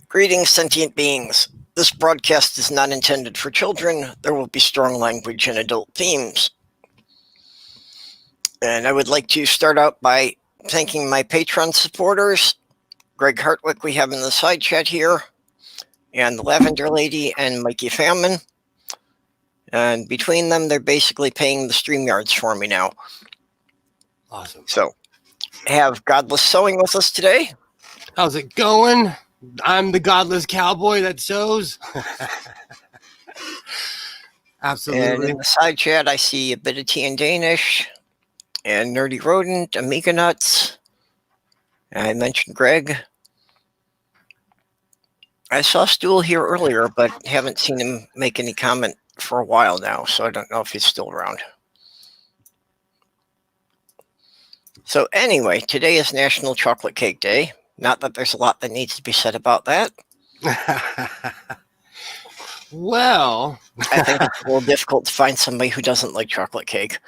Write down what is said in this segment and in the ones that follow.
Greetings, sentient beings. This broadcast is not intended for children. There will be strong language and adult themes. And I would like to start out by thanking my Patreon supporters, Greg Hartwick we have in the side chat here, and the Lavender Lady and Mikey Famine. And between them, they're basically paying the StreamYards for me now. Awesome. So, I have Godless Sewing with us today. How's it going? I'm the godless cowboy that sews. Absolutely. And in the side chat, I see a bit of tea in Danish, and Nerdy Rodent, Amiga Nuts. I mentioned Greg. I saw Stool here earlier, but haven't seen him make any comment for a while now, so I don't know if he's still around. So anyway, today is National Chocolate Cake Day. Not that there's a lot that needs to be said about that. Well, I think it's a little difficult to find somebody who doesn't like chocolate cake.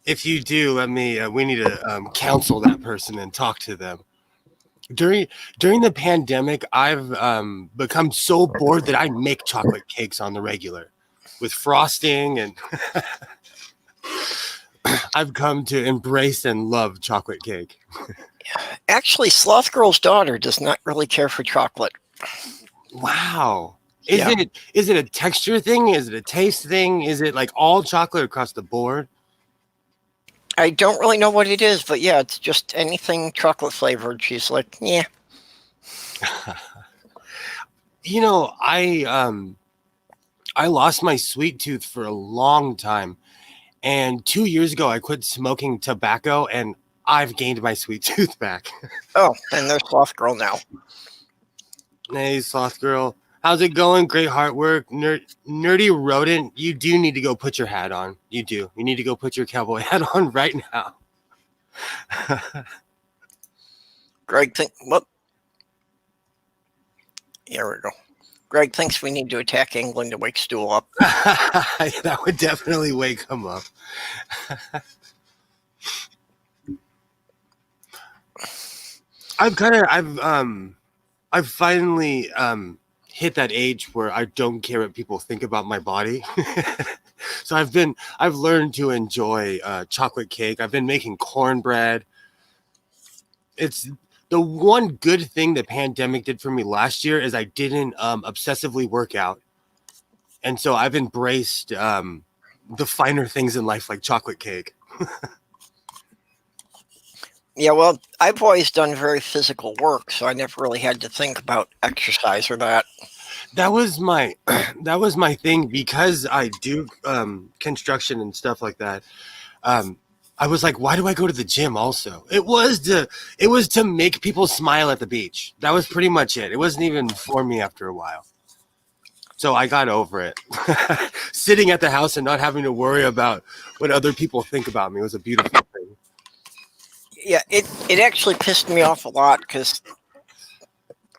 if you do, let me. We need to counsel that person and talk to them. During the pandemic, I've become so bored that I make chocolate cakes on the regular, with frosting, and I've come to embrace and love chocolate cake. Actually, Sloth Girl's daughter does not really care for chocolate. Wow. Is it a texture thing? Is it a taste thing? Is it like all chocolate across the board? I don't really know what it is, but yeah, it's just anything chocolate flavored. She's like, yeah. You know, I lost my sweet tooth for a long time. And 2 years ago, I quit smoking tobacco, and I've gained my sweet tooth back. Oh, and there's Sloth Girl now. Hey, Sloth Girl. How's it going? Great heart work. Nerdy Rodent, you do need to go put your hat on. You do. You need to go put your cowboy hat on right now. Greg, what? Here we go. Greg thinks we need to attack England to wake Stool up. That would definitely wake him up. I've finally hit that age where I don't care what people think about my body. So I've learned to enjoy chocolate cake. I've been making cornbread. It's the one good thing the pandemic did for me last year is I didn't obsessively work out. And so I've embraced the finer things in life like chocolate cake. Yeah, well, I've always done very physical work, so I never really had to think about exercise or that. That was my thing because I do construction and stuff like that. I was like, why do I go to the gym also? It was to make people smile at the beach. That was pretty much it. It wasn't even for me after a while. So I got over it. Sitting at the house and not having to worry about what other people think about me was a beautiful thing. Yeah, it actually pissed me off a lot because,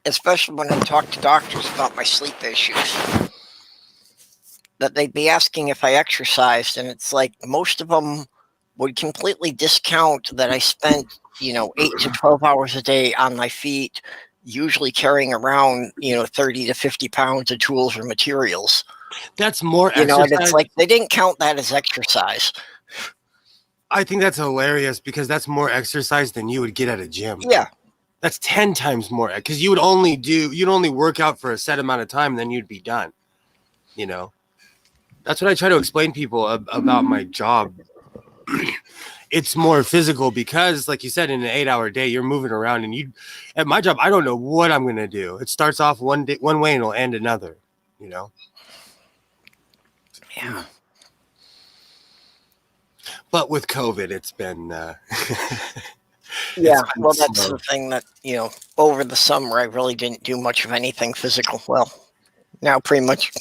especially when I talk to doctors about my sleep issues, that they'd be asking if I exercised, and it's like most of them would completely discount that I spent, 8 to 12 hours a day on my feet, usually carrying around, 30 to 50 pounds of tools or materials. That's more exercise. And it's like they didn't count that as exercise. I think that's hilarious because that's more exercise than you would get at a gym. Yeah. That's 10 times more because you'd only work out for a set amount of time and then you'd be done. That's what I try to explain people about my job. It's more physical because, like you said, in an 8-hour day, you're moving around, and at my job, I don't know what I'm going to do. It starts off one way and it'll end another, Yeah. But with COVID, it's been yeah. Well, that's the thing that over the summer I really didn't do much of anything physical. Well, now pretty much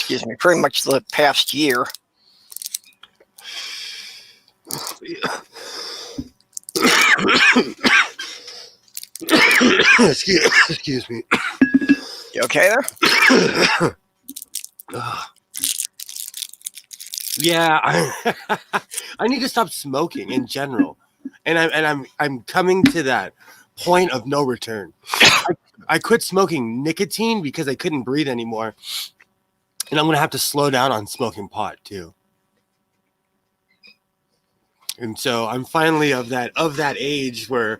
the past year. Excuse me. You okay there? Yeah, I need to stop smoking in general, and I'm coming to that point of no return. I quit smoking nicotine because I couldn't breathe anymore. And I'm going to have to slow down on smoking pot too. And so I'm finally of that age where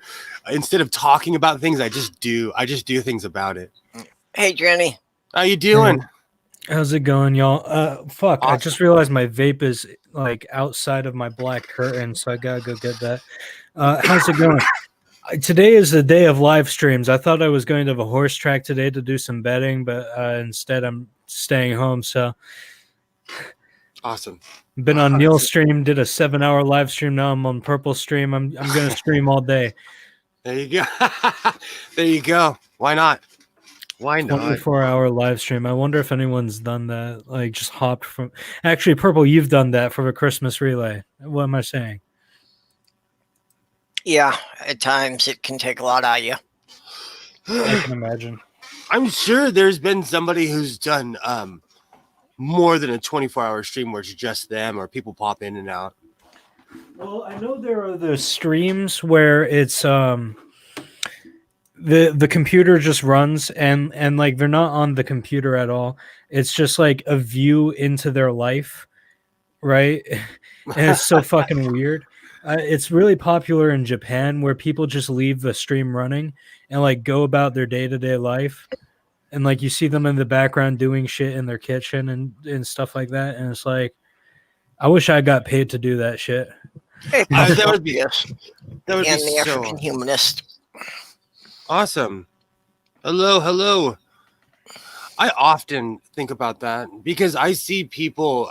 instead of talking about things, I just do things about it. Hey, Jenny. How you doing? How's it going, y'all? Fuck, I Awesome. just realized my vape is like outside of my black curtain, so I gotta go get that. How's it going? Today is the day of live streams. I thought I was going to have a horse track today to do some betting, but instead I'm staying home. So Awesome. been on Neil's stream, did a 7-hour live stream. Now I'm on Purple stream. I'm gonna stream all day. There you go. There you go. Why not? Why not? 24-hour live stream. I wonder if anyone's done that. Like just hopped from. Actually, Purple, you've done that for the Christmas relay. What am I saying? Yeah, at times it can take a lot out of you. I can imagine. I'm sure there's been somebody who's done more than a 24-hour stream where it's just them or people pop in and out. Well, I know there are the streams where it's the computer just runs and like they're not on the computer at all. It's just like a view into their life, right? And it's so fucking weird. It's really popular in Japan where people just leave the stream running and like go about their day-to-day life. And like you see them in the background doing shit in their kitchen and stuff like that. And it's like, I wish I got paid to do that shit. Hey, that would be yes. that would And be the so African humanist. awesome. Hello. I often think about that because I see people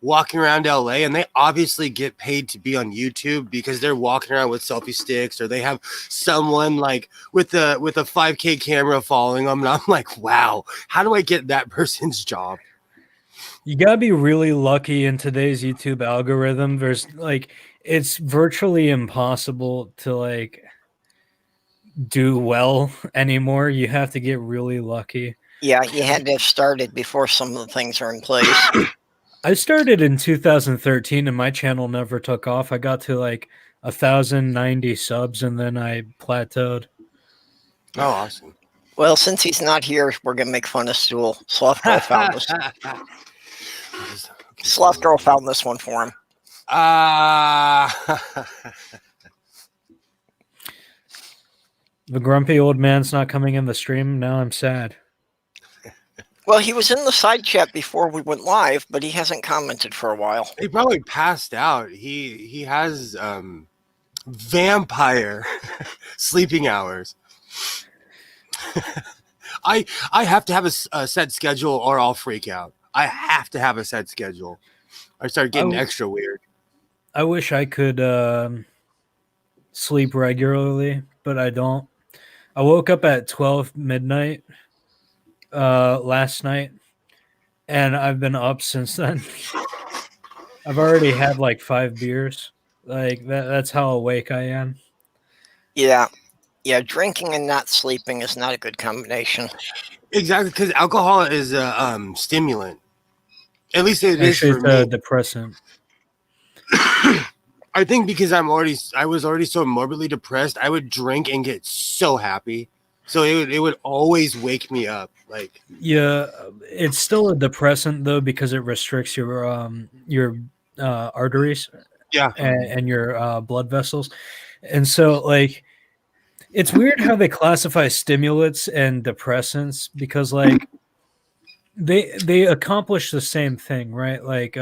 walking around LA and they obviously get paid to be on YouTube because they're walking around with selfie sticks or they have someone like with a 5K camera following them. And I'm like, wow, how do I get that person's job? You gotta be really lucky in today's YouTube algorithm. There's like, it's virtually impossible to like do well anymore. You have to get really lucky. Yeah, you had to have started before some of the things are in place. I started in 2013 and my channel never took off. I got to like 1,090 subs and then I plateaued. Oh, awesome. Well, since he's not here, we're going to make fun of Stool. Sloth Girl found this. Sloth Girl found this one for him. The grumpy old man's not coming in the stream. Now I'm sad. Well, he was in the side chat before we went live, but he hasn't commented for a while. He probably passed out. He has vampire sleeping hours. I have to have a set schedule or I'll freak out. I have to have a set schedule. I start getting extra weird. I wish I could sleep regularly, but I don't. I woke up at 12 midnight last night, and I've been up since then. I've already had like 5 beers. Like that's how awake I am. Yeah, drinking and not sleeping is not a good combination. Exactly, because alcohol is a stimulant. At least it is for it's me. a depressant. I think because I was already so morbidly depressed, I would drink and get so happy. So it would always wake me up. Like, yeah, it's still a depressant though because it restricts your arteries, yeah, and your blood vessels, and so like it's weird how they classify stimulants and depressants because like they accomplish the same thing, right? Like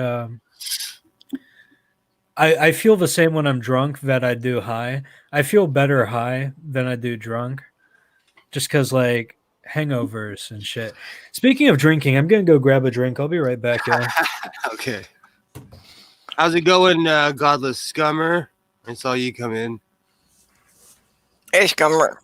I feel the same when I'm drunk that I do high. I feel better high than I do drunk. Just because, like, hangovers and shit. Speaking of drinking, I'm going to go grab a drink. I'll be right back, y'all. Okay. How's it going, Godless Scummer? I saw you come in. Hey, Scummer.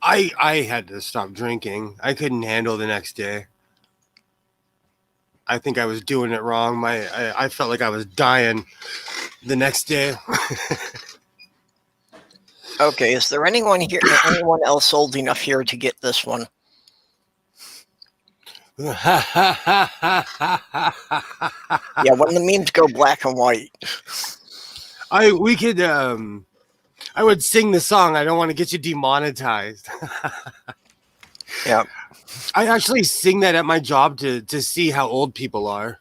I had to stop drinking. I couldn't handle the next day. I think I was doing it wrong. I felt like I was dying the next day. Okay, is there anyone here, anyone else old enough here to get this one? Yeah, Yeah, when the memes go black and white. We could I would sing the song. I don't want to get you demonetized. Yeah. I actually sing that at my job to see how old people are.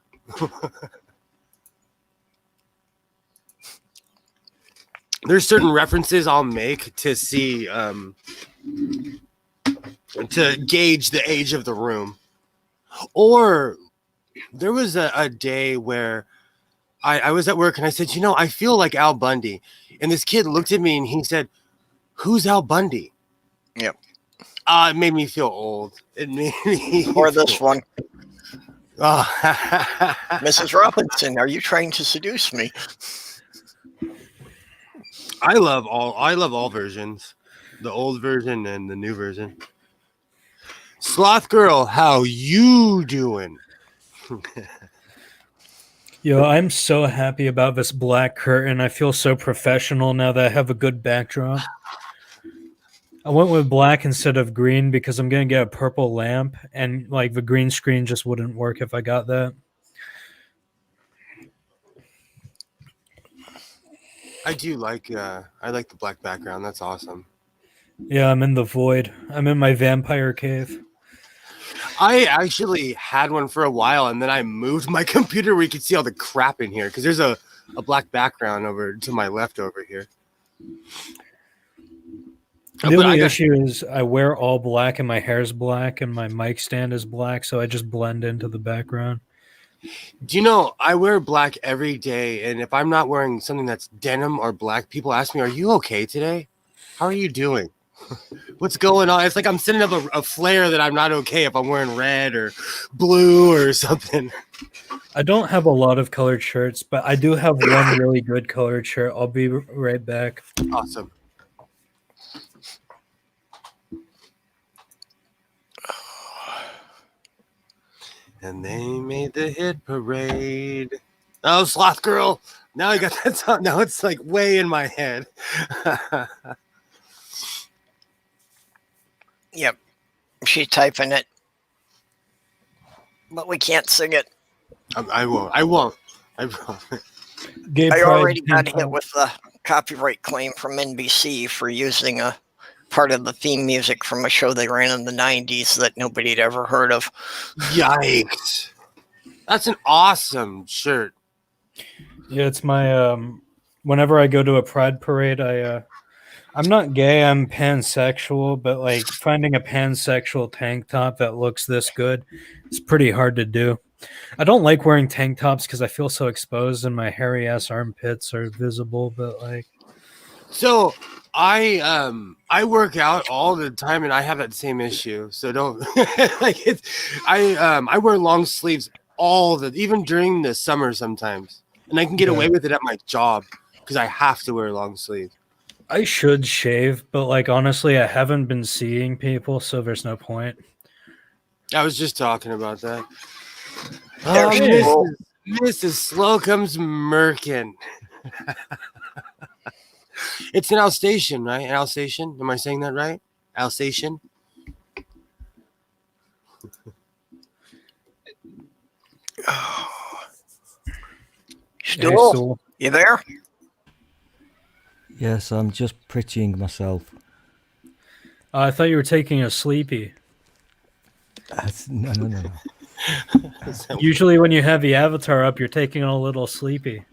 There's certain references I'll make to see to gauge the age of the room. Or there was a day where I was at work and I said, I feel like Al Bundy. And this kid looked at me and he said, "Who's Al Bundy?" Yep. It made me feel old. It made me Or this one. Oh. Mrs. Robinson, are you trying to seduce me? I love all versions. The old version and the new version. Sloth Girl, how you doing? Yo, I'm so happy about this black curtain. I feel so professional now that I have a good backdrop. I went with black instead of green because I'm gonna get a purple lamp, and like the green screen just wouldn't work if I got that. I do like I like the black background. That's awesome. Yeah, I'm in the void. I'm in my vampire cave. I actually had one for a while, and then I moved my computer where you can see all the crap in here because there's a black background over to my left over here. The only issue is I wear all black and my hair's black and my mic stand is black, so I just blend into the background. Do you know, I wear black every day, and if I'm not wearing something that's denim or black, people ask me, "Are you okay today? How are you doing? What's going on?" It's like I'm sending up a flare that I'm not okay if I'm wearing red or blue or something. I don't have a lot of colored shirts, but I do have one really good colored shirt. I'll be right back. Awesome. And they made the hit parade. Oh, Sloth Girl. Now I got that song. Now it's like way in my head. Yep. She's typing it. But we can't sing it. I won't. I already got hit with the copyright claim from NBC for using a part of the theme music from a show they ran in the 90s that nobody had ever heard of. Yikes. That's an awesome shirt. Yeah, it's my whenever I go to a pride parade, I'm not gay, I'm pansexual, but like finding a pansexual tank top that looks this good is pretty hard to do. I don't like wearing tank tops because I feel so exposed and my hairy ass armpits are visible, but like so I work out all the time and I have that same issue. So don't like it's I wear long sleeves even during the summer sometimes. And I can get away with it at my job because I have to wear long sleeves. I should shave, but like honestly, I haven't been seeing people, so there's no point. I was just talking about that. Mrs. Slocum's Merkin. It's an Alsatian, right? An Alsatian? Am I saying that right? Alsatian? Stool, you there? Yes, I'm just prettying myself. I thought you were taking a sleepy. No. Usually when you have the avatar up, you're taking a little sleepy.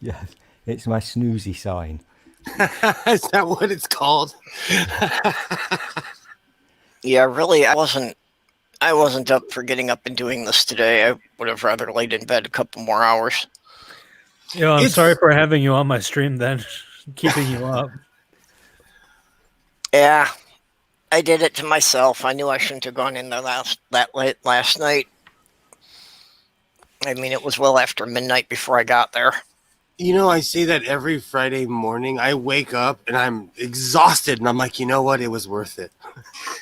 Yeah, it's my snoozy sign. Is that what it's called? Yeah, really, I wasn't up for getting up and doing this today. I would have rather laid in bed a couple more hours. I'm sorry for having you on my stream then, keeping you up. Yeah, I did it to myself. I knew I shouldn't have gone in there that late last night. I mean, it was well after midnight before I got there. You know, I say that every Friday morning. I wake up and I'm exhausted, and I'm like, you know what? It was worth it.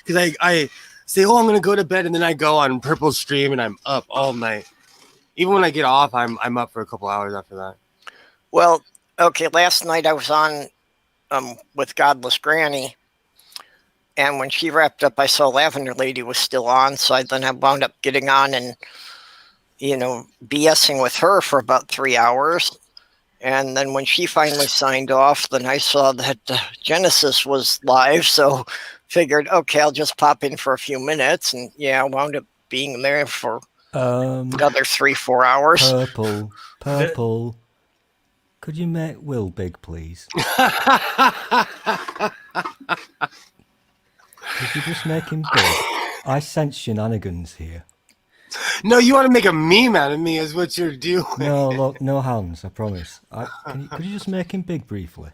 Because I say, I'm going to go to bed, and then I go on Purple stream, and I'm up all night. Even when I get off, I'm up for a couple hours after that. Well, okay, last night I was on with Godless Granny, and when she wrapped up, I saw Lavender Lady was still on, so I wound up getting on and BSing with her for about 3 hours. And then when she finally signed off, then I saw that Genesis was live. So figured, okay, I'll just pop in for a few minutes. And I wound up being there for another 3-4 hours. Purple. Could you make Will big, please? Could you just make him big? I sense shenanigans here. No, you want to make a meme out of me is what you're doing. No, look, no hands, I promise. Could you just make him big briefly?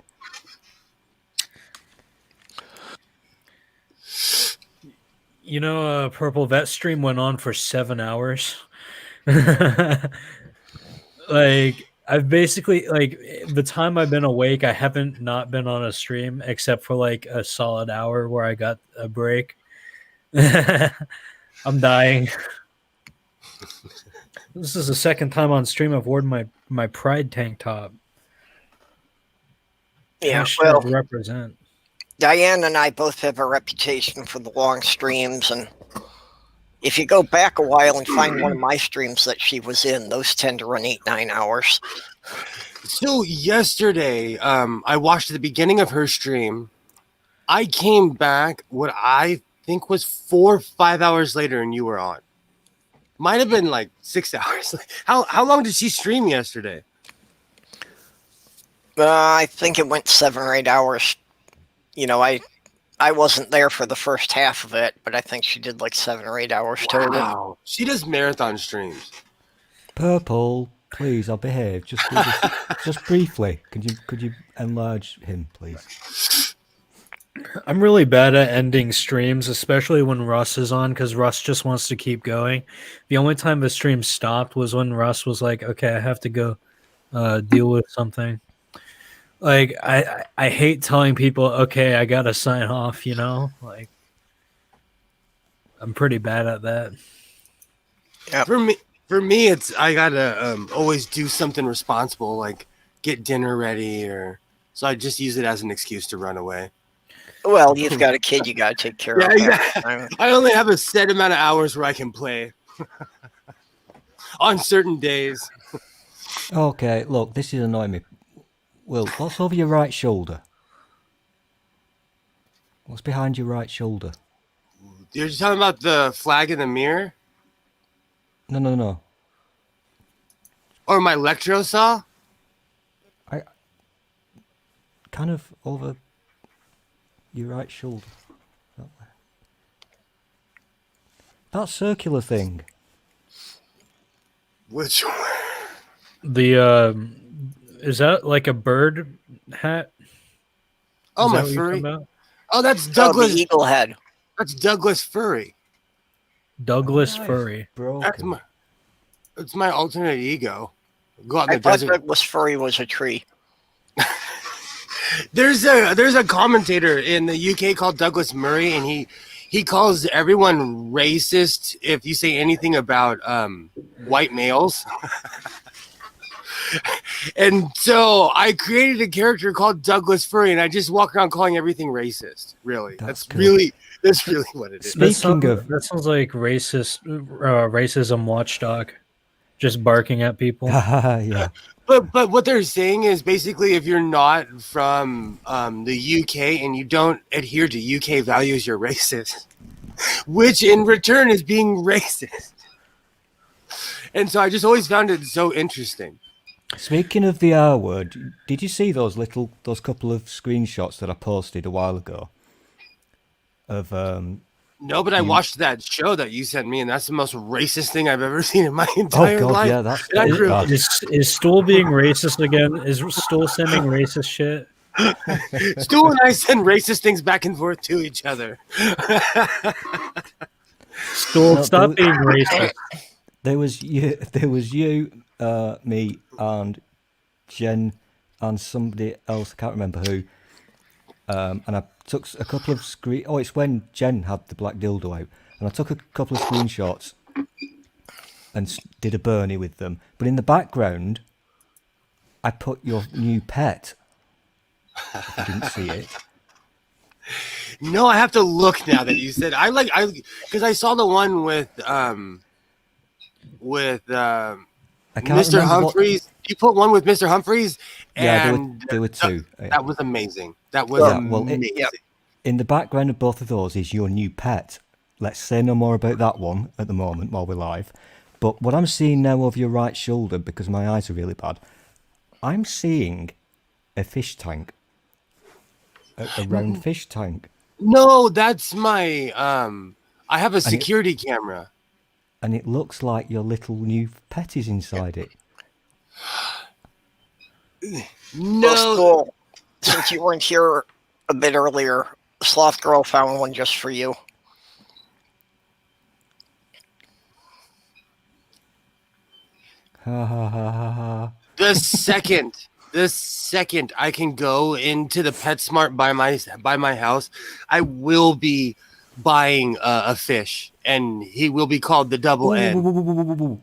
Purple, that stream went on for 7 hours. I've basically, the time I've been awake, I haven't not been on a stream except for a solid hour where I got a break. I'm dying. This is the second time on stream I've worn my Pride tank top. Yeah, well, represent. Diane and I both have a reputation for the long streams, and if you go back a while and find one of my streams that she was in, those tend to run 8-9 hours. So yesterday, I watched the beginning of her stream. I came back what I think was 4 or 5 hours later, and you were on. Might have been 6 hours. How long did she stream yesterday? I think it went 7 or 8 hours. I wasn't there for the first half of it, but I think she did 7 or 8 hours total. Wow, she does marathon streams. Purple, please, I'll behave. Just briefly. Could you enlarge him, please? I'm really bad at ending streams, especially when Russ is on, because Russ just wants to keep going. The only time the stream stopped was when Russ was like, okay, I have to go deal with something. I hate telling people, okay, I gotta sign off, I'm pretty bad at that. Yeah. For me, it's I gotta always do something responsible, like get dinner ready, so I just use it as an excuse to run away. Well, you've got a kid you got to take care of. Yeah. I only have a set amount of hours where I can play on certain days. Okay, look, this is annoying me. Will, what's over your right shoulder? What's behind your right shoulder? You're talking about the flag in the mirror? No. Or my electro saw? Kind of over your right shoulder. That circular thing. Which one? Is that like a bird hat? Oh, my furry. Oh, that's Douglas. The eagle head. That's Douglas Furry. Douglas Furry. It's my alternate ego. Go out in I the thought desert. Douglas Furry was a tree. There's a commentator in the UK called Douglas Murray, and he calls everyone racist if you say anything about white males. And so I created a character called Douglas Furry, and I just walk around calling everything racist. Really, that's really what it is. That sounds like racism watchdog, just barking at people. Yeah. But what they're saying is basically if you're not from the UK and you don't adhere to UK values, you're racist, which in return is being racist. And so I just always found it so interesting. Speaking of the R word, did you see those couple of screenshots that I posted a while ago? Of no, but I watched that show that you sent me, and that's the most racist thing I've ever seen in my entire life. Yeah, that's is Stool being racist again? Is Stool sending racist shit? Stool and I send racist things back and forth to each other. Stool, stop being racist. There was you, me, and Jen, and somebody else. I can't remember who. And I took a couple of it's when Jen had the black dildo out, and I took a couple of screenshots and did a Bernie with them. But in the background, I put your new pet. If you didn't see it. No, I have to look now that you said because I saw the one with with I can't Mr. remember what- Humphreys. You put one with Mr. Humphreys, Yeah, and there were two. that was amazing. That was Yeah, well, amazing. in the background of both of those is your new pet. Let's say no more about that one at the moment while we're live. But what I'm seeing now over your right shoulder, because my eyes are really bad, I'm seeing a fish tank. A round fish tank. No, that's my I have a security camera. And it looks like your little new pet is inside it. No. Well, School, since you weren't here a bit earlier, Sloth Girl found one just for you. Ha ha ha ha ha. The second I can go into the PetSmart by my house, I will be buying a fish, and he will be called the double N.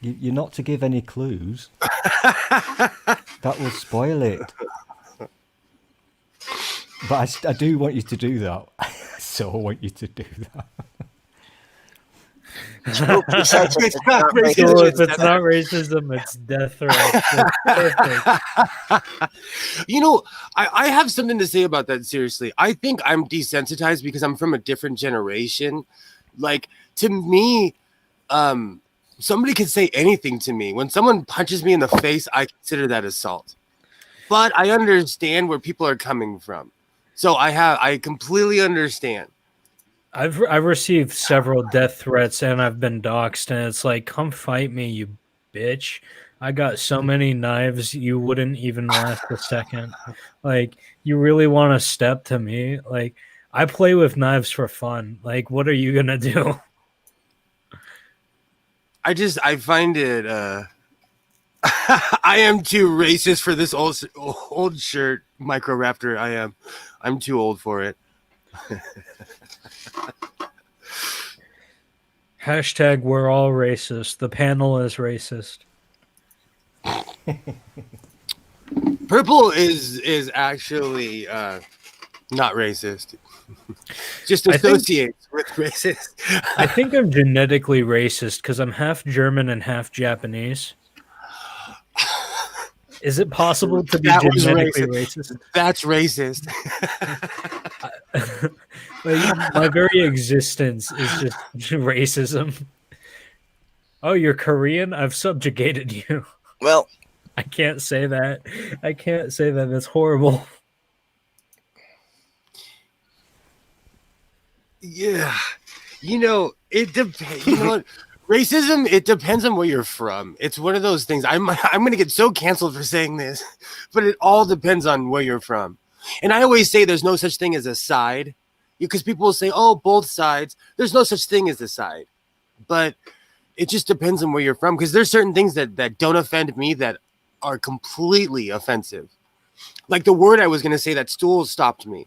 You're not to give any clues. That will spoil it. But I do want you to do that. So I want you to do that. Spooky says It's it's not not racist. racist. So if it's not racism, it's death threat. Perfect. You know, I have something to say about that. Seriously, I think I'm desensitized because I'm from a different generation. Like, to me, somebody can say anything to me. When someone punches me in the face, I consider that assault. But I understand where people are coming from, so I completely understand. I've received several death threats and I've been doxxed, and it's like, come fight me, you bitch. I got so many knives you wouldn't even last a second. Like, you really want to step to me? Like, I play with knives for fun. Like, what are you gonna do? I find it I am too racist for this old shirt, Micro Raptor. I'm too old for it. Hashtag we're all racist. The panel is racist. Purple is actually not racist. Just associates with racist. I think I'm genetically racist because I'm half German and half Japanese. Is it possible to be That was genetically racist? That's racist. Like, my very existence is just racism. Oh, you're Korean? I've subjugated you. Well, I can't say that. I can't say that. That's horrible. Yeah. You know, it depends. You know what? Racism, it depends on where you're from. It's one of those things. I'm going to get so canceled for saying this, but it all depends on where you're from. And I always say there's no such thing as a side, because people will say, oh, both sides. There's no such thing as a side. But it just depends on where you're from, because there's certain things that don't offend me that are completely offensive. Like the word I was going to say, that stool stopped me.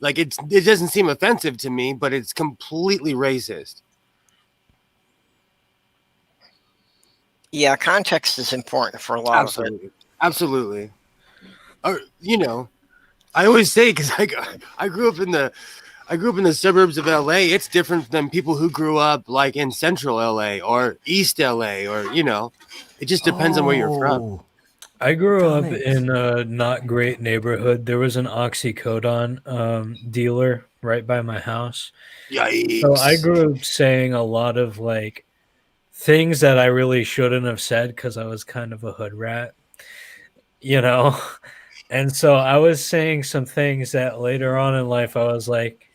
Like it doesn't seem offensive to me, but it's completely racist. yeah, context is important for a lot of it. Absolutely. Or, you know, I always say, because I grew up in the suburbs of LA. It's different than people who grew up like in central LA or East LA, or, you know, it just depends on where you're from. I grew Damn up it. in a not great neighborhood. There was an oxycodone dealer right by my house. Yikes. So I grew up saying a lot of like things that I really shouldn't have said because I was kind of a hood rat, you know? And so I was saying some things that later on in life I was like,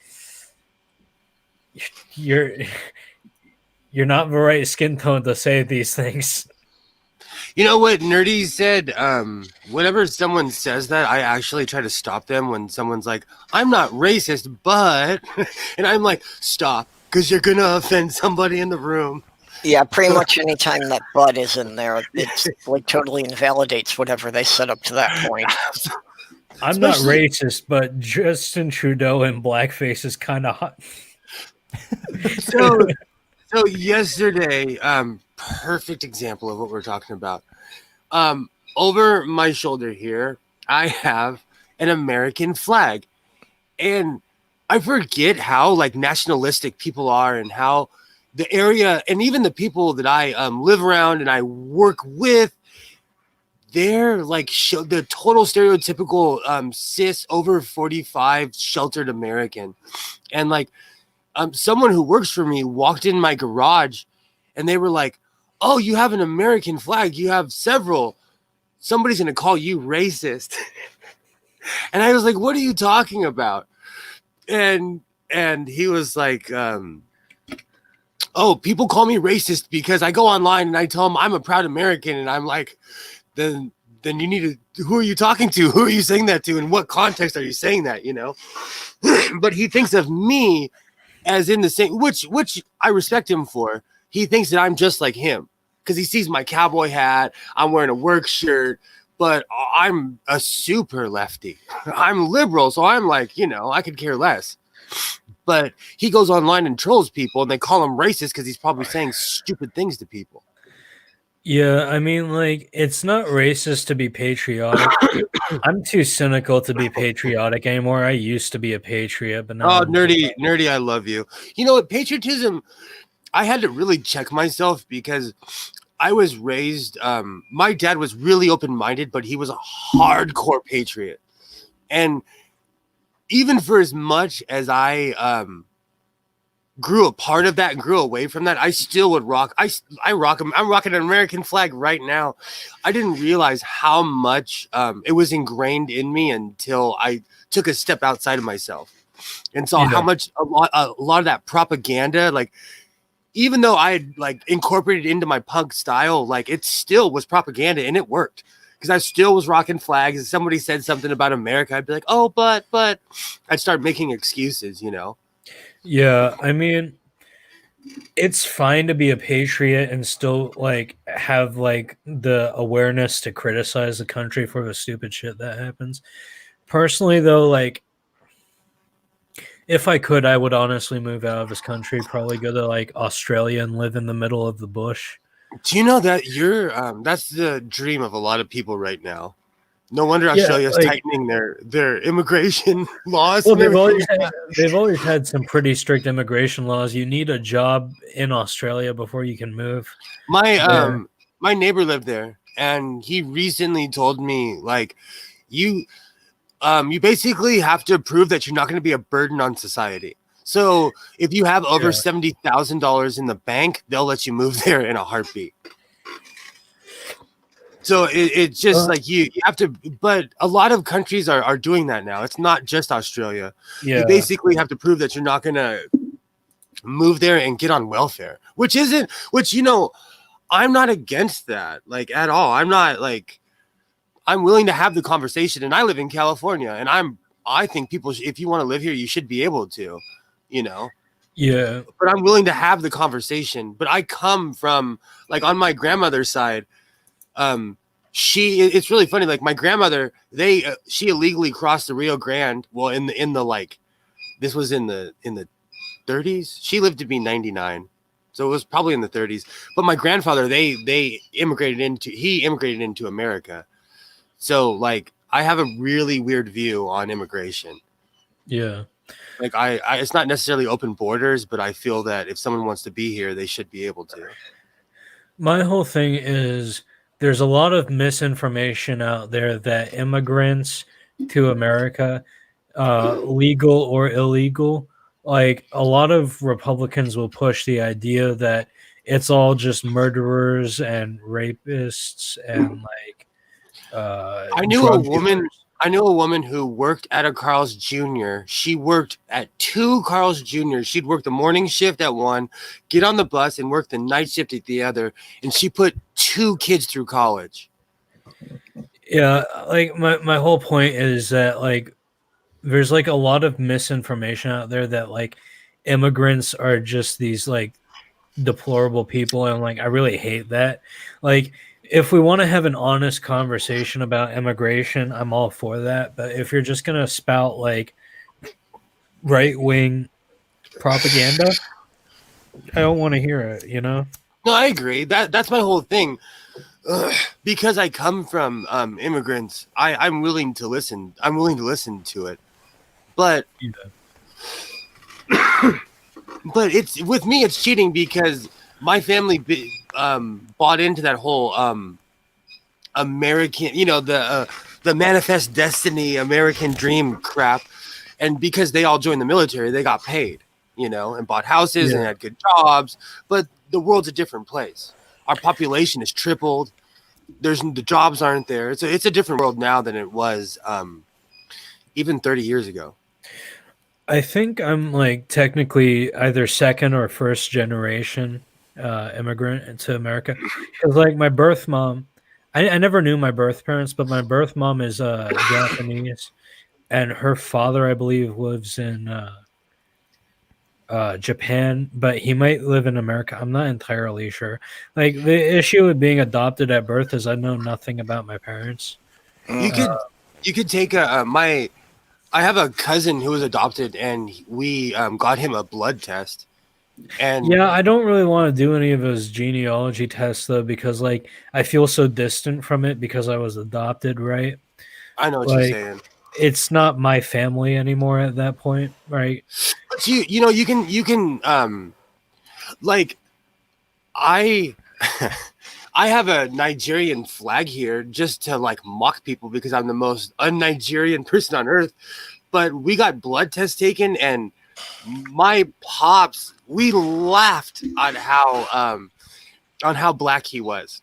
you're not the right skin tone to say these things. You know what Nerdy said? Whenever someone says that, I actually try to stop them when someone's like, I'm not racist, but... and I'm like, stop, because you're going to offend somebody in the room. Yeah, pretty much any time that "but" is in there, it's like totally invalidates whatever they set up to that point. I'm not racist, but Justin Trudeau in blackface is kind of hot. So yesterday, perfect example of what we're talking about. Over my shoulder here, I have an American flag, and I forget how like nationalistic people are and how, the area and even the people that I live around and I work with, they're like the total stereotypical cis over 45 sheltered American. And like someone who works for me walked in my garage and they were like, oh, you have an American flag. You have several. Somebody's going to call you racist. And I was like, what are you talking about? And he was like, oh, people call me racist because I go online and I tell them I'm a proud American. And I'm like, then you need to, who are you talking to? Who are you saying that to? In what context are you saying that, you know? But he thinks of me as in the same, which I respect him for. He thinks that I'm just like him because he sees my cowboy hat. I'm wearing a work shirt, but I'm a super lefty. I'm liberal. So I'm like, you know, I could care less. But he goes online and trolls people and they call him racist because he's probably saying stupid things to people. Yeah, I mean, like, it's not racist to be patriotic. I'm too cynical to be patriotic anymore. I used to be a patriot, but now Oh, nerdy, I love you. You know what? Patriotism, I had to really check myself because I was raised, my dad was really open-minded, but he was a hardcore patriot. And even for as much as I grew a part of that and grew away from that, I still would rock. I rock them. I'm rocking an American flag right now. I didn't realize how much it was ingrained in me until I took a step outside of myself and saw how much a lot of that propaganda, like even though I had like incorporated into my punk style, like it still was propaganda and it worked because I still was rocking flags. And somebody said something about America, I'd be like, oh, but I'd start making excuses, you know? Yeah, I mean, it's fine to be a patriot and still like have like the awareness to criticize the country for the stupid shit that happens. Personally, though, like if I could, I would honestly move out of this country, probably go to like Australia and live in the middle of the bush. Do you know that that's the dream of a lot of people right now? No wonder Australia's tightening their immigration laws. Well, they've always had some pretty strict immigration laws. You need a job in Australia before you can move. My neighbor lived there, and he recently told me like you basically have to prove that you're not going to be a burden on society. So if you have over $70,000 in the bank, they'll let you move there in a heartbeat. So it's just like you have to, but a lot of countries are doing that now. It's not just Australia. Yeah. You basically have to prove that you're not going to move there and get on welfare, which, you know, I'm not against that, like at all. I'm not like, I'm willing to have the conversation, and I live in California, and I think people, if you want to live here, you should be able to, you know? Yeah. But I'm willing to have the conversation. But I come from like on my grandmother's side, it's really funny. Like my grandmother, she illegally crossed the Rio Grande. Well, in the like, this was in the 30s. She lived to be 99, so it was probably in the 30s. But my grandfather, he immigrated into America. So like, I have a really weird view on immigration. Yeah. Like I it's not necessarily open borders, but I feel that if someone wants to be here, they should be able to. My whole thing is there's a lot of misinformation out there that immigrants to America, legal or illegal, like a lot of Republicans will push the idea that it's all just murderers and rapists and like I knew a woman who worked at a Carl's Jr. She worked at 2 Carl's Jr. She'd work the morning shift at one, get on the bus and work the night shift at the other, and she put 2 kids through college. Yeah, like my whole point is that like there's like a lot of misinformation out there that like immigrants are just these like deplorable people, and like I really hate that. Like if we want to have an honest conversation about immigration, I'm all for that. But if you're just gonna spout like right-wing propaganda, I don't want to hear it, you know? No, I agree. That's my whole thing. Because I come from immigrants, I'm willing to listen. I'm willing to listen to it. But but it's with me. It's cheating because my family bought into that whole American, the manifest destiny, American dream crap, and because they all joined the military, they got paid, and bought houses and Yeah. had good jobs. But the world's a different place. Our population has tripled. The jobs aren't there. It's a different world now than it was even 30 years ago. I think I'm like technically either second or first generation immigrant to America, because like my birth mom, I never knew my birth parents, but my birth mom is Japanese, and her father, I believe, lives in Japan, but he might live in America. I'm not entirely sure. Like the issue with being adopted at birth is I know nothing about my parents. You could take I have a cousin who was adopted, and we got him a blood test. And Yeah, I don't really want to do any of his genealogy tests though, because like I feel so distant from it because I was adopted, right? I know what you're Like saying. it's not my family anymore at that point, right? But you can like I I have a Nigerian flag here just to like mock people because I'm the most un-Nigerian person on earth. But we got blood tests taken, and my pops, we laughed on how black he was.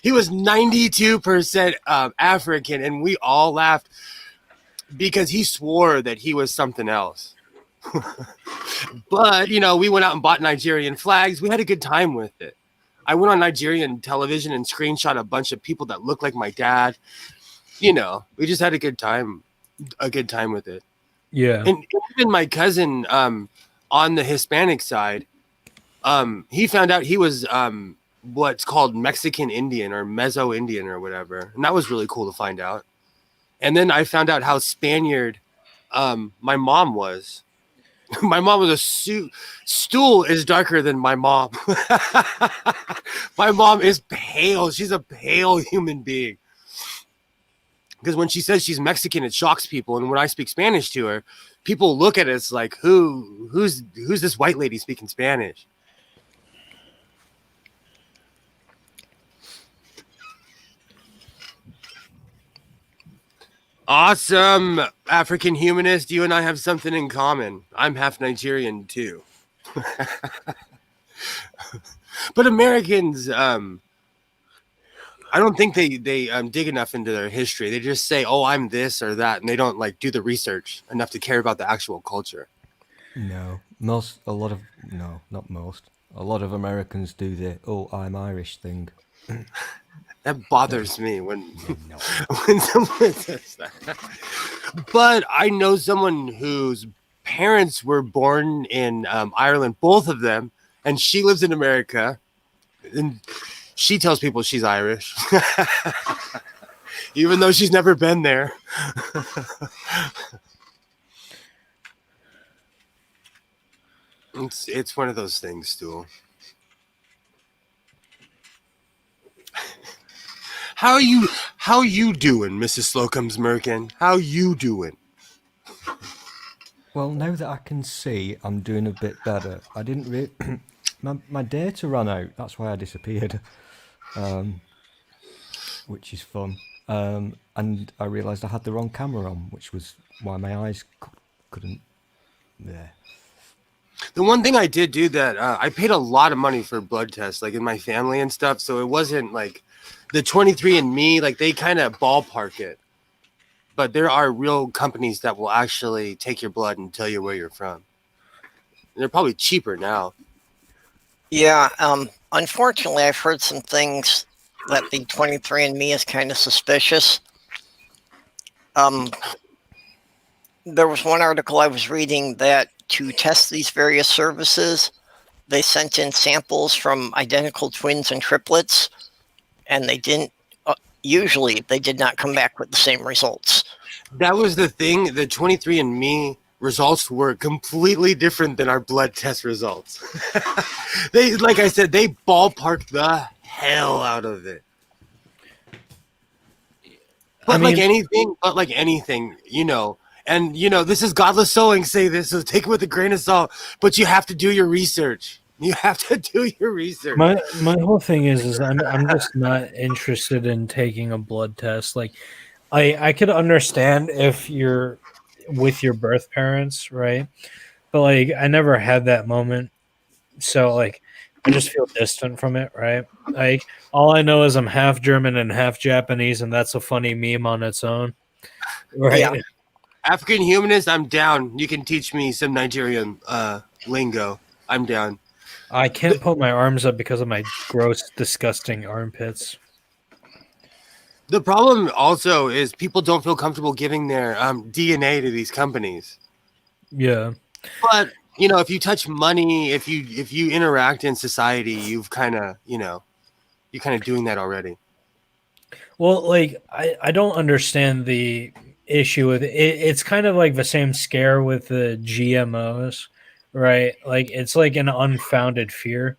He was 92% African, and we all laughed because he swore that he was something else. But we went out and bought Nigerian flags. We had a good time with it. I went on Nigerian television and screenshot a bunch of people that look like my dad. We just had a good time with it. Yeah. And even my cousin on the Hispanic side, he found out he was what's called Mexican Indian or Meso Indian or whatever. And that was really cool to find out. And then I found out how Spaniard my mom was. My mom was a stool is darker than my mom. My mom is pale. She's a pale human being. Because when she says she's Mexican, it shocks people. And when I speak Spanish to her, people look at us like, who's this white lady speaking Spanish? Awesome, African humanist. You and I have something in common. I'm half Nigerian too. But Americans, I don't think they dig enough into their history. They just say, "Oh, I'm this or that," and they don't like do the research enough to care about the actual culture. No, a lot of Americans do the "oh, I'm Irish" thing. That bothers me when when someone says that. But I know someone whose parents were born in Ireland, both of them, and she lives in America, and she tells people she's Irish, even though she's never been there. It's one of those things, Stool. How you doing, Mrs. Slocum's Merkin? How you doing? Well, now that I can see, I'm doing a bit better. I didn't my data ran out. That's why I disappeared, which is fun. And I realised I had the wrong camera on, which was why my eyes couldn't. Yeah. The one thing I did do that I paid a lot of money for blood tests, like in my family and stuff. So it wasn't like the 23andMe, like they kind of ballpark it. But there are real companies that will actually take your blood and tell you where you're from. And they're probably cheaper now. Yeah, unfortunately, I've heard some things that the 23andMe is kind of suspicious. There was one article I was reading that to test these various services, they sent in samples from identical twins and triplets, and they didn't. Usually, they did not come back with the same results. That was the thing. The 23andMe results were completely different than our blood test results. They, like I said, they ballparked the hell out of it. But like anything, And this is godless sowing. Say this, so take it with a grain of salt. But you have to do your research. You have to do your research. My whole thing is I'm just not interested in taking a blood test. Like, I could understand if you're with your birth parents, right? But like, I never had that moment, so like, I just feel distant from it, right? Like, all I know is I'm half German and half Japanese, and that's a funny meme on its own, right? Yeah. African humanist, I'm down. You can teach me some Nigerian lingo. I'm down. I can't put my arms up because of my gross, disgusting armpits. The problem also is people don't feel comfortable giving their DNA to these companies. Yeah. But if you touch money, if you interact in society, you've kind of you're kind of doing that already. Well, like I don't understand the issue with it. It's kind of like the same scare with the GMOs, right? Like it's like an unfounded fear.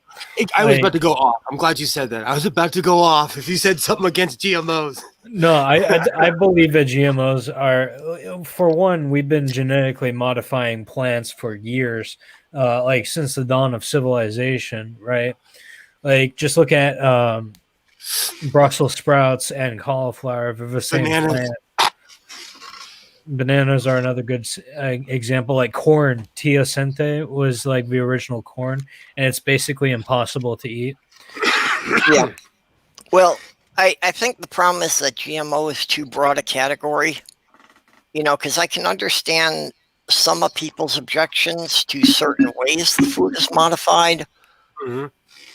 I was about to go off. I'm glad you said that. I was about to go off if you said something against GMOs. No, I believe that GMOs are, for one, we've been genetically modifying plants for years, like since the dawn of civilization, right? Like just look at Brussels sprouts and cauliflower. They're the same Bananas. plant. Bananas are another good example. Like corn, teosinte was like the original corn, and it's basically impossible to eat. Yeah. Well, I think the problem is that GMO is too broad a category, because I can understand some of people's objections to certain ways the food is modified. Mm-hmm.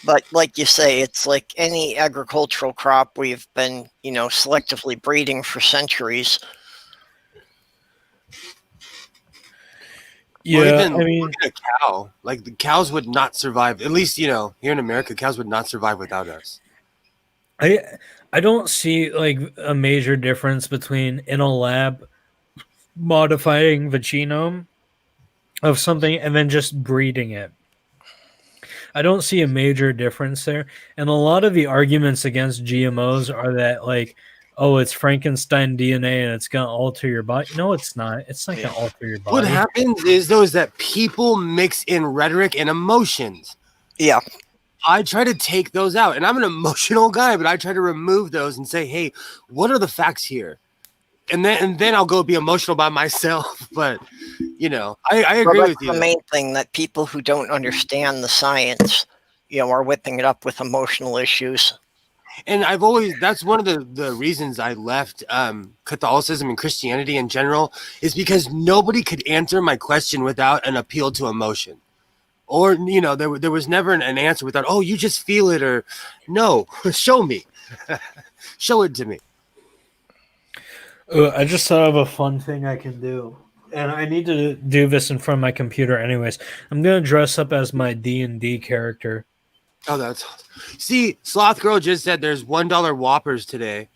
But like you say, it's like any agricultural crop we've been, selectively breeding for centuries. Yeah, I mean, mean, look at a cow. Like the cows would not survive. At least here in America, cows would not survive without us. I don't see like a major difference between in a lab modifying the genome of something and then just breeding it. I don't see a major difference there. And a lot of the arguments against GMOs are that like, oh, it's Frankenstein DNA and it's gonna alter your body. No, it's not. It's not gonna alter your body. What happens is that people mix in rhetoric and emotions. Yeah. I try to take those out, and I'm an emotional guy, but I try to remove those and say, hey, what are the facts here? And then I'll go be emotional by myself. But I agree with you. The main thing that people who don't understand the science, are whipping it up with emotional issues. And that's one of the reasons I left Catholicism and Christianity in general is because nobody could answer my question without an appeal to emotion. Or, there was never an answer without, oh, you just feel it, or no, show me. Show it to me. I just thought of a fun thing I can do. And I need to do this in front of my computer anyways. I'm going to dress up as my D&D character. Oh, see, Sloth Girl just said there's $1 Whoppers today.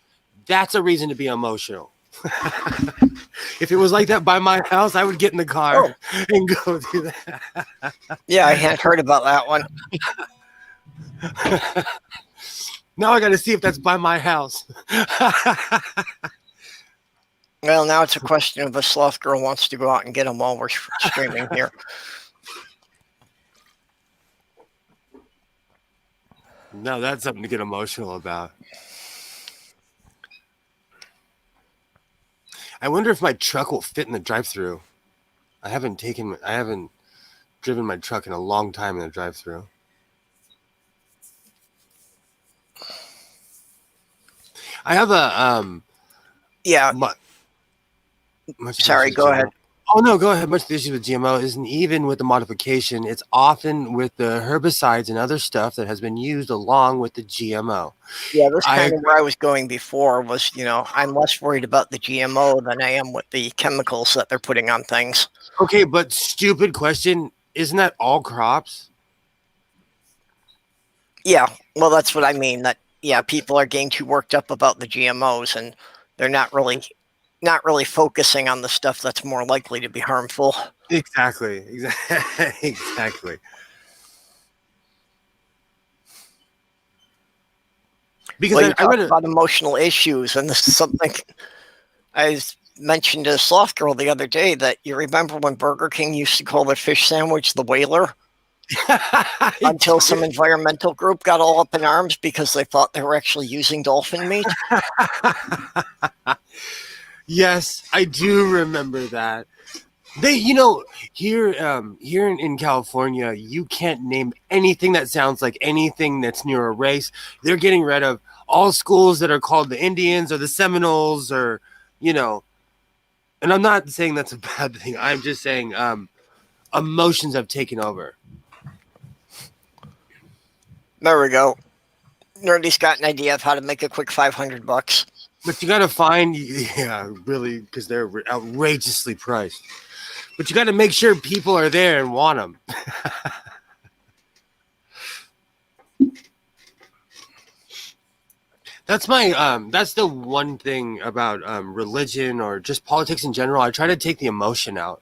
That's a reason to be emotional. If it was like that by my house, I would get in the car and go do that. Yeah, I hadn't heard about that one. Now I got to see if that's by my house. Well, now it's a question of the Sloth Girl wants to go out and get them while we're streaming here. No, that's something to get emotional about. I wonder if my truck will fit in the drive-thru. I haven't driven my truck in a long time in the drive-thru. I have a Yeah. Sorry, go ahead. Oh no, go ahead. Much of the issue with GMO isn't even with the modification. It's often with the herbicides and other stuff that has been used along with the GMO. Yeah, that's kind of where I was going before was, I'm less worried about the GMO than I am with the chemicals that they're putting on things. Okay, but stupid question. Isn't that all crops? Yeah, well, that's what I mean. That, people are getting too worked up about the GMOs and they're not really focusing on the stuff that's more likely to be harmful. Exactly. Because I read about emotional issues, and this is something mentioned to a sloth girl the other day that you remember when Burger King used to call their fish sandwich the whaler until some environmental group got all up in arms because they thought they were actually using dolphin meat. Yes, I do remember that. They, here in California, you can't name anything that sounds like anything that's near a race. They're getting rid of all schools that are called the Indians or the Seminoles or, and I'm not saying that's a bad thing. I'm just saying emotions have taken over. There we go. Nerdy's got an idea of how to make a quick $500. But you got to find, really, because they're outrageously priced. But you got to make sure people are there and want them. That's the one thing about religion or just politics in general. I try to take the emotion out.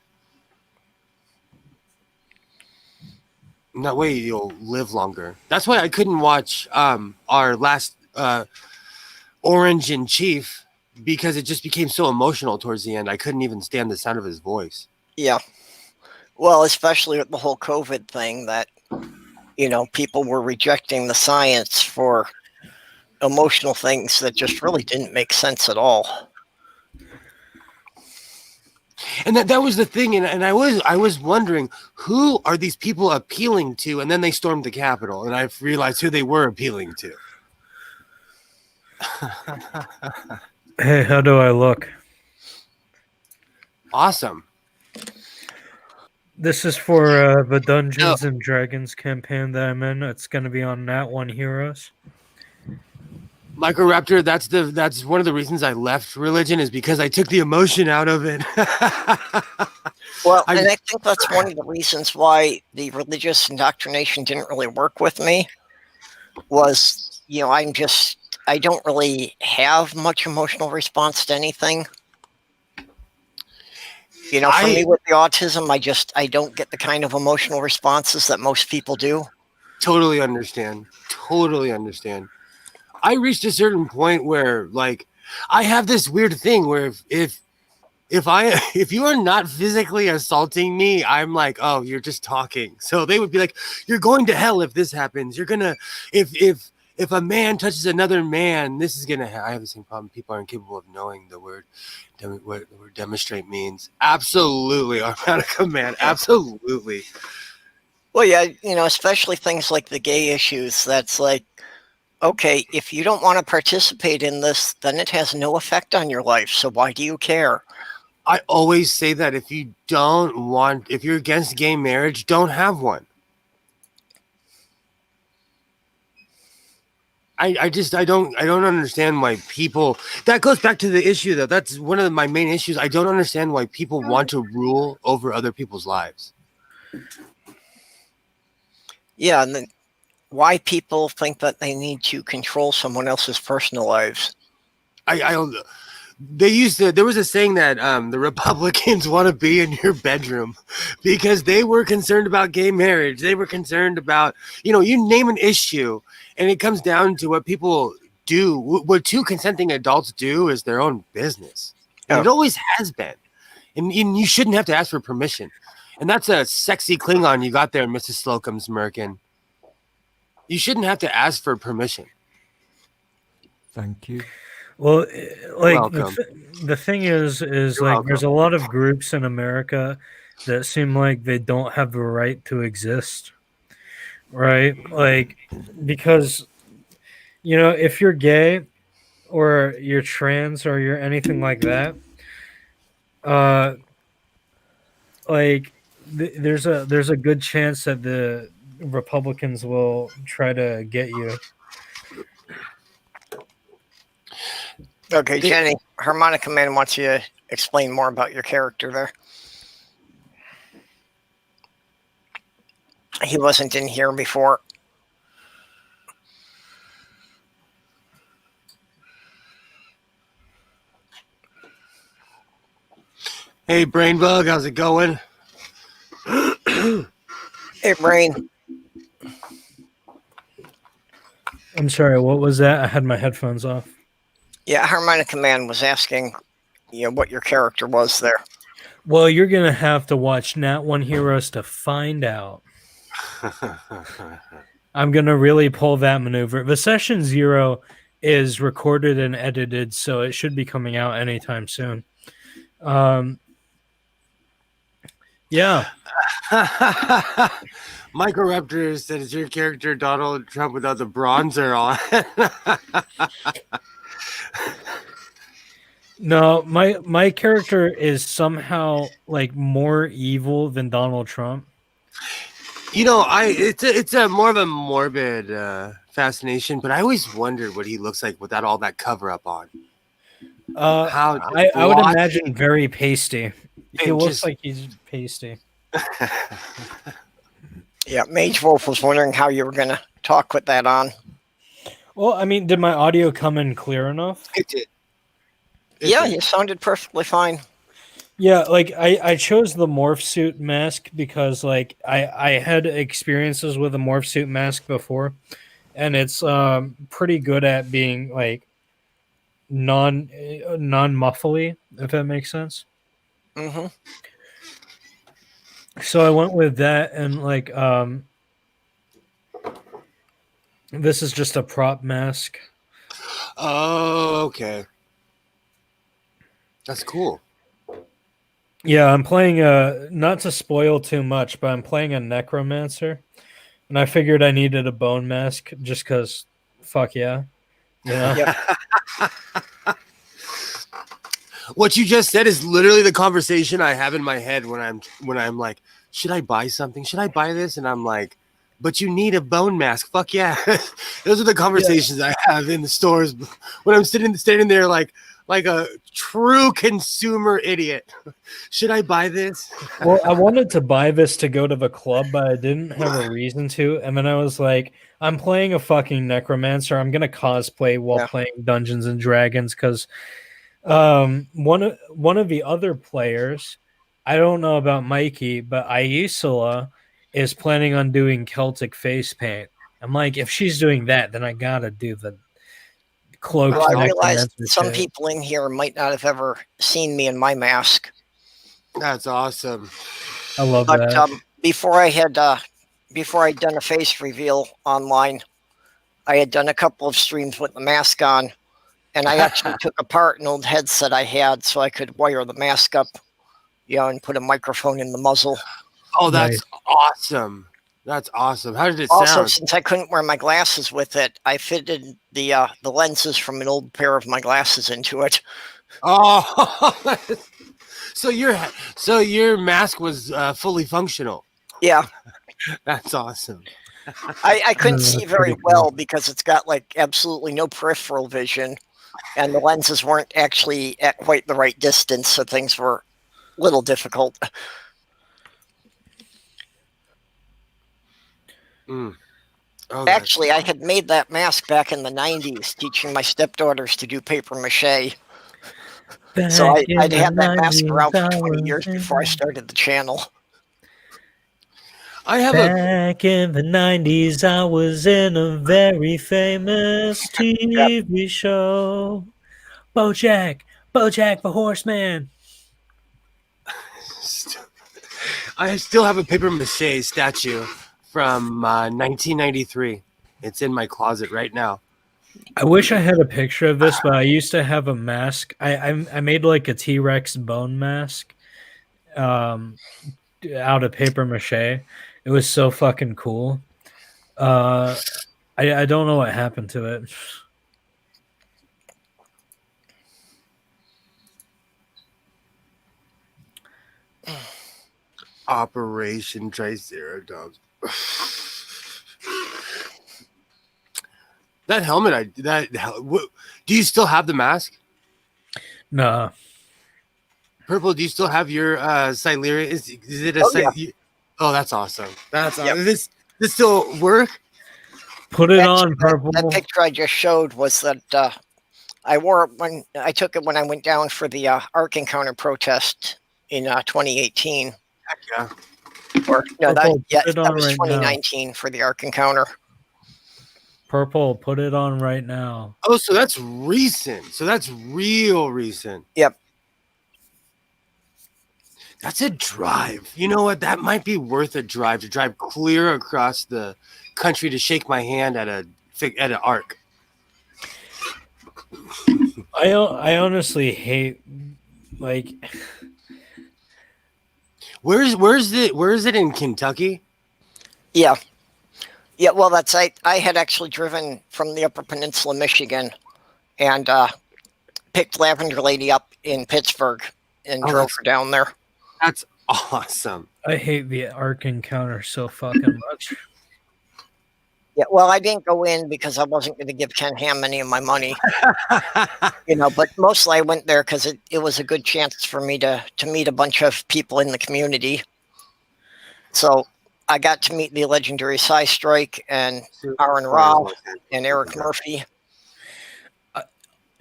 And that way you'll live longer. That's why I couldn't watch our last Orange in Chief, because it just became so emotional towards the end. I couldn't even stand the sound of his voice. Yeah. Well, especially with the whole COVID thing that, people were rejecting the science for emotional things that just really didn't make sense at all. And that was the thing, and I was wondering, who are these people appealing to? And then they stormed the Capitol, and I realized who they were appealing to. Hey, how do I look? Awesome. This is for the Dungeons and Dragons campaign that I'm in. It's going to be on Nat 1 Heroes. Microraptor, that's one of the reasons I left religion, is because I took the emotion out of it. Well, and I think that's one of the reasons why the religious indoctrination didn't really work with me was, I don't really have much emotional response to anything. For me with the autism, I don't get the kind of emotional responses that most people do. Totally understand. I reached a certain point where, like, I have this weird thing where if you are not physically assaulting me, I'm like, oh, you're just talking. So they would be like, you're going to hell if this happens. You're gonna if a man touches another man, this is gonna. I have the same problem. People are incapable of knowing what the word demonstrate means. Absolutely, I'm out of command. Absolutely. Well, yeah, especially things like the gay issues. That's like, okay, if you don't want to participate in this, then it has no effect on your life. So why do you care? I always say that if you're against gay marriage, don't have one. I don't understand why people, that goes back to the issue though. That's one of my main issues. I don't understand why people want to rule over other people's lives. Yeah, and then why people think that they need to control someone else's personal lives. There was a saying that the Republicans want to be in your bedroom because they were concerned about gay marriage. They were concerned about, you name an issue and it comes down to what people do. What two consenting adults do is their own business. And it always has been. And you shouldn't have to ask for permission. And that's a sexy Klingon you got there, Mrs. Slocum Smirkin. You shouldn't have to ask for permission. Thank you. Well, like the thing is like there's a lot of groups in America that seem like they don't have the right to exist, right? Like, because, if you're gay or you're trans or you're anything like that, there's a good chance that the Republicans will try to get you. Okay, Jenny, Harmonica Man wants you to explain more about your character there. He wasn't in here before. Hey, Brainbug, how's it going? Hey, Brain. I'm sorry, what was that? I had my headphones off. Yeah, Harmonica Man was asking what your character was there. Well, you're gonna have to watch Nat One Heroes to find out. I'm gonna really pull that maneuver. The session 0 is recorded and edited, so it should be coming out anytime soon. Yeah. Microraptor said, "Is your character Donald Trump without the bronzer on?" No, my character is somehow like more evil than Donald Trump. It's a more of a morbid fascination, but I always wondered what he looks like without all that cover up on. I would imagine very pasty. He looks like he's pasty. Yeah, Mage Wolf was wondering how you were going to talk with that on. Well, I mean, did my audio come in clear enough? It did. You sounded perfectly fine. Yeah, like I chose the morph suit mask because like I had experiences with a morph suit mask before, and it's pretty good at being like non muffly, if that makes sense. Mm-hmm. So I went with that, and like this is just a prop mask. Oh, okay. That's cool. Yeah, I'm playing not to spoil too much, but I'm playing a necromancer, and I figured I needed a bone mask just because, fuck yeah, you know. Yep. What you just said is literally the conversation I have in my head when I'm like, should I buy something? Should I buy this? And I'm like, but you need a bone mask. Fuck yeah. Those are the conversations I have in the stores when I'm standing there like a true consumer idiot. Should I buy this? Well, I wanted to buy this to go to the club, but I didn't have a reason to. And then I was like, I'm playing a fucking necromancer. I'm gonna cosplay while playing Dungeons and Dragons because one of the other players, I don't know about Mikey, but Aisula is planning on doing Celtic face paint. I'm like, if she's doing that, then I gotta do the cloak. Well, I realized some people in here might not have ever seen me in my mask. That's awesome. I love that. But before I'd done a face reveal online, I had done a couple of streams with the mask on, and I actually took apart an old headset I had so I could wire the mask up, and put a microphone in the muzzle. Oh, that's awesome. That's awesome. How did it sound? Also, since I couldn't wear my glasses with it, I fitted the lenses from an old pair of my glasses into it. Oh, so your mask was fully functional. Yeah, that's awesome. I couldn't see very well because it's got like absolutely no peripheral vision, and the lenses weren't actually at quite the right distance, so things were a little difficult. Oh, actually, I had made that mask back in the 90s, teaching my stepdaughters to do paper mache. So I'd had that mask around for 20 years before I started the channel. Back in the 90s, I was in a very famous TV show. BoJack the Horseman. I still have a paper mache statue from 1993. It's in my closet right now. I wish I had a picture of this, but I used to have a mask. I made like a T-Rex bone mask out of paper mache. It was so fucking cool. I don't know what happened to it. Operation Triceratops. That helmet, do you still have the mask? No. Purple, do you still have your Sileria? Is it a Oh, that's awesome. That's awesome. This still work? Put it on, Purple. That picture I just showed was that I wore it when I took it when I went down for the Ark Encounter protest in 2018. Heck yeah. Or no, Purple, that was right 2019 for the Ark Encounter. Purple, put it on right now. Oh, so that's recent. So that's real recent. Yep. That's a drive. You know what? That might be worth a drive to drive clear across the country to shake my hand at an arc. I honestly hate like Where is it in Kentucky? Yeah. Yeah, well, I had actually driven from the Upper Peninsula, Michigan, and picked Lavender Lady up in Pittsburgh and drove her down there. That's awesome. I hate the Ark encounter so fucking much. Yeah, well, I didn't go in because I wasn't going to give Ken Ham any of my money, but mostly I went there because it was a good chance for me to meet a bunch of people in the community. So I got to meet the legendary Cy Strike and Aaron Ra and Eric Murphy.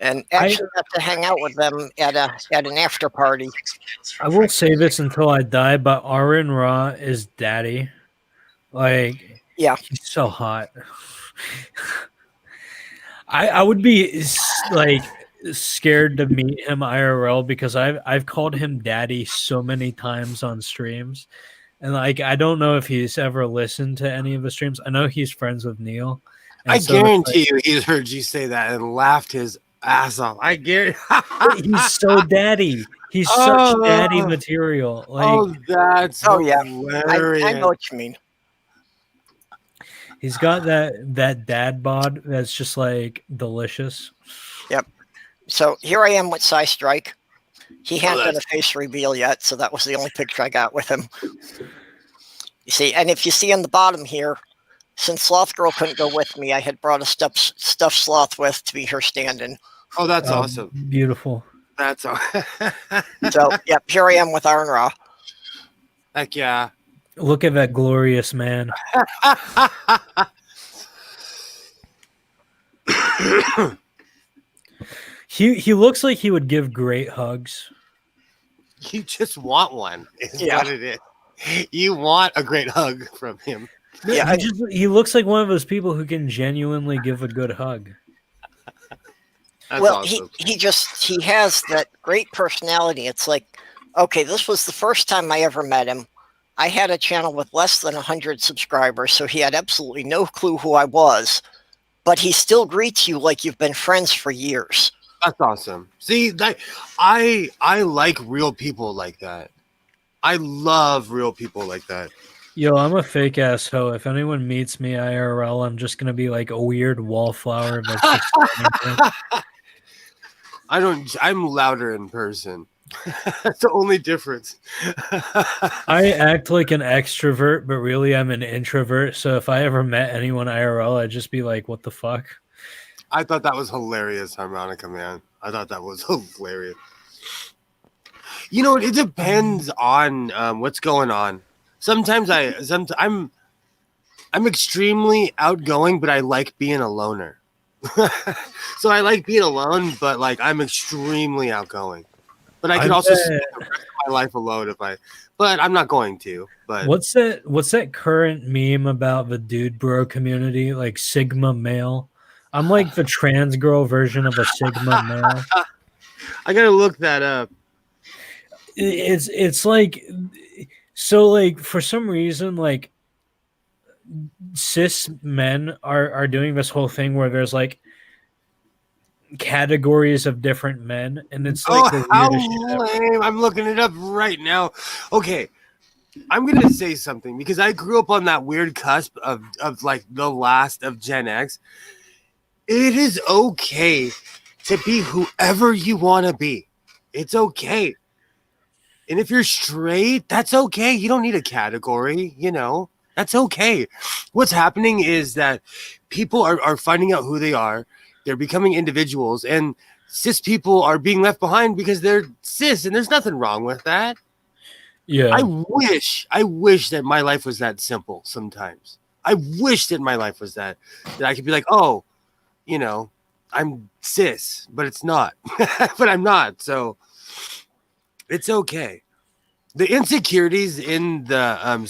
And actually got to hang out with them at an after party. I will say this until I die, but Aaron Ra is daddy. Like, yeah, he's so hot. I would be like scared to meet him IRL because I've called him daddy so many times on streams. And like, I don't know if he's ever listened to any of the streams. I know he's friends with Neil. I guarantee you he's heard you say that and laughed his ass off. I guarantee he's so daddy. He's such daddy material. Like, that's hilarious. I know what you mean. He's got that dad bod that's just like delicious. Yep. So here I am with Cy Strike. He hadn't done a face reveal yet, so that was the only picture I got with him. You see, and if you see on the bottom here, since Sloth Girl couldn't go with me, I had brought a stuffed sloth with to be her stand-in. Oh, that's awesome. Beautiful. That's awesome. So, yep, here I am with Aaron Ra. Heck yeah. Look at that glorious man. He looks like he would give great hugs. You just want one, is what it is. You want a great hug from him. Yeah, he looks like one of those people who can genuinely give a good hug. That's well, awesome. he has that great personality. It's like, okay, this was the first time I ever met him. I had a channel with less than 100 subscribers, so he had absolutely no clue who I was. But he still greets you like you've been friends for years. That's awesome. See, I like real people like that. I love real people like that. Yo, I'm a fake ass hoe. If anyone meets me IRL, I'm just gonna be like a weird wallflower that's just standing there. I'm louder in person. That's the only difference. I act like an extrovert, but really I'm an introvert. So if I ever met anyone IRL, I'd just be like, what the fuck? I thought that was hilarious, Harmonica Man. I thought that was hilarious. You know, it depends on what's going on. Sometimes I'm extremely outgoing, but I like being a loner. So I like being alone, but like I'm extremely outgoing. But I could also spend the rest of my life alone but I'm not going to. But what's that current meme about the dude bro community, like Sigma male? I'm like the trans girl version of a Sigma male. I gotta look that up. It's like, so like for some reason, like cis men are doing this whole thing where there's like categories of different men, and it's like the weirdest shit lame. I'm looking it up right now. Okay, I'm gonna say something because I grew up on that weird cusp of like the last of Gen X. It is okay to be whoever you want to be. It's okay. And if you're straight, that's okay. You don't need a category, you know. That's okay. What's happening is that people are finding out who they are. They're becoming individuals, and cis people are being left behind because they're cis, and there's nothing wrong with that. Yeah. I wish that my life was that simple sometimes. I wish that my life was that I could be like, oh, you know, I'm cis, but it's not. But I'm not, so it's okay. The insecurities in the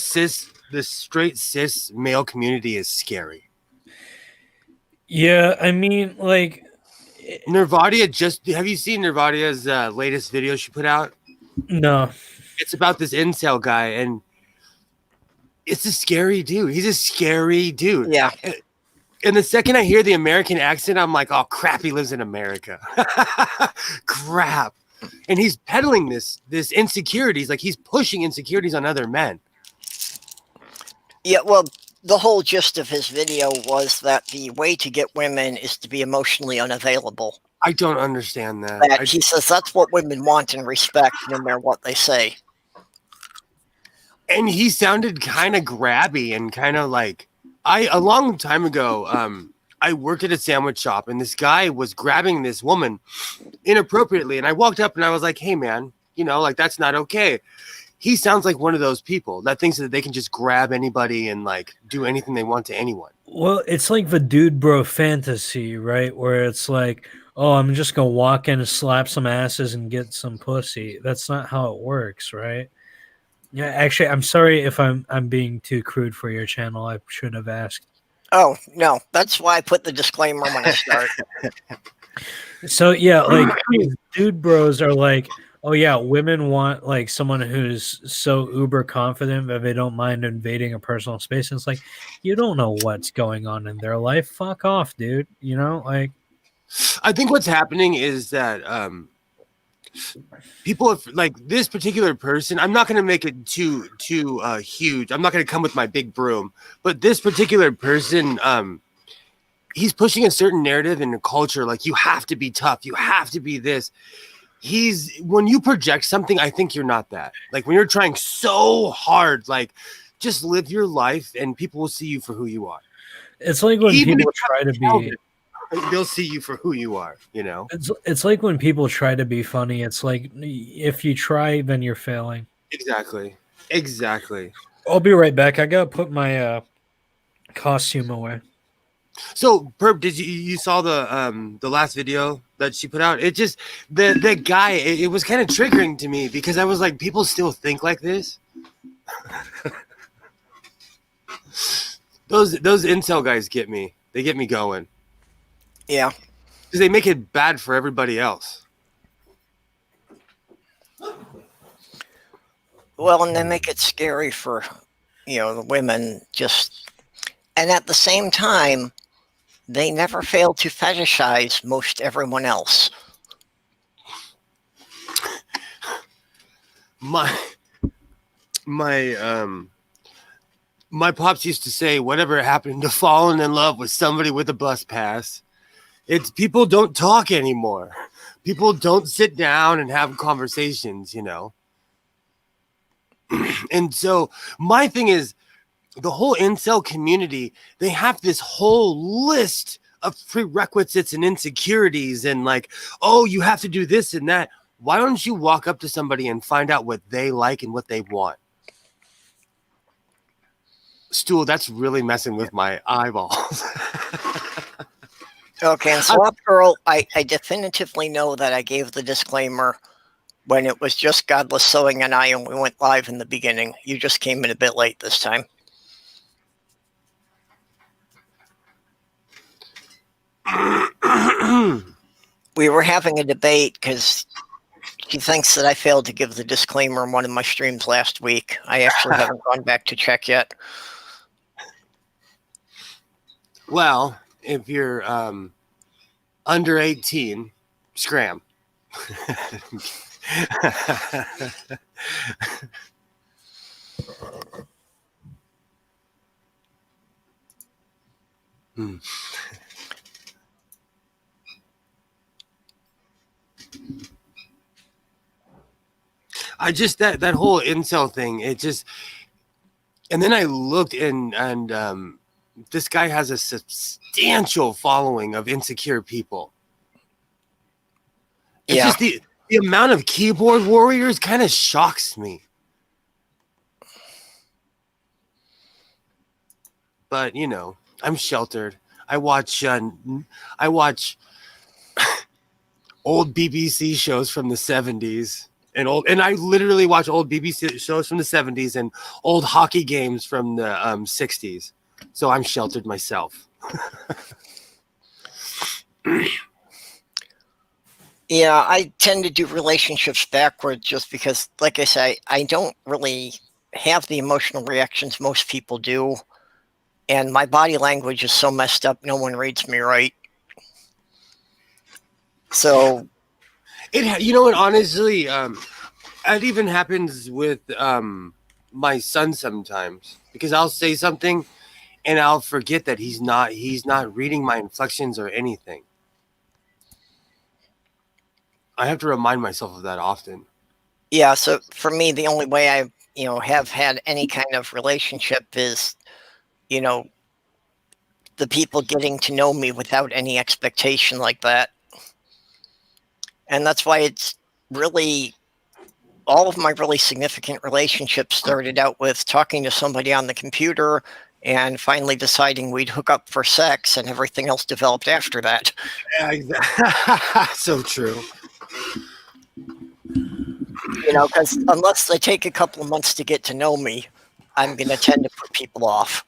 straight cis male community is scary. Yeah, I mean, like Nirvadia have you seen Nirvadia's latest video she put out? No. It's about this incel guy, and it's a scary dude. He's a scary dude. Yeah. And the second I hear the American accent, I'm like, oh crap, he lives in America. Crap. And he's peddling this insecurities, like he's pushing insecurities on other men. Yeah, well, the whole gist of his video was that the way to get women is to be emotionally unavailable. I don't understand that. He says that's what women want and respect, no matter what they say. And he sounded kind of grabby and kind of like a long time ago, I worked at a sandwich shop, and this guy was grabbing this woman inappropriately, and I walked up and I was like, hey man, like that's not okay. He sounds like one of those people that thinks that they can just grab anybody and like do anything they want to anyone. Well, it's like the dude bro fantasy, right? Where it's like, oh, I'm just gonna walk in and slap some asses and get some pussy. That's not how it works, right? Yeah, actually, I'm sorry if I'm being too crude for your channel. I should have asked. Oh no, that's why I put the disclaimer when I start. So yeah, like these dude bros are like, oh yeah, women want like someone who's so uber confident that they don't mind invading a personal space. And it's like, you don't know what's going on in their life. Fuck off, dude. Like I think what's happening is that people have, like this particular person, I'm not going to make it too huge. I'm not going to come with my big broom, but this particular person, he's pushing a certain narrative in a culture. Like you have to be tough. You have to be this. When you project something, I think you're not that. Like when you're trying so hard, like just live your life and people will see you for who you are. It's like when people try to be, they'll see you for who you are, It's like when people try to be funny. It's like if you try, then you're failing. Exactly. I'll be right back. I gotta put my costume away. So, Perp, did you saw the last video that she put out? It just the guy. It was kind of triggering to me because I was like, people still think like this. Those incel guys get me. They get me going. Yeah. Because they make it bad for everybody else. Well, and they make it scary for, the women just... And at the same time, they never fail to fetishize most everyone else. My pops used to say, whatever happened to falling in love with somebody with a bus pass? It's people don't talk anymore. People don't sit down and have conversations, And so my thing is, the whole incel community, they have this whole list of prerequisites and insecurities and like, oh, you have to do this and that. Why don't you walk up to somebody and find out what they like and what they want? Stool, that's really messing with my eyeballs. Okay, and Swap Girl, I definitively know that I gave the disclaimer when it was just Godless Sewing and I, and we went live in the beginning. You just came in a bit late this time. We were having a debate because she thinks that I failed to give the disclaimer in one of my streams last week. I actually haven't gone back to check yet. Well, if you're under 18, scram. I just that whole incel thing, it just, and then I looked and this guy has a substantial following of insecure people. It's just the amount of keyboard warriors kind of shocks me. But I'm sheltered. I watch old BBC shows from the 70s and I literally watch old BBC shows from the 70s and old hockey games from the 60s. So I'm sheltered myself. Yeah, I tend to do relationships backwards just because, like I say, I don't really have the emotional reactions most people do. And my body language is so messed up, no one reads me right. So, You know what? Honestly, it even happens with my son sometimes because I'll say something and I'll forget that he's not reading my inflections or anything. I have to remind myself of that often. yeah, so for me, the only way I, have had any kind of relationship is, the people getting to know me without any expectation like that. And that's why it's really, all of my really significant relationships started out with talking to somebody on the computer and finally deciding we'd hook up for sex, and everything else developed after that. Yeah, exactly. So true. Because unless they take a couple of months to get to know me, I'm going to tend to put people off.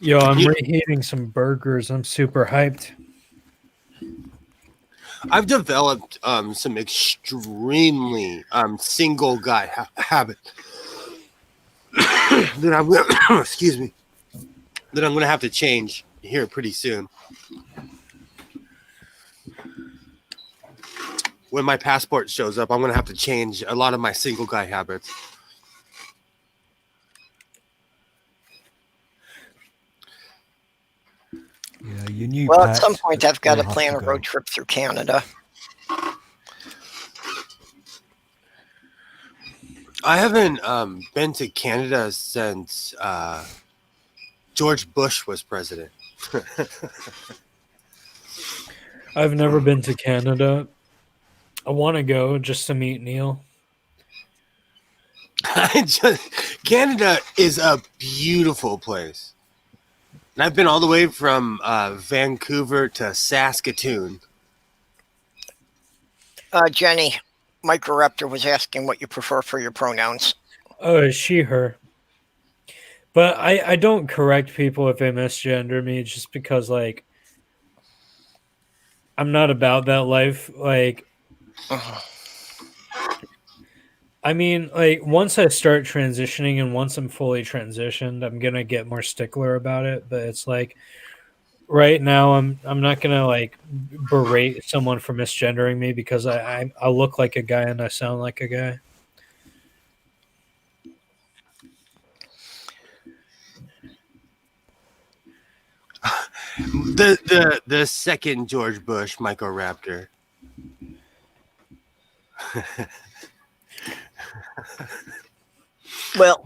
Yo, I'm reheating some burgers. I'm super hyped. I've developed some extremely single guy habit that I'm gonna, excuse me, that I'm gonna have to change here pretty soon. When my passport shows up, I'm gonna have to change a lot of my single guy habits. Yeah, your new Well, at pet some point, I've got will to have plan to a go. road trip through Canada. I haven't been to Canada since George Bush was president. I've never been to Canada. I want to go just to meet Neil. Canada is a beautiful place. And I've been all the way from Vancouver to Saskatoon. Jenny, Microraptor was asking what you prefer for your pronouns. Oh, she, her. But I don't correct people if they misgender me just because, like, I'm not about that life. Like, I mean, like, once I start transitioning and once I'm fully transitioned, I'm gonna get more stickler about it. But it's like right now, I'm not gonna like berate someone for misgendering me because I look like a guy and I sound like a guy. The second George Bush, Microraptor. Well,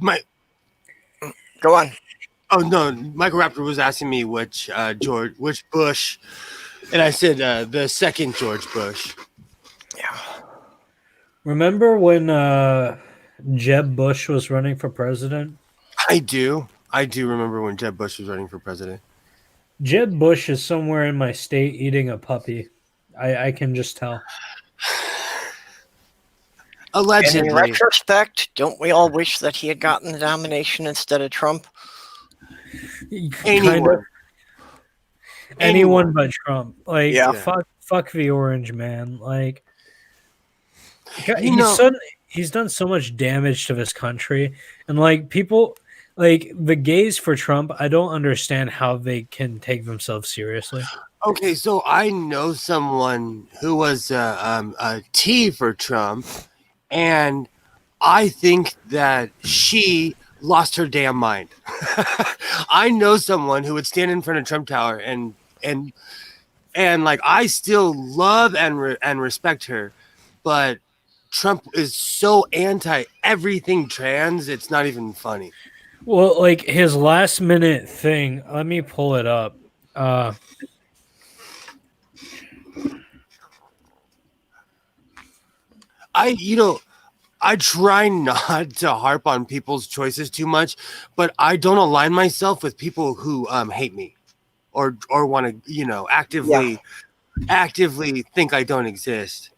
go on. Oh no, Microraptor was asking me which Bush, and I said the second George Bush. Yeah. Remember when Jeb Bush was running for president? I do remember when Jeb Bush was running for president. Jeb Bush is somewhere in my state eating a puppy. I can just tell. And in Allegedly. retrospect, don't we all wish that he had gotten the nomination instead of Trump? Anyone but Trump. Like, Yeah. fuck the orange man. Like, God, he's done so much damage to this country, and like people, like the gays for Trump. I don't understand how they can take themselves seriously. Okay, so I know someone who was a T for Trump, and I think that she lost her damn mind. I know someone who would stand in front of Trump Tower and like I still love and respect her, but Trump is so anti everything trans. It's not even funny. Well, like his last minute thing. Let me pull it up. I try not to harp on people's choices too much, but I don't align myself with people who hate me or want to, actively think I don't exist.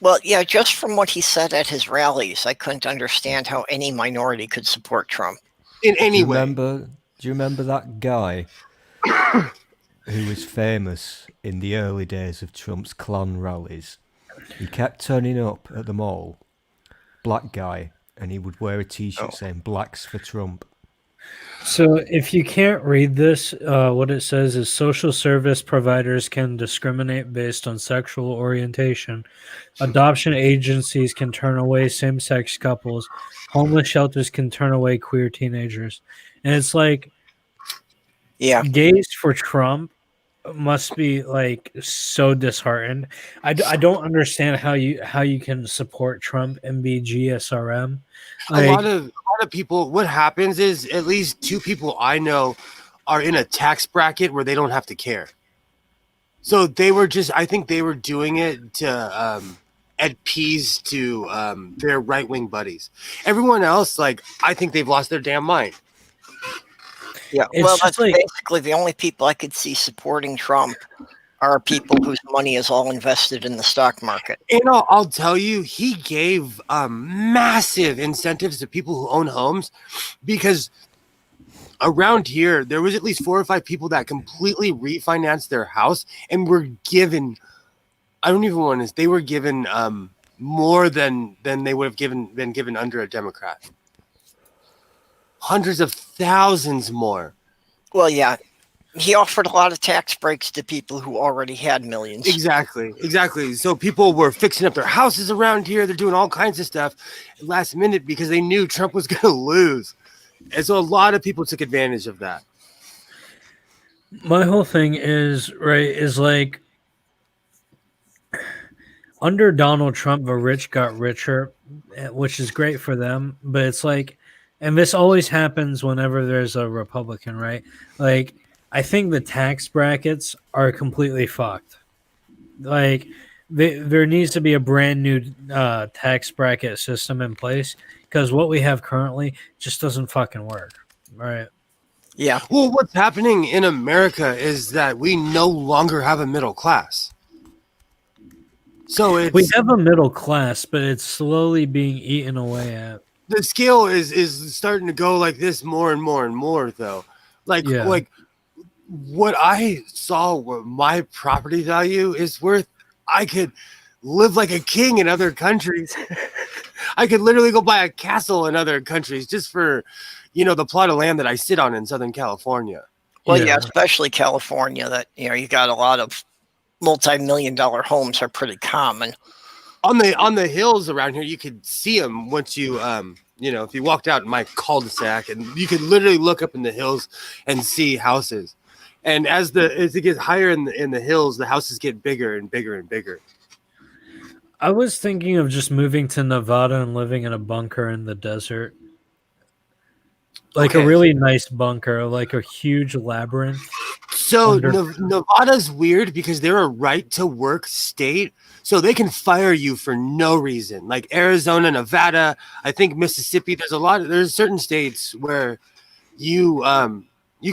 Well, yeah, just from what he said at his rallies, I couldn't understand how any minority could support Trump. In any way. Do you remember that guy who was famous in the early days of Trump's Klan rallies. He kept turning up at the mall, black guy, and he would wear a T-shirt saying "Blacks for Trump." So if you can't read this, what it says is social service providers can discriminate based on sexual orientation. Adoption agencies can turn away same-sex couples. Homeless shelters can turn away queer teenagers. And it's like, Yeah. gays for Trump must be like so disheartened. I don't understand how you can support Trump and be GSRM. A lot of people, what happens is at least two people I know are in a tax bracket where they don't have to care. So I think they were doing it to appease to their right-wing buddies. Everyone else, like, I think they've lost their damn mind. Yeah, It's well, just that's like- basically the only people I could see supporting Trump are people whose money is all invested in the stock market. And I'll tell you, he gave massive incentives to people who own homes, because around here, there was at least 4 or 5 people that completely refinanced their house and were given, I don't even want to, they were given more than they would have been given under a Democrat. Hundreds of thousands more. Well, yeah, he offered a lot of tax breaks to people who already had millions. Exactly. So people were fixing up their houses around here. They're doing all kinds of stuff last minute because they knew Trump was going to lose. And so a lot of people took advantage of that. My whole thing is like, under Donald Trump, the rich got richer, which is great for them. But it's like, and this always happens whenever there's a Republican, right? Like, I think the tax brackets are completely fucked. Like, there needs to be a brand new tax bracket system in place, because what we have currently just doesn't fucking work, right? Yeah. Well, what's happening in America is that we no longer have a middle class. So We have a middle class, but it's slowly being eaten away at. The scale is starting to go like this more and more and more, though. Like what I saw, what my property value is worth, I could live like a king in other countries. I could literally go buy a castle in other countries just for, the plot of land that I sit on in Southern California. Well, yeah, especially California, that, you got a lot of multi-million-dollar homes are pretty common. On the hills around here, you could see them once you, if you walked out in my cul-de-sac, and you could literally look up in the hills and see houses. And as it gets higher in the hills, the houses get bigger and bigger and bigger. I was thinking of just moving to Nevada and living in a bunker in the desert. Like a really nice bunker, like a huge labyrinth. So Nevada's weird because they're a right-to-work state, so they can fire you for no reason. Like Arizona, Nevada, I think Mississippi. There's certain states where you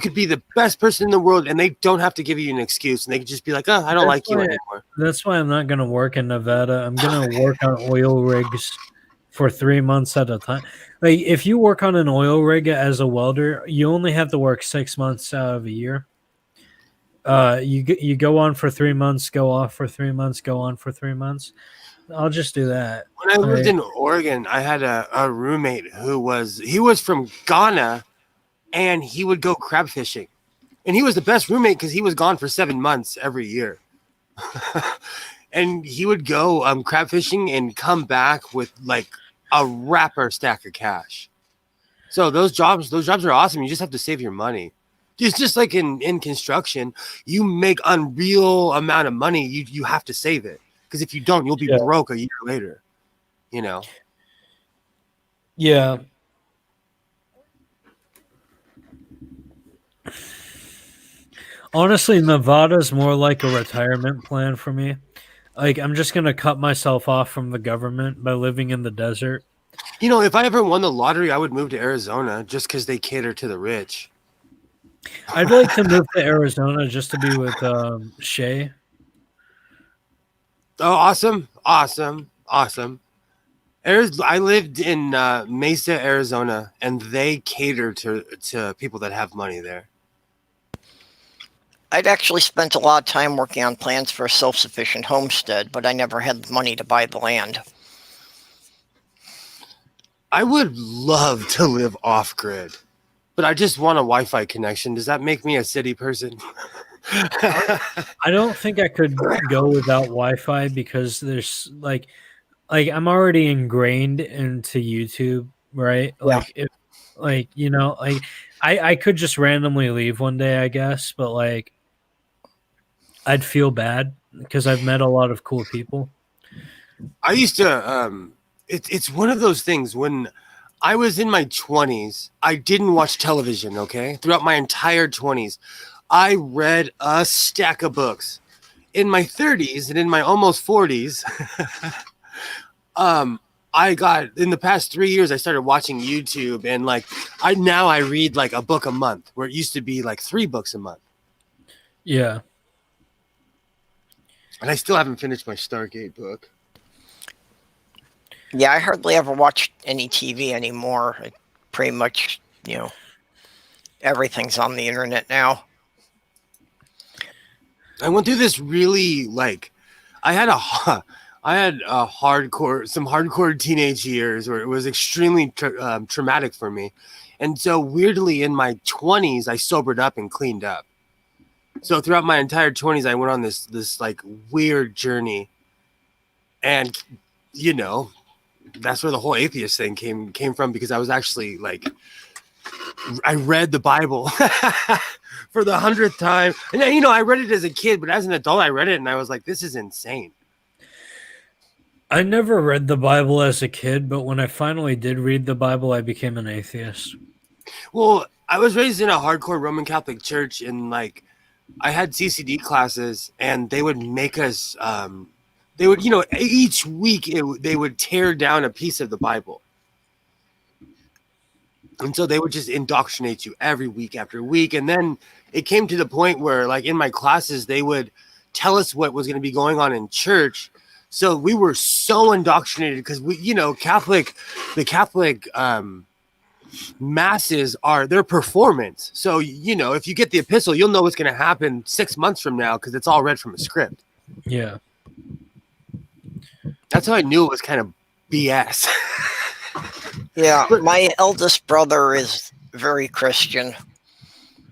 could be the best person in the world and they don't have to give you an excuse, and they can just be like, "Oh, I don't like you anymore." That's why I'm not going to work in Nevada. I'm going to work on oil rigs for 3 months at a time. Like, if you work on an oil rig as a welder, you only have to work 6 months out of a year. You go on for 3 months, go off for 3 months, go on for 3 months. I'll just do that. When I lived in Oregon, I had a roommate who was from Ghana, and he would go crab fishing, and he was the best roommate because he was gone for 7 months every year. And he would go crab fishing and come back with like a rapper stack of cash. So those jobs are awesome. You just have to save your money. It's just like in construction, you make unreal amount of money. You have to save it, because if you don't, you'll be broke a year later. Yeah. Honestly, Nevada's more like a retirement plan for me. Like, I'm just going to cut myself off from the government by living in the desert. If I ever won the lottery, I would move to Arizona just because they cater to the rich. I'd like to move to Arizona just to be with Shay. Oh, awesome. I lived in Mesa, Arizona, and they cater to people that have money there. I'd actually spent a lot of time working on plans for a self-sufficient homestead, but I never had the money to buy the land. I would love to live off grid, but I just want a Wi-Fi connection. Does that make me a city person? I don't think I could go without Wi-Fi because there's like I'm already ingrained into YouTube, right? Yeah. Like if I could just randomly leave one day, I guess, but like I'd feel bad because I've met a lot of cool people. I used to it's one of those things. When I was in my 20s, I didn't watch television, okay? Throughout my entire 20s, I read a stack of books. In my 30s and in my almost 40s, I got, in the past 3 years, I started watching YouTube, and like I read like a book a month, where it used to be like 3 books a month. Yeah. And I still haven't finished my Stargate book. Yeah, I hardly ever watch any TV anymore. It pretty much, everything's on the internet now. I went through this really I had some hardcore teenage years where it was extremely traumatic for me. And so weirdly in my 20s, I sobered up and cleaned up. So throughout my entire 20s, I went on this like weird journey. And, that's where the whole atheist thing came from, because I was actually I read the Bible for the 100th time. And then, I read it as a kid, but as an adult, I read it and I was like, this is insane. I never read the Bible as a kid, but when I finally did read the Bible, I became an atheist. Well, I was raised in a hardcore Roman Catholic church, and I had CCD classes, and they would make us, they would, each week they would tear down a piece of the Bible. And so they would just indoctrinate you every week after week. And then it came to the point where, in my classes, they would tell us what was going to be going on in church. So we were so indoctrinated because the Catholic masses are their performance. So, if you get the epistle, you'll know what's going to happen 6 months from now because it's all read from a script. Yeah. That's how I knew it was kind of BS. Yeah, my eldest brother is very Christian.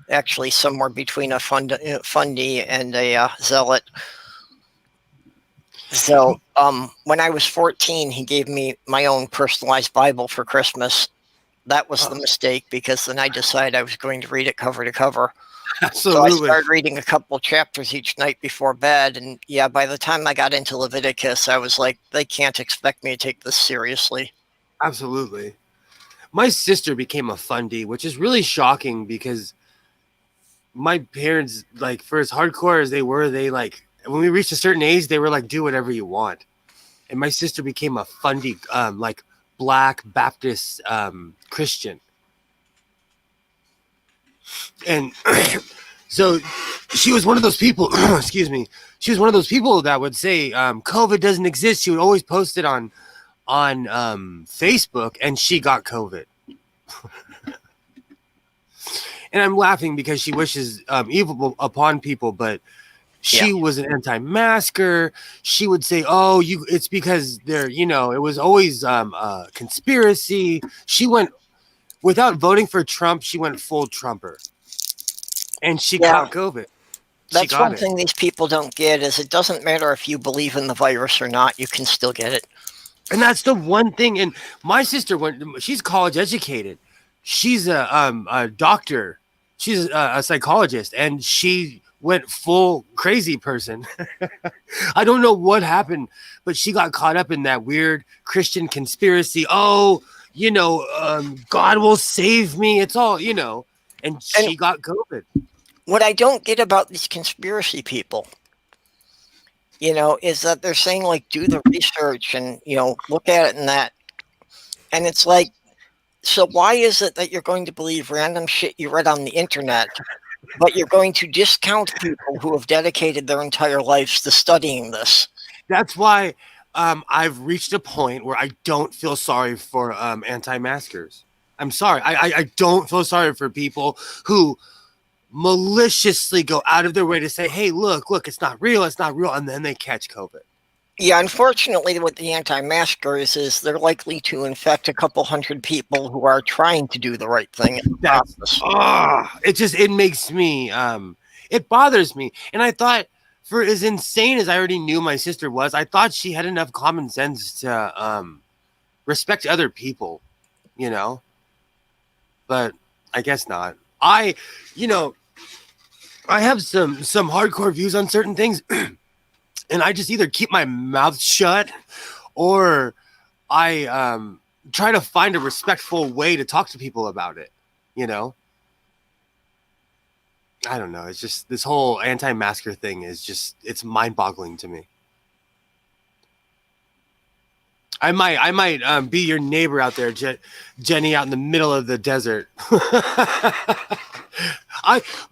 Actually, somewhere between a fundy and a zealot. So, when I was 14, he gave me my own personalized Bible for Christmas. That was the mistake, because then I decided I was going to read it cover to cover. Absolutely. So I started reading a couple chapters each night before bed, and yeah, by the time I got into Leviticus, I was like, they can't expect me to take this seriously. Absolutely. My sister became a fundy, which is really shocking because my parents, for as hardcore as they were, when we reached a certain age, they were like, do whatever you want. And my sister became a fundy, Black Baptist Christian. And so she was one of those people, excuse me, she was one of those people that would say COVID doesn't exist. She would always post it on Facebook, and she got COVID. And I'm laughing because she wishes evil upon people, but she was an anti-masker. She would say, "Oh, it's because they're, it was always a conspiracy." She went, without voting for Trump, she went full Trumper, and she got COVID. That's one thing these people don't get, is it doesn't matter if you believe in the virus or not, you can still get it. And that's the one thing. And my sister she's college educated. She's a doctor. She's a psychologist, and she went full crazy person. I don't know what happened, but she got caught up in that weird Christian conspiracy. Oh, God will save me. It's all, and she got COVID. What I don't get about these conspiracy people, is that they're saying, do the research and, look at it and that. And it's like, so why is it that you're going to believe random shit you read on the internet, but you're going to discount people who have dedicated their entire lives to studying this? That's why I've reached a point where I don't feel sorry for anti-maskers. I'm sorry. I don't feel sorry for people who maliciously go out of their way to say, hey, look, it's not real, and then they catch COVID. Yeah, unfortunately, with the anti-maskers is they're likely to infect a couple hundred people who are trying to do the right thing. It makes me, it bothers me. And I thought, for as insane as I already knew my sister was, I thought she had enough common sense to respect other people, you know? But I guess not. I have some hardcore views on certain things, and I just either keep my mouth shut or I try to find a respectful way to talk to people about it, you know? I don't know. It's just this whole anti-masker thing is just, it's mind-boggling to me. I might be your neighbor out there, Jenny, out in the middle of the desert.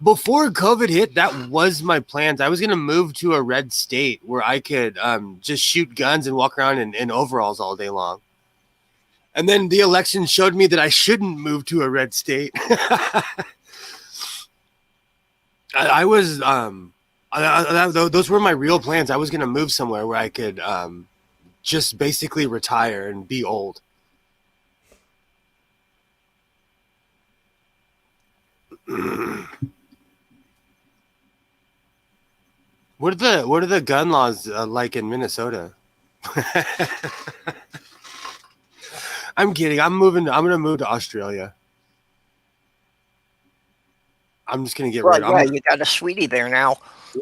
Before COVID hit, that was my plans. I was gonna move to a red state where I could just shoot guns and walk around in overalls all day long. And then the election showed me that I shouldn't move to a red state. Those were my real plans. I was gonna move somewhere where I could just basically retire and be old. What are the gun laws like in Minnesota? I'm kidding. I'm gonna move to Australia. I'm just gonna get rid of it. You got a sweetie there now.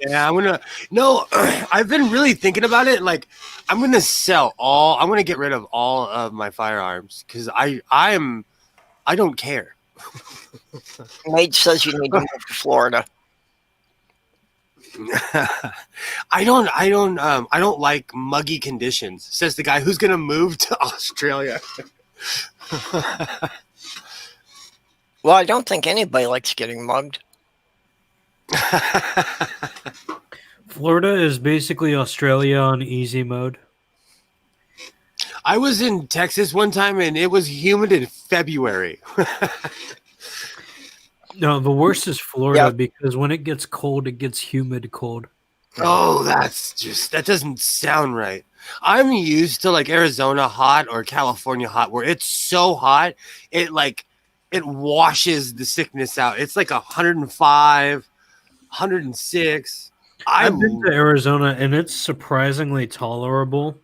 Yeah, I've been really thinking about it. Like, I'm gonna get rid of all of my firearms because I don't care. Nate says you need to move to Florida. I don't like muggy conditions, says the guy who's gonna move to Australia. Well, I don't think anybody likes getting mugged. Florida is basically Australia on easy mode. I was in Texas one time and it was humid in February. No, the worst is Florida because when it gets cold, it gets humid cold. Oh, that doesn't sound right. I'm used to like Arizona hot or California hot where it's so hot, it washes the sickness out. It's like 105, 106. I've been to Arizona and it's surprisingly tolerable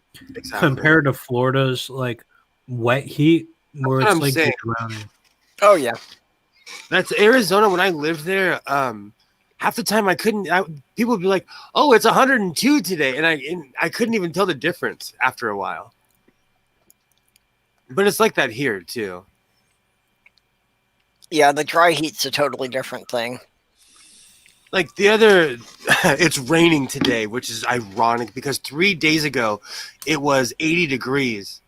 compared to Florida's like wet heat where it's like drowning. Oh yeah. That's Arizona. When I lived there, half the time people would be like, "Oh, it's 102 today," and I couldn't even tell the difference after a while. But it's like that here too. Yeah, the dry heat's a totally different thing. Like it's raining today, which is ironic because 3 days ago it was 80 degrees,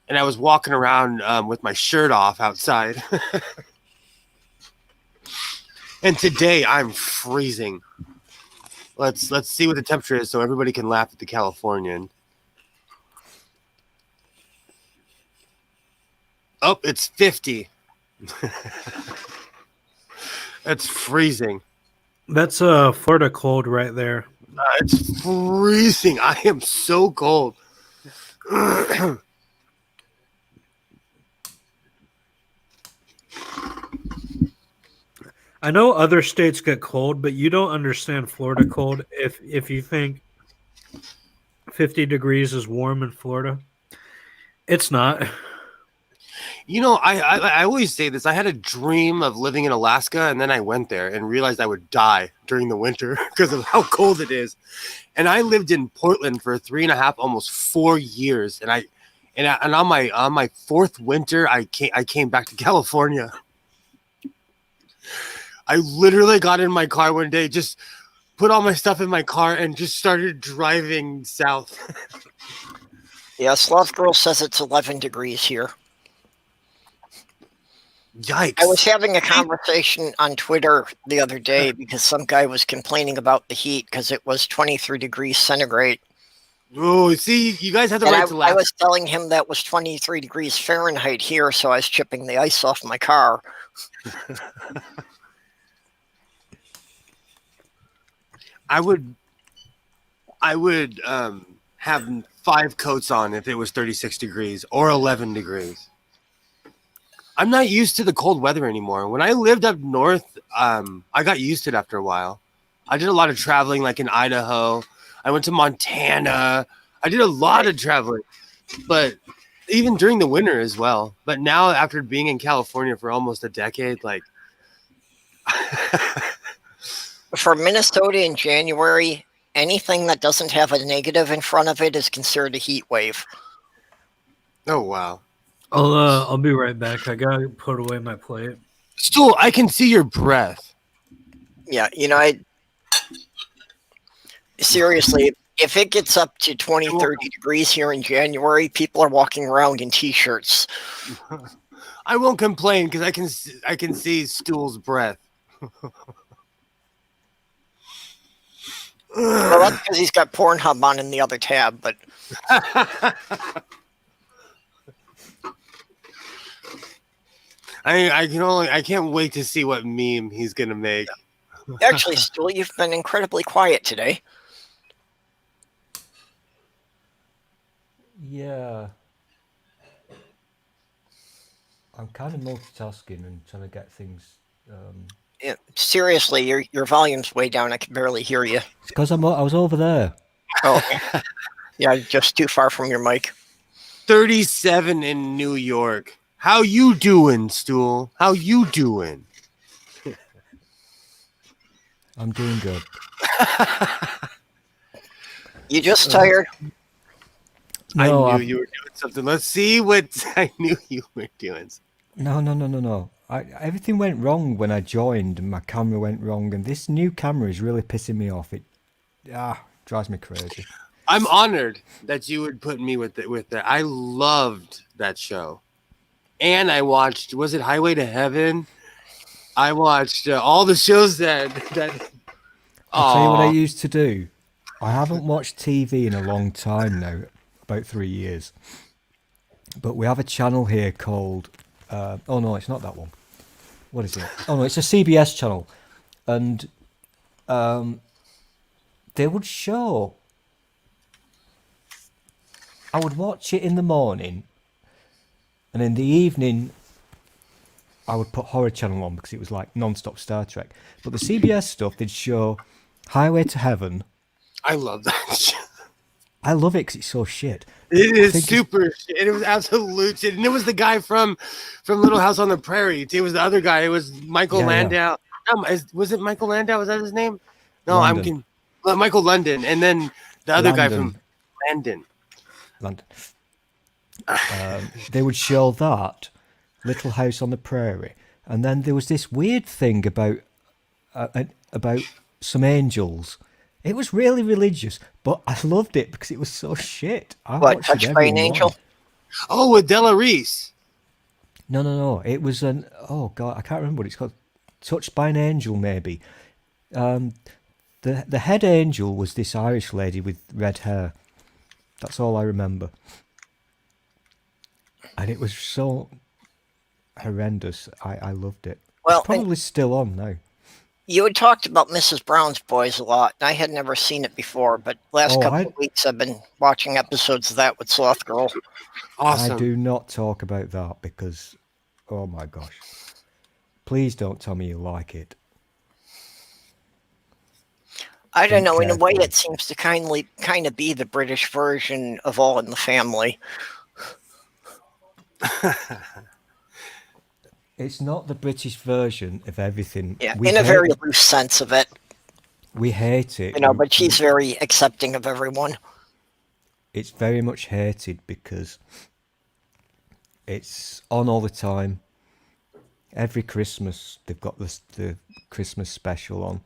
and I was walking around with my shirt off outside. And today I'm freezing. Let's see what the temperature is so everybody can laugh at the Californian. Oh, it's 50. That's freezing. That's Florida cold right there. It's freezing. I am so cold. I know other states get cold, but you don't understand Florida cold if you think 50 degrees is warm in Florida. It's not. You know, I always say this. I had a dream of living in Alaska, and then I went there and realized I would die during the winter because of how cold it is. And I lived in Portland for 3.5, almost 4 years. And on my fourth winter, I came back to California. I literally got in my car one day, just put all my stuff in my car, and just started driving south. Yeah, Sloth Girl says it's 11 degrees here. Yikes. I was having a conversation on Twitter the other day because some guy was complaining about the heat because it was 23 degrees centigrade. Oh, see, you guys have the right to laugh. I was telling him that was 23 degrees Fahrenheit here, so I was chipping the ice off my car. I would have 5 coats on if it was 36 degrees or 11 degrees. I'm not used to the cold weather anymore. When I lived up north, I got used to it after a while. I did a lot of traveling, like in Idaho. I went to Montana. I did a lot of traveling, but even during the winter as well. But now, after being in California for almost a decade, like For Minnesota in January, anything that doesn't have a negative in front of it is considered a heat wave. oh wow. I'll be right back. I gotta put away my plate. Stool, I can see your breath. Yeah, seriously, if it gets up to 20, 30 degrees here in January, people are walking around in t-shirts. I won't complain because I can see Stool's breath. Well, that's because he's got Pornhub on in the other tab, but I can't wait to see what meme he's gonna make. actually, Stool, you've been incredibly quiet today. Yeah. I'm kind of multitasking and trying to get things. Yeah, seriously, your volume's way down. I can barely hear you. It's because I was over there. Oh, okay. Yeah, just too far from your mic. 37 in New York. How you doing, Stool? How you doing? I'm doing good. You just tired? No, I knew you were doing something. Let's see what I knew you were doing. No. Everything went wrong when I joined, and my camera went wrong, and this new camera is really pissing me off. It drives me crazy. I'm honored that you would put me with that. I loved that show, and I watched. Was it Highway to Heaven? I watched all the shows that. I'll tell you what I used to do. I haven't watched TV in a long time now, about 3 years. But we have a channel here called. Oh no, it's not that one. What is it? Oh no, it's a CBS channel, and they would show. I would watch it in the morning, and in the evening, I would put Horror Channel on because it was like non-stop Star Trek. But the CBS stuff, they'd show Highway to Heaven. I love that show. I love it because it's so shit. It is super shit. It was absolute shit. And it was the guy from Little House on the Prairie. It was the other guy. It was Michael Landau. Yeah. Was it Michael Landau? Was that his name? No, London. Michael London. And then the other guy from London. They would show that Little House on the Prairie, and then there was this weird thing about some angels. It was really religious, but I loved it because it was so shit. What, Touched by an Angel? Oh, with Della Reese. No. It was oh god, I can't remember what it's called. Touched by an Angel, maybe. The head angel was this Irish lady with red hair. That's all I remember. And it was so horrendous. I loved it. Well, it's probably still on now. You had talked about Mrs. Brown's Boys a lot, and I had never seen it before, but last couple of weeks I've been watching episodes of that with Sloth Girl. Awesome. I do not talk about that because, oh my gosh. Please don't tell me you like it. I don't know, in a way it seems to kind of be the British version of All in the Family. It's not the British version of everything. Yeah, in a very loose sense of it. We hate it. But she's very accepting of everyone. It's very much hated because it's on all the time. Every Christmas, they've got the Christmas special on.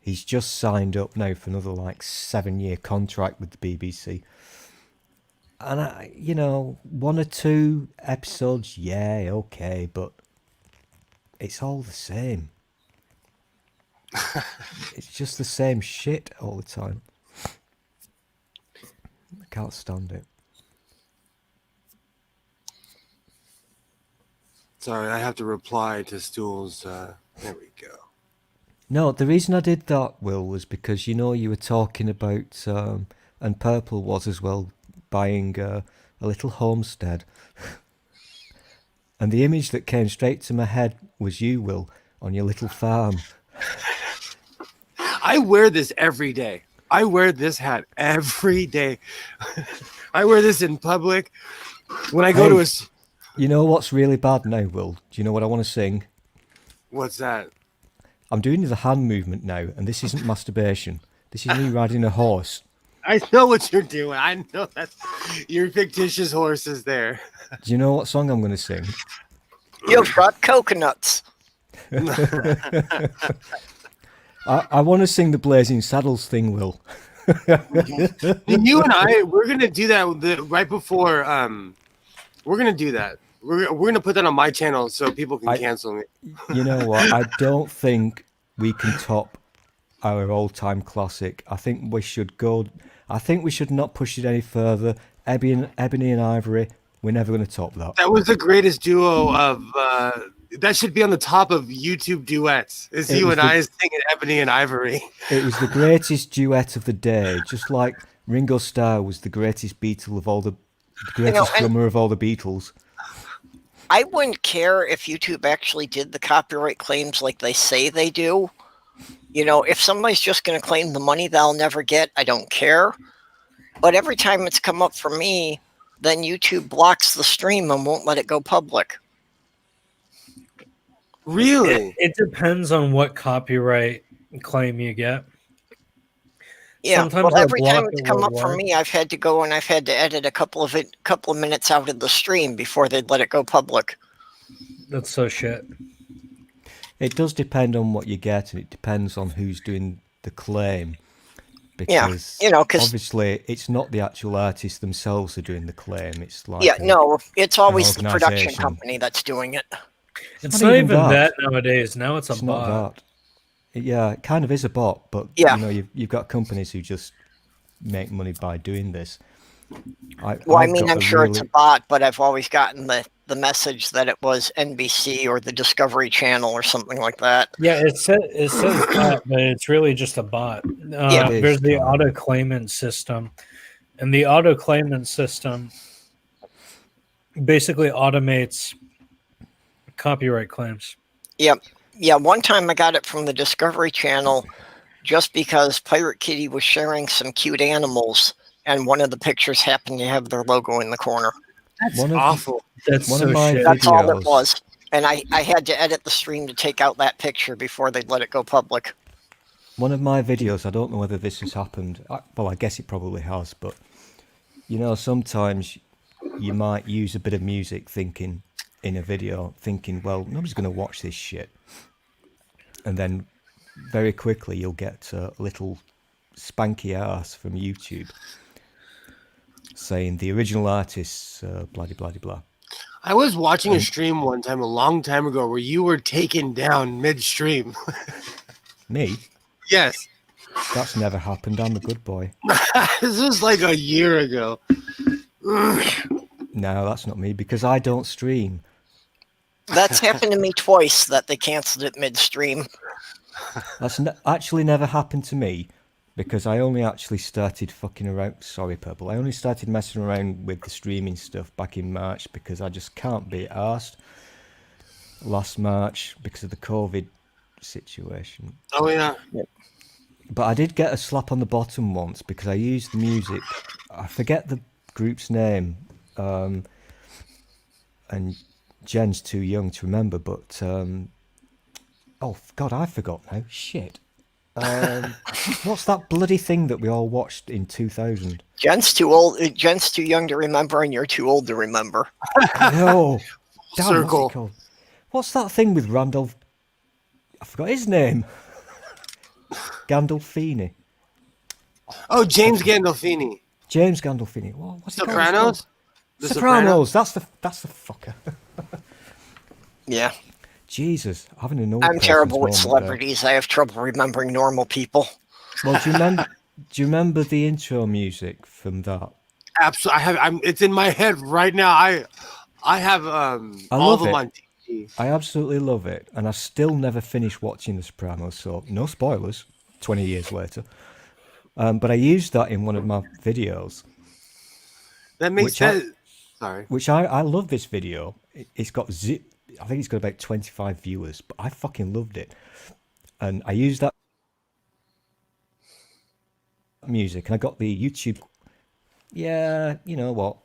He's just signed up now for another 7-year contract with the BBC. And, 1 or 2 episodes, yeah, okay, but it's all the same. It's just the same shit all the time. I can't stand it. Sorry, I have to reply to Stool's. There we go. No, the reason I did that, Will, was because you were talking about, and Purple was as well, buying a little homestead. And the image that came straight to my head was you, Will, on your little farm. I wear this every day. I wear this hat every day. I wear this in public. When I go to a... You know what's really bad now, Will? Do you know what I want to sing? What's that? I'm doing the hand movement now, and this isn't masturbation. This is me riding a horse. I know what you're doing. I know that your fictitious horse is there. Do you know what song I'm going to sing? You've got coconuts. I want to sing the Blazing Saddles thing, Will. You and I, we're gonna do that right before. We're gonna do that. We're gonna put that on my channel so people can cancel me. You know what? I don't think we can top our all-time classic. I think we should go. I think we should not push it any further. Ebony and Ivory. We're never going to top that. That was the greatest duo of. That should be on the top of YouTube duets. Is you and I singing Ebony and Ivory. It was the greatest duet of the day, just like Ringo Starr was the greatest Beatle of all the greatest drummer of all the Beatles. I wouldn't care if YouTube actually did the copyright claims like they say they do. If somebody's just going to claim the money they'll never get, I don't care. But every time it's come up for me, then YouTube blocks the stream and won't let it go public. Really? It depends on what copyright claim you get. Yeah, Sometimes every time block it's it come up for worldwide. me, I've had to go and I've had to edit a couple of minutes out of the stream before they'd let it go public. That's so shit. It does depend on what you get, and it depends on who's doing the claim. Because obviously it's not the actual artists themselves who are doing the claim. It's like it's always the production company that's doing it. It's not even that nowadays. Now it's a It's bot. not that. Yeah, it kind of is a bot, but you've got companies who just make money by doing this. I'm sure it's a bot, but I've always gotten the message that it was NBC or the Discovery Channel or something like that. Yeah, it says that, but it's really just a bot. There's the auto claimant system, and the auto claimant system basically automates copyright claims. Yep. Yeah, one time I got it from the Discovery Channel just because Pirate Kitty was sharing some cute animals, and one of the pictures happened to have their logo in the corner. That's awful. That's one so of my shit. That's all it was. And I had to edit the stream to take out that picture before they'd let it go public. One of my videos, I don't know whether this has happened. Well, I guess it probably has, but sometimes you might use a bit of music in a video, thinking, well, nobody's going to watch this shit. And then very quickly you'll get a little spanky ass from YouTube saying the original artists, blah, blah, blah, blah. I was watching a stream one time, a long time ago, where you were taken down midstream. Me? Yes. That's never happened. I'm a good boy. This was like a year ago. No, that's not me, because I don't stream. That's happened to me twice, that they canceled it midstream. That's actually never happened to me, because I only actually started fucking around. Sorry, Purple. I only started messing around with the streaming stuff back in March because I just can't be arsed. Last March, because of the COVID situation. Oh, yeah. But I did get a slap on the bottom once because I used the music. I forget the group's name. And Jen's too young to remember, but oh God, I forgot now. Shit. What's that bloody thing that we all watched in 2000? Jen's too old. Jen's too young to remember, and you're too old to remember. No. Damn, Circle. what's it called? What's that thing with Randolph? I forgot his name. Gandolfini. Oh, James Gandolfini. James Gandolfini. What's it called? Sopranos? The Sopranos. That's the fucker. Yeah. Jesus, having a old I'm terrible with person's moment celebrities. I have trouble remembering normal people. there. Well, do you remember the intro music from that? Absolutely. It's in my head right now. I have all of them on TV. I absolutely love it, and I still never finished watching The Sopranos, so no spoilers. 20 years later, but I used that in one of my videos, That makes which I sense. Sorry. I love this video. It's got I think it's got about 25 viewers, but I fucking loved it, and I used that music, and I got the YouTube. Yeah, you know what?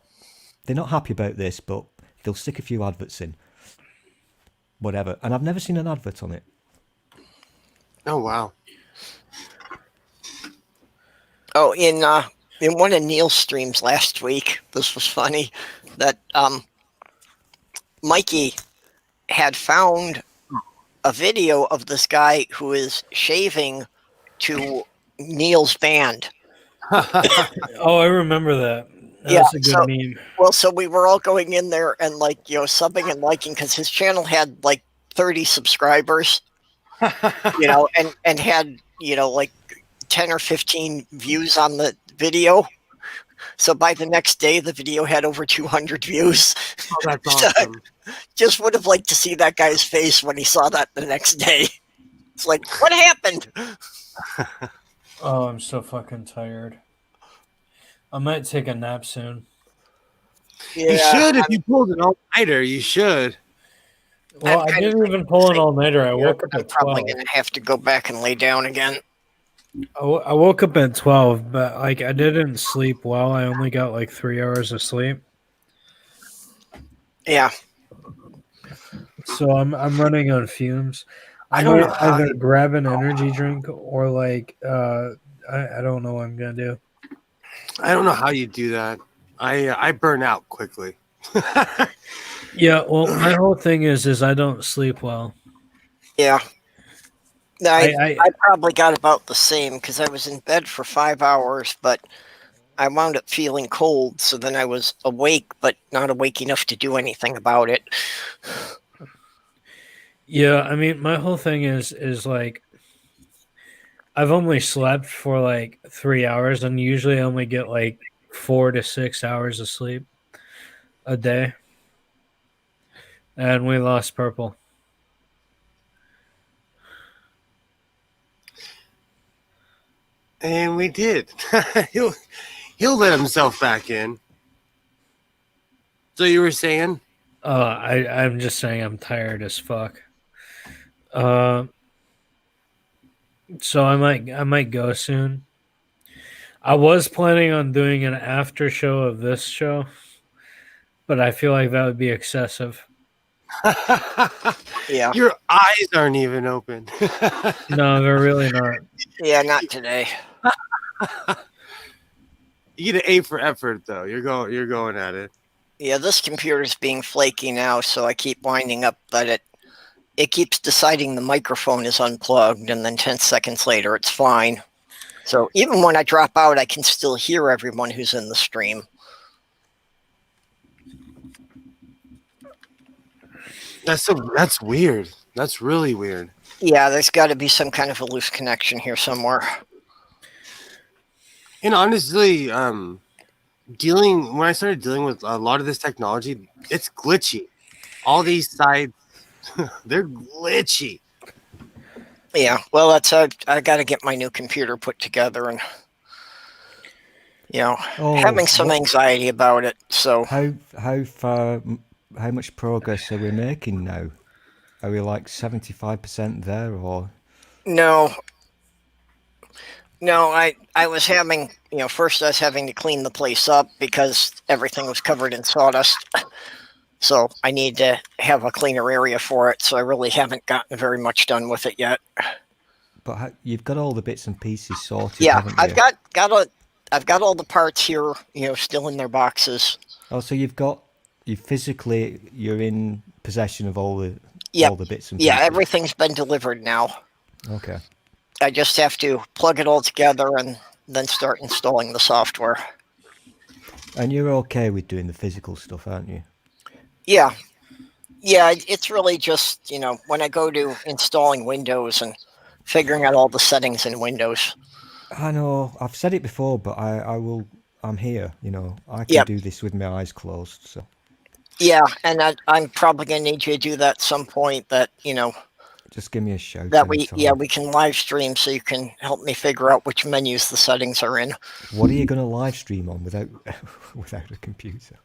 They're not happy about this, but they'll stick a few adverts in. Whatever. And I've never seen an advert on it. Oh wow. Oh, in one of Neil's streams last week, this was funny, that Mikey had found a video of this guy who is shaving to Neil's band. Oh, I remember that. Yeah, That's a good meme. Well, so we were all going in there and subbing and liking, because his channel had like 30 subscribers, and had 10 or 15 views on the video. So by the next day, the video had over 200 views. Oh, that's awesome. So just would have liked to see that guy's face when he saw that the next day. It's like, what happened? Oh, I'm so fucking tired. I might take a nap soon. Yeah, you should if you pulled an all-nighter. You should. Well, I didn't even pull an all-nighter. I woke up I'm at 12. probably going to have to go back and lay down again. I woke up at 12, but I didn't sleep well. I only got like 3 hours of sleep. Yeah. So I'm running on fumes. I don't might know either grab an energy drink or I don't know what I'm gonna do. I don't know how you do that. I burn out quickly. Yeah, well, my whole thing is I don't sleep well. Yeah. I probably got about the same, because I was in bed for 5 hours, but I wound up feeling cold, so then I was awake, but not awake enough to do anything about it. Yeah, I mean, my whole thing is like, I've only slept for like 3 hours, and usually I only get like 4 to 6 hours of sleep a day. And we lost Purple. And we did. He'll let himself back in. So you were saying? I'm just saying I'm tired as fuck. So I might go soon. I was planning on doing an after show of this show, but I feel like that would be excessive. Yeah. Your eyes aren't even open. No, they're really not. Yeah, not today. You get an A for effort, though. You're going at it. Yeah, this computer's being flaky now, so I keep winding up, but it keeps deciding the microphone is unplugged, and then 10 seconds later it's fine. So even when I drop out, I can still hear everyone who's in the stream. That's weird. That's really weird. Yeah, there's got to be some kind of a loose connection here somewhere. And honestly, when I started dealing with a lot of this technology, it's glitchy. All these sites, they're glitchy. Yeah, well, I got to get my new computer put together, and having some anxiety about it. So how much progress are we making now? Are we like 75% there, or? No, I was having, first I was having to clean the place up because everything was covered in sawdust. So I need to have a cleaner area for it. So I really haven't gotten very much done with it yet. But you've got all the bits and pieces sorted. Yeah, haven't you? I've got all the parts here, still in their boxes. Oh, so you're in possession of all the bits and pieces. Yeah, everything's been delivered now. Okay. I just have to plug it all together and then start installing the software. And you're okay with doing the physical stuff, aren't you? Yeah. Yeah, it's really just, when I go to installing Windows and figuring out all the settings in Windows. I know, I've said it before, but I'm here, I can do this with my eyes closed, so. Yeah, and I'm probably gonna need you to do that at some point. That Just give me a shout that anytime. we can live stream so you can help me figure out which menus the settings are in. What are you going to live stream on without without a computer?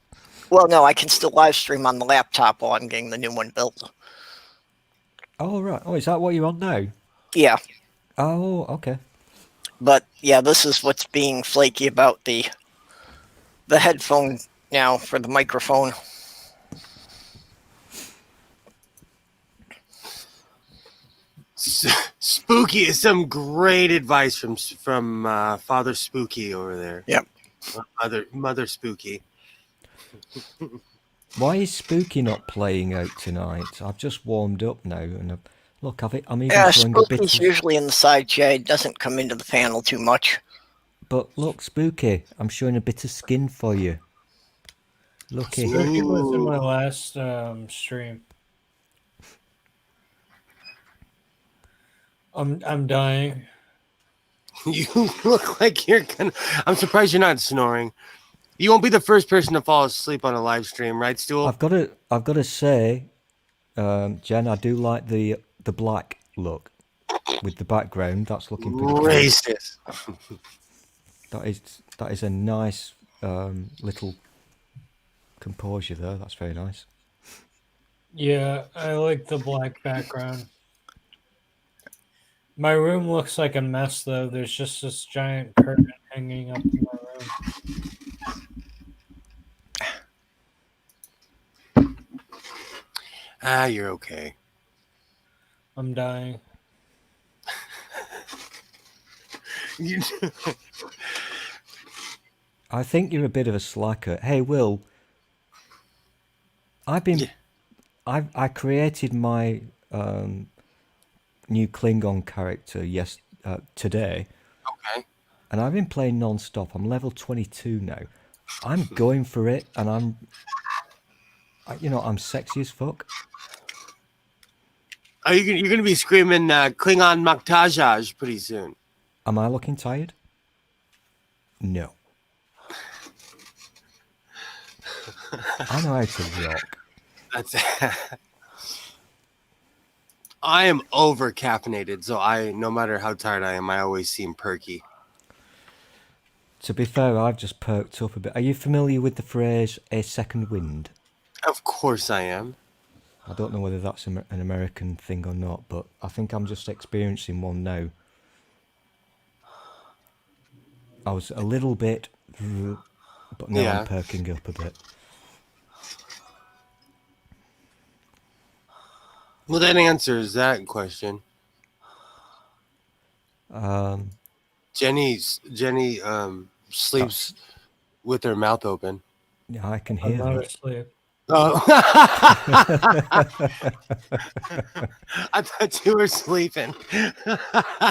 Well, no, I can still live stream on the laptop while I'm getting the new one built. Oh right. Oh, is that what you're on now? Yeah, Oh, okay. but yeah, this is what's being flaky about the headphone now for the microphone. Spooky is some great advice from Father Spooky over there. Yep. Mother Spooky. Why is Spooky not playing out tonight? I've just warmed up now, and look, I'm even Yeah, showing a bit. Spooky's usually in the side shade, doesn't come into the panel too much. But look, Spooky, I'm showing a bit of skin for you. Looky. Spooky was in my last stream. I'm dying. You look like you're gonna. I'm surprised you're not snoring. You won't be the first person to fall asleep on a live stream, right, Stool? I've got to say, Jen, I do like the black look with the background. That's looking pretty cool. Racist. That is a nice little composure there. That's very nice. Yeah, I like the black background. My room looks like a mess, though. There's just this giant curtain hanging up in my room. You're okay. I'm dying. I think you're a bit of a slacker. Hey, Will. I created my new Klingon character today. Okay. And I've been playing non-stop. I'm level 22 now. I'm going for it, and I'm sexy as fuck. Are you're gonna be screaming Klingon Maktajaj pretty soon? Am I looking tired? No. I know how to rock. That's. I am over caffeinated, so no matter how tired I am, I always seem perky. To be fair, I've just perked up a bit. Are you familiar with the phrase "a second wind"? Of course I am. I don't know whether that's an American thing or not, but I think I'm just experiencing one now. I was a little bit, but now I'm perking up a bit. Well, that answers that question. Jenny sleeps with her mouth open. Yeah, I can hear I'm not that. asleep. Oh. I thought you were sleeping.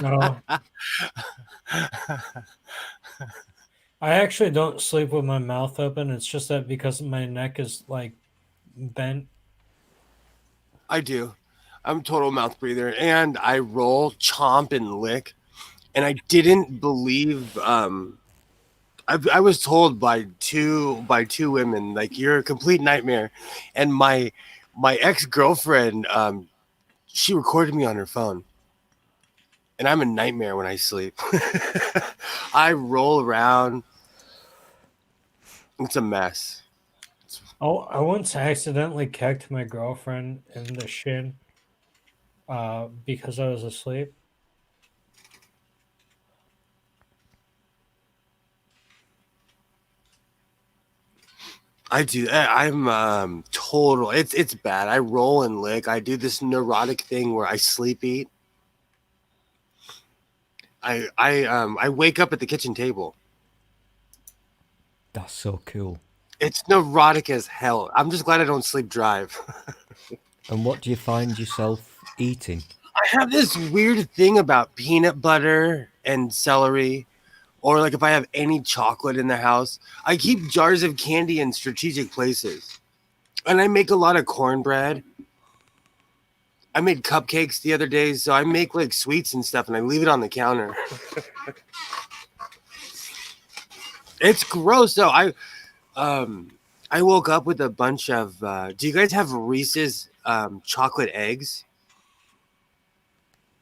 No. I actually don't sleep with my mouth open. It's just that because my neck is like bent. I do. I'm a total mouth breather, and I roll, chomp, and lick. And I didn't believe. I was told by two women, like, you're a complete nightmare. And my ex-girlfriend, she recorded me on her phone. And I'm a nightmare when I sleep. I roll around. It's a mess. Oh, I once accidentally kicked my girlfriend in the shin because I was asleep. I do. I'm total. It's bad. I roll and lick. I do this neurotic thing where I sleep eat. I wake up at the kitchen table. That's so cool. It's neurotic as hell. I'm just glad I don't sleep drive. And what do you find yourself eating? I have this weird thing about peanut butter and celery, or like if I have any chocolate in the house, I keep jars of candy in strategic places. And I make a lot of cornbread. I made cupcakes the other day, so I make like sweets and stuff, and I leave it on the counter. It's gross, though. I woke up with a bunch of. Do you guys have Reese's chocolate eggs?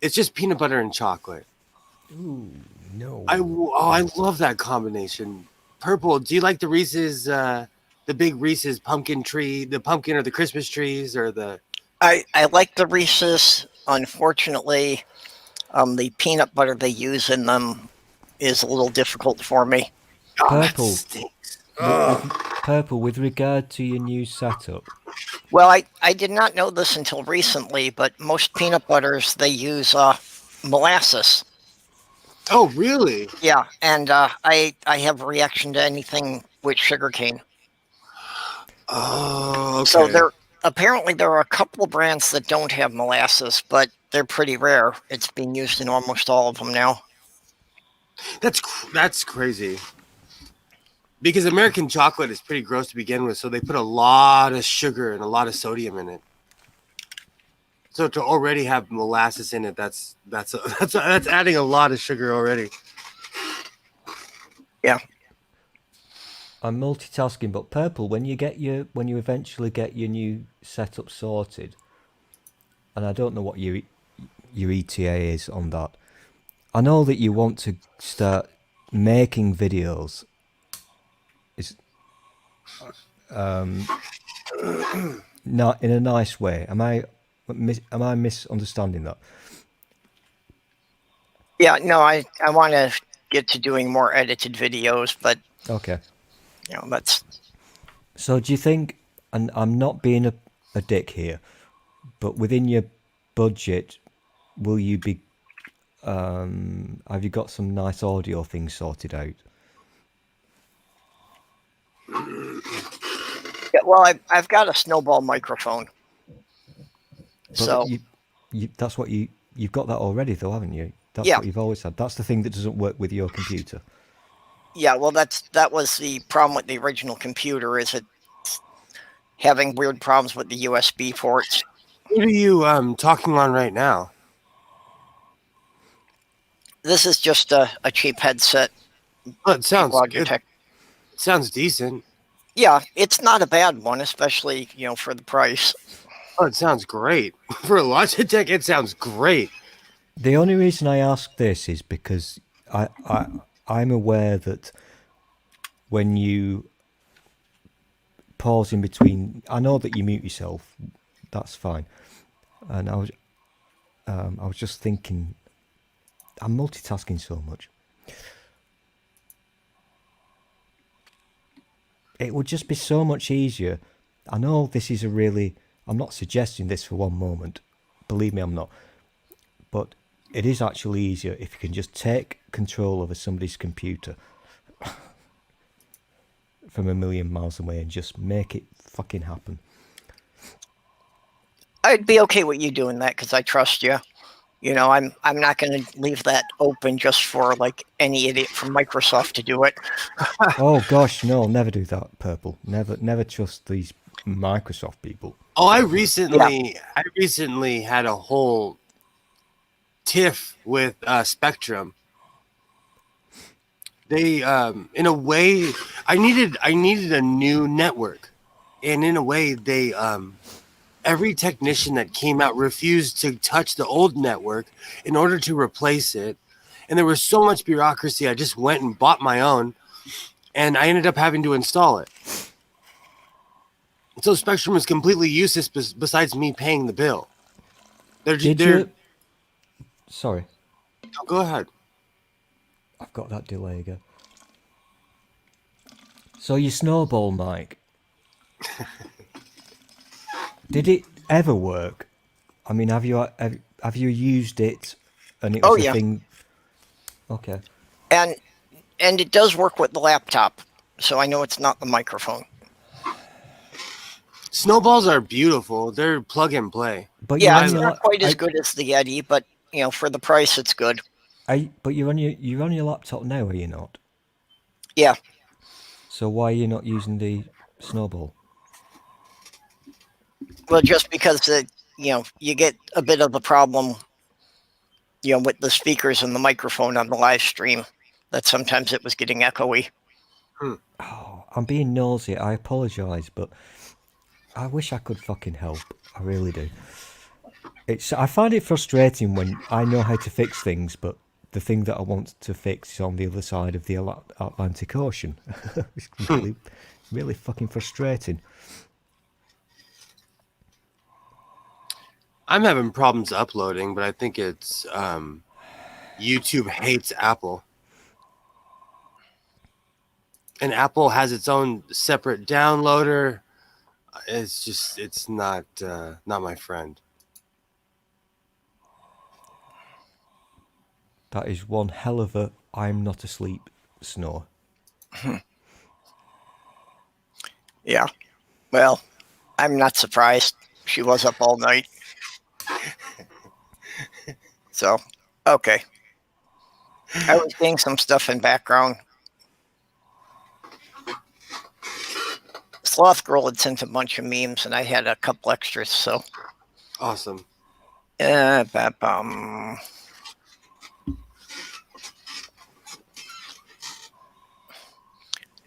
It's just peanut butter and chocolate. Ooh, no. I love that combination. Purple. Do you like the Reese's? The big Reese's pumpkin tree, the pumpkin or the Christmas trees or the. I like the Reese's. Unfortunately, the peanut butter they use in them is a little difficult for me. Oh, that Purple. stinks. Purple, with regard to your new setup, Well, I did not know this until recently, but most peanut butters they use molasses. Oh, really? Yeah, and I have a reaction to anything with sugarcane. Oh, okay. So there are a couple of brands that don't have molasses, but they're pretty rare. It's being used in almost all of them now. That's crazy. Because American chocolate is pretty gross to begin with, so they put a lot of sugar and a lot of sodium in it. So to already have molasses in it, that's adding a lot of sugar already. Yeah. I'm multitasking, but Purple, when you eventually get your new setup sorted, and I don't know what your ETA is on that. I know that you want to start making videos. It's not in a nice way. Am I misunderstanding that? Yeah, no, I want to get to doing more edited videos, but Okay. that's. So do you think, and I'm not being a dick here, but within your budget, will you be, have you got some nice audio things sorted out? Yeah, well, I've got a snowball microphone. But So that's what you've got that already though, haven't you? That's Yeah. what you've always had. That's the thing that doesn't work with your computer. yeah, well, that was the problem with the original computer, is it having weird problems with the USB ports. What are you talking on right now? This is just a cheap headset. Oh, it sounds Logitech. It sounds decent. Yeah, it's not a bad one, especially for the price. Oh, it sounds great. For a Logitech, it sounds great. The only reason I ask this is because I'm aware that when you pause in between, I know that you mute yourself. That's fine. And I was just thinking, I'm multitasking so much. It would just be so much easier. I know this is I'm not suggesting this for one moment. Believe me, I'm not. But it is actually easier if you can just take control over somebody's computer from a million miles away and just make it fucking happen. I'd be okay with you doing that because I trust you. I'm not going to leave that open just for like any idiot from Microsoft to do it. Oh gosh, no, never do that, Purple. Never trust these Microsoft people. Oh, I recently had a whole tiff with Spectrum. They, in a way, I needed a new network, and in a way, they, every technician that came out refused to touch the old network in order to replace it, and there was so much bureaucracy. I just went and bought my own, and I ended up having to install it. So Spectrum was completely useless besides me paying the bill. Sorry. Oh, go ahead. I've got that delay again. So your snowball mic, did it ever work? I mean, have you used it and it was a thing? Okay. And it does work with the laptop, so I know it's not the microphone. Snowballs are beautiful. They're plug and play. But Yeah, it's not quite as good as the Yeti, but for the price, it's good. But you're on your laptop now, are you not? Yeah. So why are you not using the snowball? Well, just because you get a bit of a problem, with the speakers and the microphone on the live stream, that sometimes it was getting echoey. Oh, I'm being nosy. I apologise, but I wish I could fucking help. I really do. I find it frustrating when I know how to fix things, but the thing that I want to fix is on the other side of the Atlantic Ocean. It's really, really fucking frustrating. I'm having problems uploading, but I think it's YouTube hates Apple. And Apple has its own separate downloader. It's not my friend. That is one hell of a I'm not asleep snore. Yeah. Well, I'm not surprised. She was up all night. So, okay. I was getting some stuff in background. Sloth Girl had sent a bunch of memes, and I had a couple extras, so. Awesome.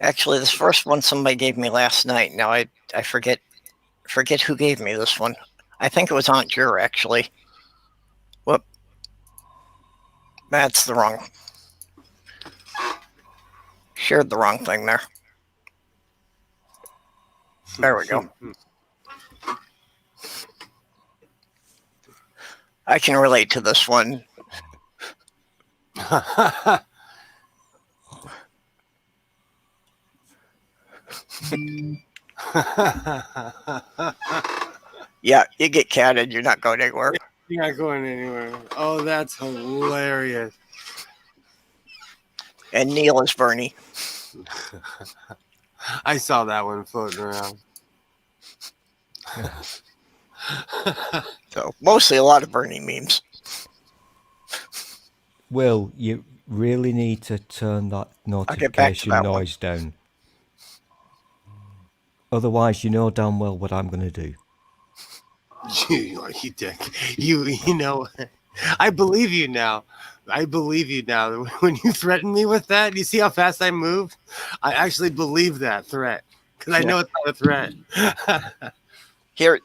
Actually, this first one somebody gave me last night. Now I forget who gave me this one. I think it was Aunt Jura, actually. Whoop. That's the wrong. Shared the wrong thing there. There we go. I can relate to this one. Yeah, you get catted, you're not going anywhere. You're not going anywhere. Oh, that's hilarious. And Neil is Bernie. I saw that one floating around. So mostly a lot of Bernie memes. Will, you really need to turn that notification that noise down. Otherwise, you know damn well what I'm going to do. You dick. You know, I believe you now. I believe you now. When you threatened me with that, you see how fast I moved? I actually believe that threat because I know it's not a threat.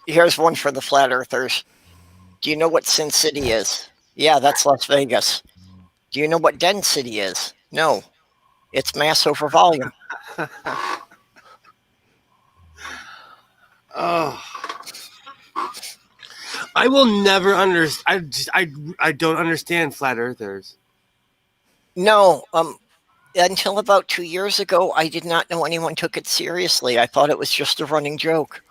Here's one for the flat earthers. Do you know what Sin City is? Yeah, that's Las Vegas. Do you know what Den City is? No. It's mass over volume. Oh. I will never understand. I don't understand flat earthers. No, until about 2 years ago, I did not know anyone took it seriously. I thought it was just a running joke.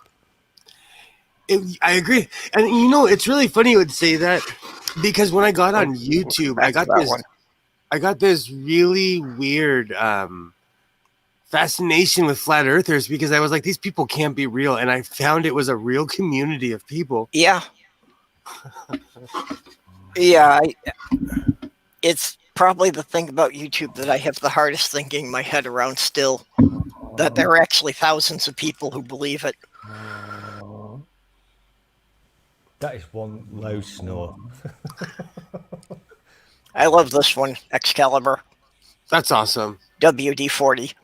I agree. And you know, it's really funny you would say that because when I got on YouTube, I got this really weird fascination with flat earthers because I was like, these people can't be real. And I found it was a real community of people. Yeah. Yeah. It's probably the thing about YouTube that I have the hardest thing getting my head around still. That there are actually thousands of people who believe it. That is one low snore. I love this one, Excalibur. That's awesome. WD-40.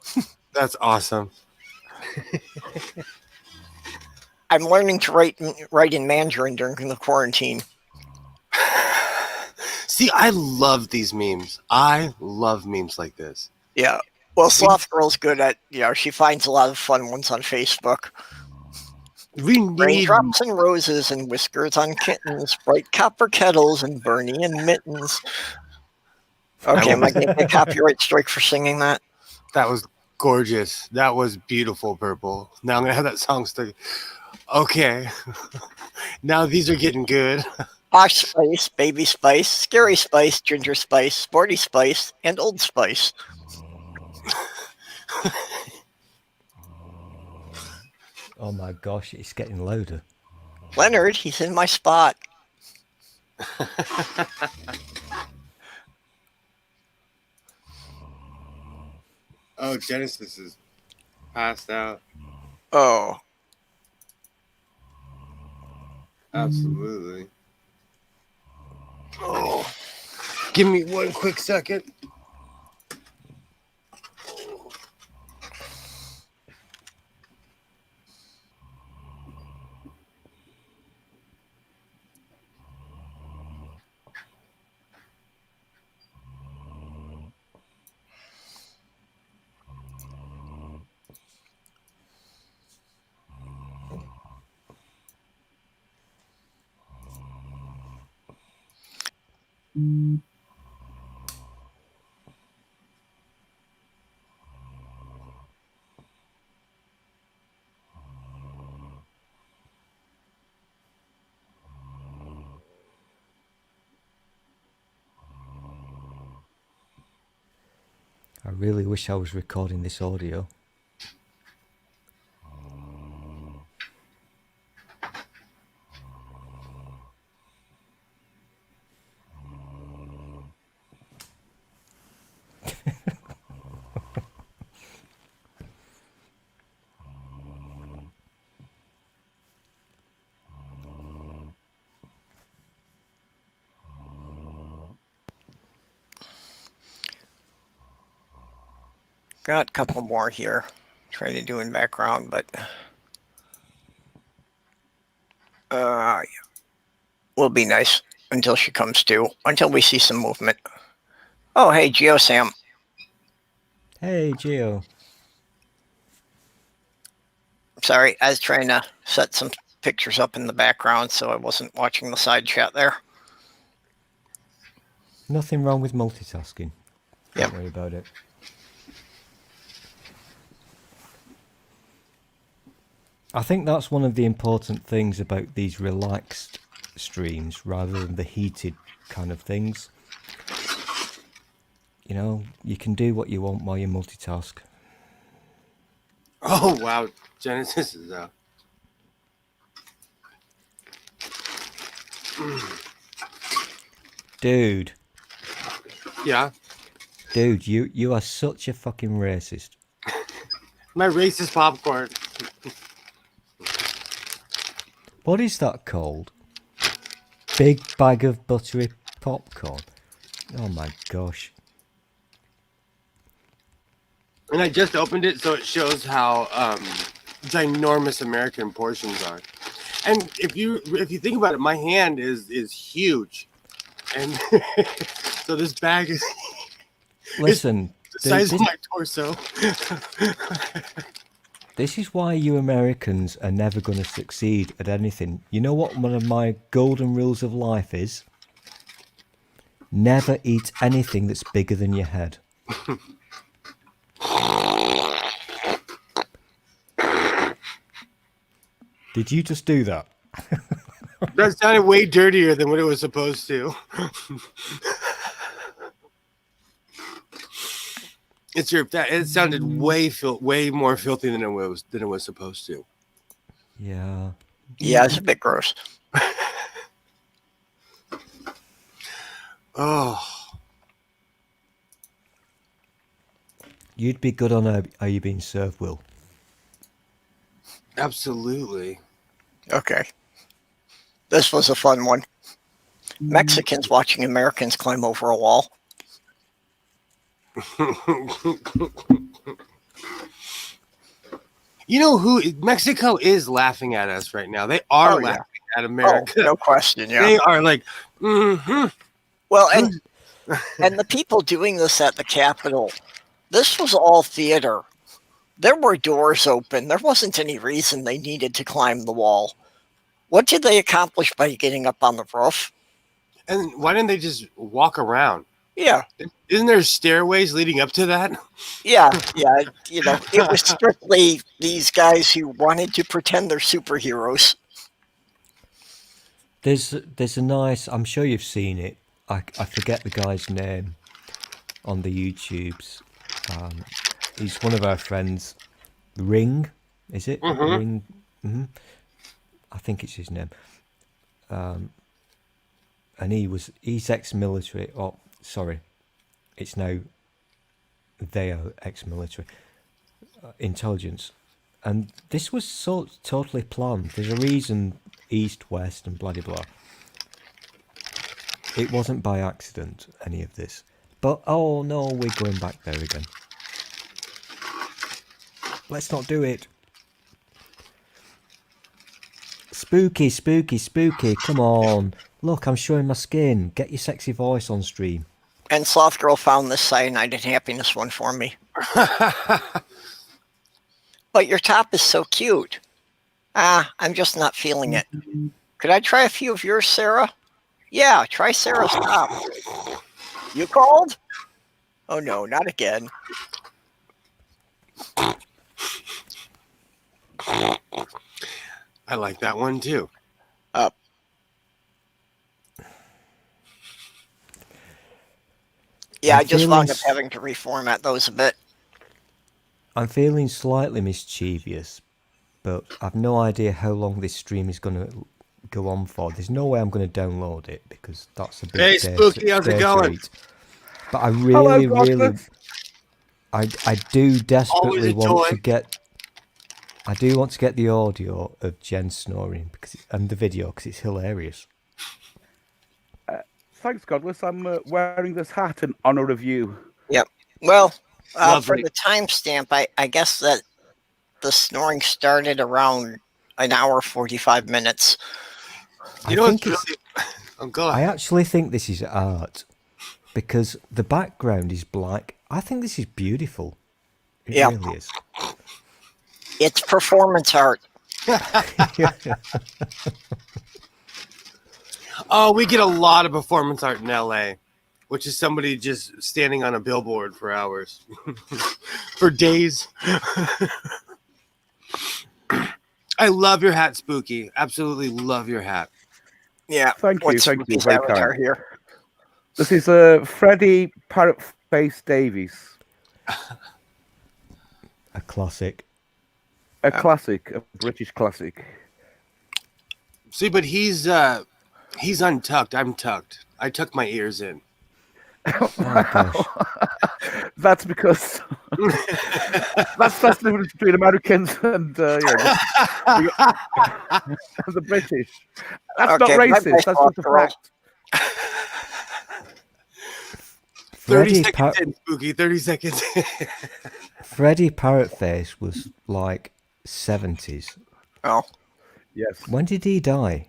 That's awesome. I'm learning to write in Mandarin during the quarantine. See, I love these memes. I love memes like this. Yeah. Well, Sloth Girl's good at, she finds a lot of fun ones on Facebook. We need Raindrops and roses and whiskers on kittens, bright copper kettles and Bernie and mittens. Okay, am I getting a copyright strike for singing that? That was gorgeous. That was beautiful, Purple. Now I'm going to have that song stuck. Okay. Now these are getting good. Posh Spice, Baby Spice, Scary Spice, Ginger Spice, Sporty Spice, and Old Spice. Oh my gosh, it's getting louder. Leonard, he's in my spot. Oh, Genesis is passed out. Oh. Absolutely. Oh. Give me one quick second. I really wish I was recording this audio. Got a couple more here. Trying to do in background, but will be nice until she comes to. Until we see some movement. Oh, hey, Geo Sam. Hey, Geo. Sorry, I was trying to set some pictures up in the background, so I wasn't watching the side chat there. Nothing wrong with multitasking. Yep. Don't worry about it. I think that's one of the important things about these relaxed streams rather than the heated kind of things. You know, you can do what you want while you multitask. Oh wow, Genesis is out. Dude, Yeah, you are such a fucking racist. my racist popcorn. What is that called? Big bag of buttery popcorn. Oh my gosh. And I just opened it, so it shows how ginormous American portions are. And if you think about it, my hand is huge, and so this bag is Listen, the size of my torso. this is why you Americans are never going to succeed at anything. You know what one of my golden rules of life is? Never eat anything that's bigger than your head. Did you just do that? That sounded way dirtier than what it was supposed to. It sounded way more filthy than it was supposed to. Yeah. Yeah, it's a bit gross. Oh, You'd be good on Are You Being Served, Will. absolutely. Okay. This was a fun one. Mexicans watching Americans climb over a wall. You know who Mexico is laughing at us right now. They are Oh, yeah. laughing at America. Oh, no question, yeah. They are like, mm-hmm. Well, and the people doing this at the Capitol, this was all theater. There were doors open. There wasn't any reason they needed to climb the wall. What did they accomplish by getting up on the roof? And why didn't they just walk around? Yeah, Isn't there stairways leading up to that? yeah. You know, it was strictly these guys who wanted to pretend they're superheroes. There's a nice, I'm sure you've seen it. I forget the guy's name on the YouTubes. He's one of our friends. Ring, is it? Mhm. Ring. Hmm. I think it's his name. And he's ex-military. Oh, sorry, it's now they are ex-military intelligence, and this was so totally planned. There's a reason east, west, and blah blah blah. It wasn't by accident, any of this. But oh no, we're going back there again. Let's not do it. Spooky, spooky, spooky. Come on. Look, I'm showing my skin. Get your sexy voice on stream. And Sloth Girl found this cyanide and happiness one for me. But your top is so cute. I'm just not feeling it. Could I try a few of yours, Sarah? Yeah, try Sarah's stop. You called? Oh no, not again. I like that one too. Yeah, I'm I just feeling wound up having to reformat those a bit. I'm feeling slightly mischievous, but I've no idea how long this stream is going to go on for. There's no way I'm going to download it because that's a big Hey, Spooky, how's it going? eat. But I really, Hello, I do desperately Always a want to joy. get. I do want to get the audio of Jen snoring and the video because it's hilarious. Thanks, Godless. I'm wearing this hat in honor of you. Yep. Well, for Lovely. the timestamp, I guess that the snoring started around an hour 45 minutes. You know what's think really... Oh, go I ahead. actually think this is art because the background is black. I think this is beautiful. It Yeah. really is. It's performance art. Oh, we get a lot of performance art in LA, which is somebody just standing on a billboard for hours, for days. I love your hat, Spooky. Absolutely love your hat. Yeah. Thank you, What's thank you, Spooky's very avatar kind. here? This is Freddie Parrotface Davies, A classic. a classic, a British classic. See, but he's untucked. I'm tucked. I tuck my ears in. Oh gosh. That's because that's the difference between Americans and the British. That's not Okay, my racist. best That's just a roll. fact. 30 Freddie, seconds in, Spooky. 30 seconds in. Freddie Parrotface was like 70s. Oh, Yes. When did he die?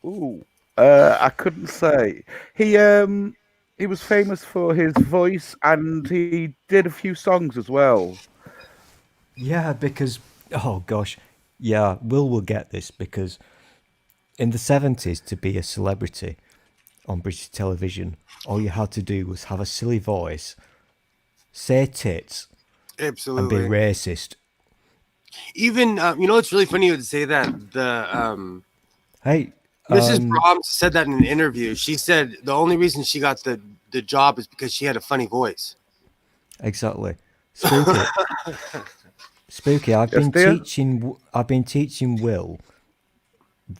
Ooh. I couldn't say. He was famous for his voice, and he did a few songs as well. Yeah, because oh gosh, yeah, will get this because in the 70s to be a celebrity on British television, all you had to do was have a silly voice, say tits, and Absolutely. be racist. Even you know, it's really funny you would say that. The Hey, Mrs. Brahms said that in an interview. She said the only reason she got the job is because she had a funny voice. exactly, Spooky. Spooky. I've Yes, been dear? teaching. I've been teaching Will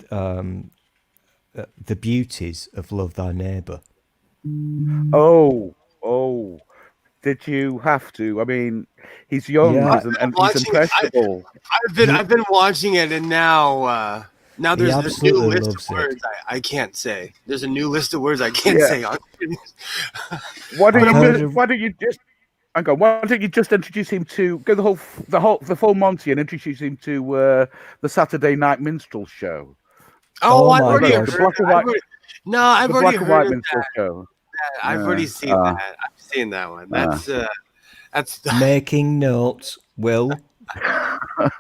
the beauties of love thy neighbour. Oh. Did you have to? I mean, he's young Yeah. and he's impressionable. I've been watching it, and now there's a new absolutely list loves of it. words I can't say. There's a new list of words I can't Yeah. say. Why don't I've heard you? of- Why don't you just? Hang on. Why don't you just introduce him to go the full Monty and introduce him to the Saturday Night Minstrel Show? Oh, Oh I've my already gosh. heard. The black and white- I've the already black and heard white of minstrel show. that. I've already seen that. I've seen that one. That's Making notes, Will.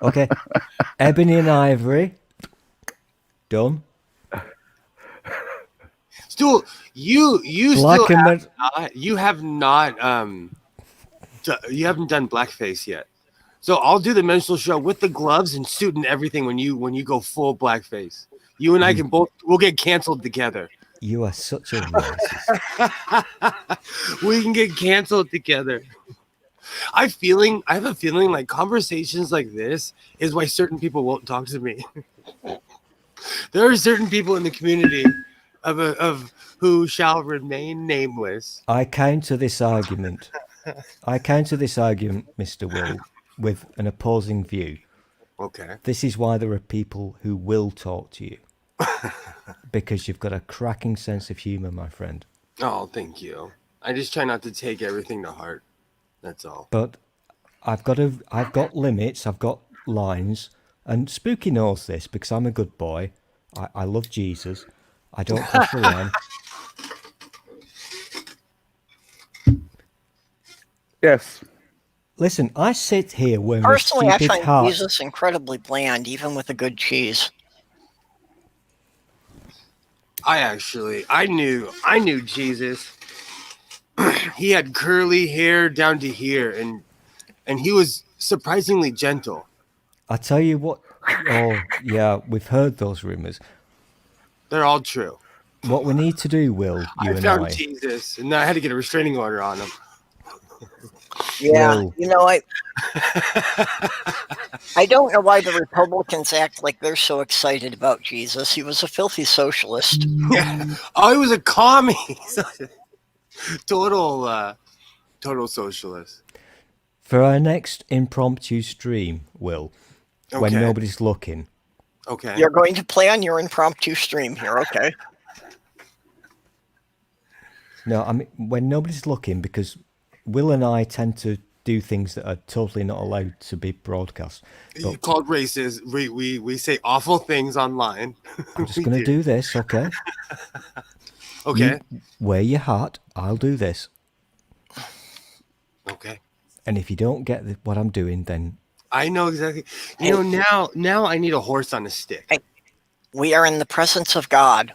Okay. Ebony and Ivory. Done. still you Black still and have not, you have not you haven't done blackface yet. So I'll do the minstrel show with the gloves and suit and everything when you go full blackface. You and I can we'll get canceled together. You are such a racist. We can get canceled together. I have a feeling like conversations like this is why certain people won't talk to me. There are certain people in the community of who shall remain nameless. I counter this argument, Mr. Will, with an opposing view. Okay. This is why there are people who will talk to you. Because you've got a cracking sense of humor, my friend. Oh, thank you. I just try not to take everything to heart. That's all. But I've got limits, I've got lines, and Spooky knows this because I'm a good boy. I love Jesus. I don't cross the line. Yes. Listen, I sit here wearing personally, a I stupid find hat. Jesus incredibly bland, even with a good cheese. I knew Jesus. He had curly hair down to here, and he was surprisingly gentle. I tell you what. Oh yeah, we've heard those rumors. They're all true. What we need to do, Will, you I and found I. Jesus, and I had to get a restraining order on him. Yeah, Will. I don't know why the Republicans act like they're so excited about Jesus. He was a filthy socialist. Yeah. Oh, he was a commie. total socialist. For our next impromptu stream, Will, when Okay. nobody's looking. Okay. You're going to play on your impromptu stream here, okay? No, I mean when nobody's looking, because Will and I tend to do things that are totally not allowed to be broadcast. You called racist. We say awful things online. I'm just going to do this, okay? Okay. You wear your hat. I'll do this. Okay. And if you don't get what I'm doing, then I know exactly. You know, now I need a horse on a stick. Hey. We are in the presence of God.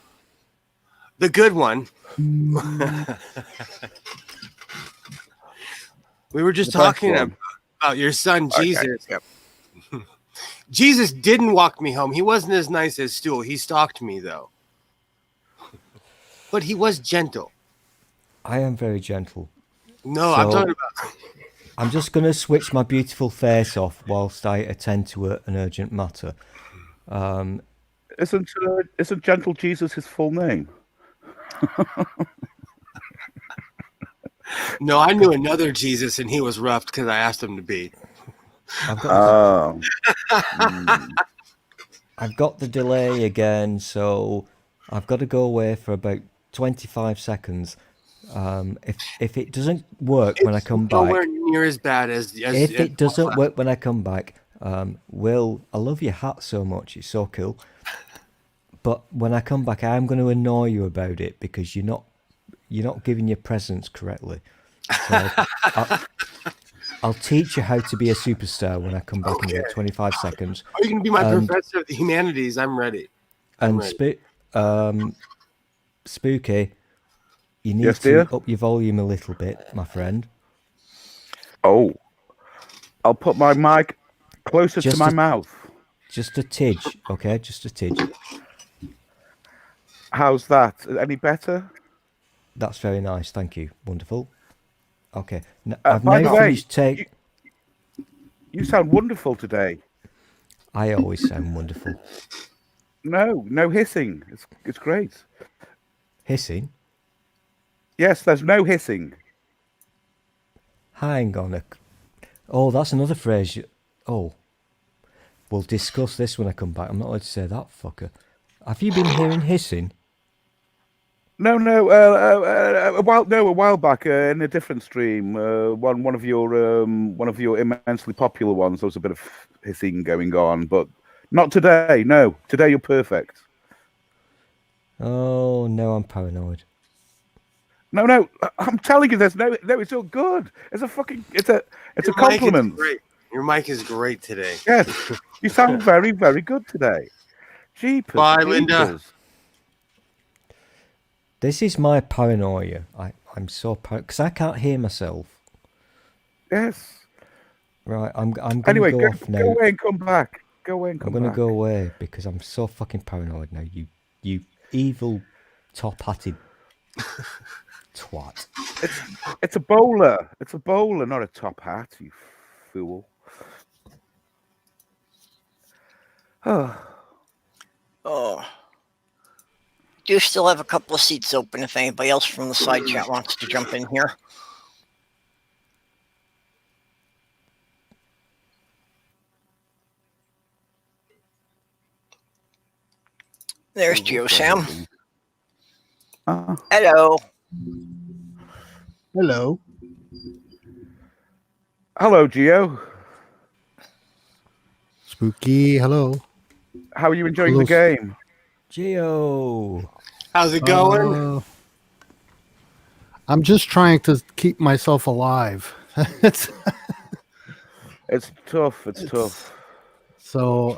The good one. We were just The best talking one. about your son, Jesus. Yep. Jesus didn't walk me home. He wasn't as nice as Stool. He stalked me, though. But he was gentle. I am very gentle. No, I'm So- talking about... I'm just going to switch my beautiful face off whilst I attend to an urgent matter. Isn't Gentle Jesus his full name? No, I knew another Jesus, and he was rough because I asked him to be. Oh. I've got the delay again, so I've got to go away for about 25 seconds. If it doesn't work when I come Nowhere back, near as bad as if it doesn't work when I come back, Will, I love your hat so much. It's so cool. But when I come back, I am going to annoy you about it because you're not giving your presents correctly. So I'll teach you how to be a superstar when I come back in about 25 seconds. Are you going to be my And- professor of the humanities? I'm ready. And right. Spooky, you need Yes, to dear? up your volume a little bit, my friend. Oh. I'll put my mic closer Just to my a- mouth. Just a tidge, okay? Just a tidge. How's that? Any better? That's very nice, thank you. Wonderful. Okay, By I've the now way, finished You sound wonderful today. I always sound wonderful. No hissing. It's great. Hissing? Yes, there's no hissing. Hang on. Oh, that's another phrase. Oh. We'll discuss this when I come back. I'm not allowed to say that, fucker. Have you been hearing hissing? No. A while back in a different stream, one of your immensely popular ones. There was a bit of hissing going on, but not today. No, today you're perfect. Oh, no, I'm paranoid. No. I'm telling you, there's no. It's all good. It's a Your compliment. mic is great. Your mic is great today. Yes, you sound very, very good today. Jeepers. Bye, Linda. jeepers. This is my paranoia. I'm so paranoid because I can't hear myself. Yes. Right, I'm going Anyway, to go off now. go away and come back. Go away and I'm come going to back. go away because I'm so fucking paranoid now. You evil top-hatted twat. It's a bowler. It's a bowler, not a top hat. You fool. Oh. Do still have a couple of seats open if anybody else from the side chat wants to jump in here. There's Geo Sam. Hello. Hello. Hello, Gio. Spooky. Hello. How are you enjoying the Hello. game? Gio. How's it going? I'm just trying to keep myself alive. It's tough. It's tough. So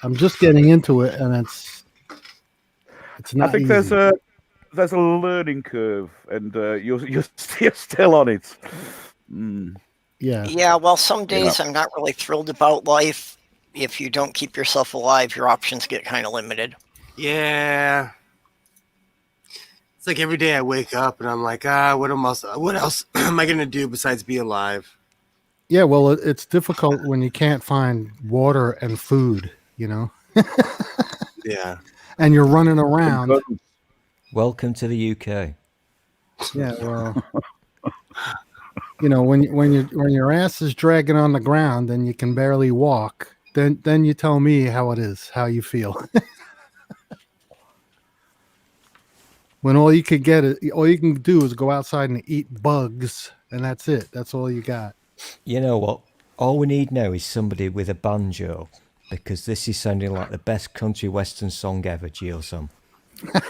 I'm just getting into it, and it's It's not I think easy. there's a learning curve, and you're still on it. Mm. Yeah. Yeah, well, some Yeah. days I'm not really thrilled about life. If you don't keep yourself alive, your options get kind of limited. Yeah. It's like every day I wake up and I'm like, what else am I gonna do besides be alive? Yeah, well, it's difficult when you can't find water and food, you know, Yeah. and you're running And around. guns. Welcome to the UK. Yeah, well, you know, when your ass is dragging on the ground and you can barely walk, then you tell me how it is, how you feel. When all you can do is go outside and eat bugs, and that's it. That's all you got. You know what? All we need now is somebody with a banjo, because this is sounding like the best country western song ever, Geosum.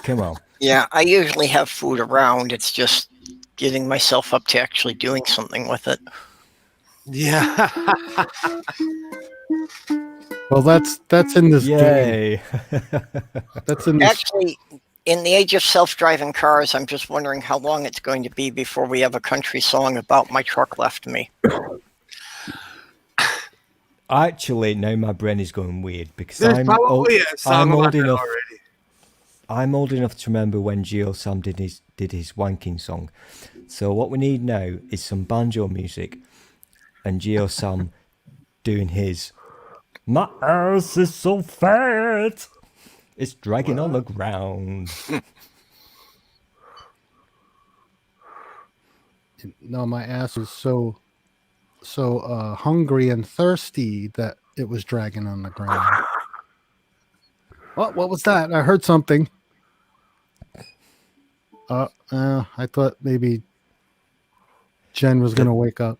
Come on. Yeah, I usually have food around. It's just getting myself up to actually doing something with it. Yeah. Well, that's in this game. Yay. That's in this. Actually, in the age of self-driving cars, I'm just wondering how long it's going to be before we have a country song about my truck left me. Actually, now my brain is going weird because There's I'm probably a song about old that enough. already. I'm old enough to remember when Geosam did his wanking song. So what we need now is some banjo music and Geosam doing his "My ass is so fat, it's dragging on the ground." No, my ass was so hungry and thirsty that it was dragging on the ground. What was that? I heard something. I thought maybe Jen was going to wake up.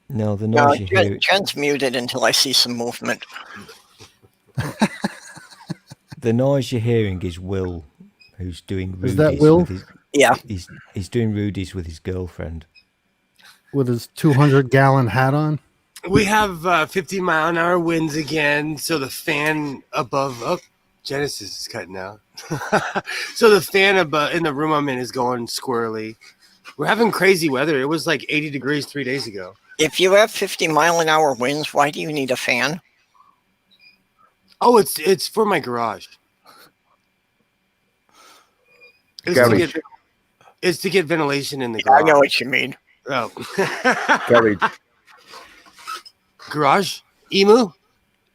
No, the No, noise you hear. Jen's muted until I see some movement. The noise you're hearing is Will, who's doing Rudies. Is that Will? Yeah. He's doing Rudies with his girlfriend. With his 200-gallon hat on. We have 50-mile-an-hour winds again, so the fan above Genesis is cutting out. So the fan above in the room I'm in is going squirrely. We're having crazy weather. It was like 80 degrees 3 days ago. If you have 50-mile-an-hour winds, why do you need a fan? Oh, it's for my garage. It's to get ventilation in the garage. I know what you mean. Oh. Garage. Garage? Emu?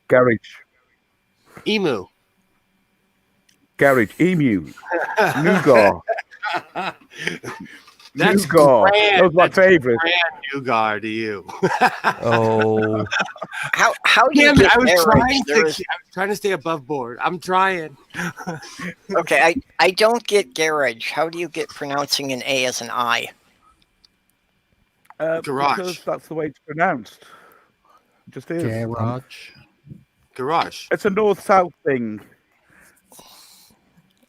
Garage. Emu. Garage. Emu. Nougat. That's Nougat. That was my favorite. Brand nougat to you. Oh, How do you Damn it, get I was garage? trying to stay above board. I'm trying. Okay, I don't get garage. How do you get pronouncing an A as an I? Garage. Because that's the way it's pronounced. It just is. Garage. It's a north-south thing.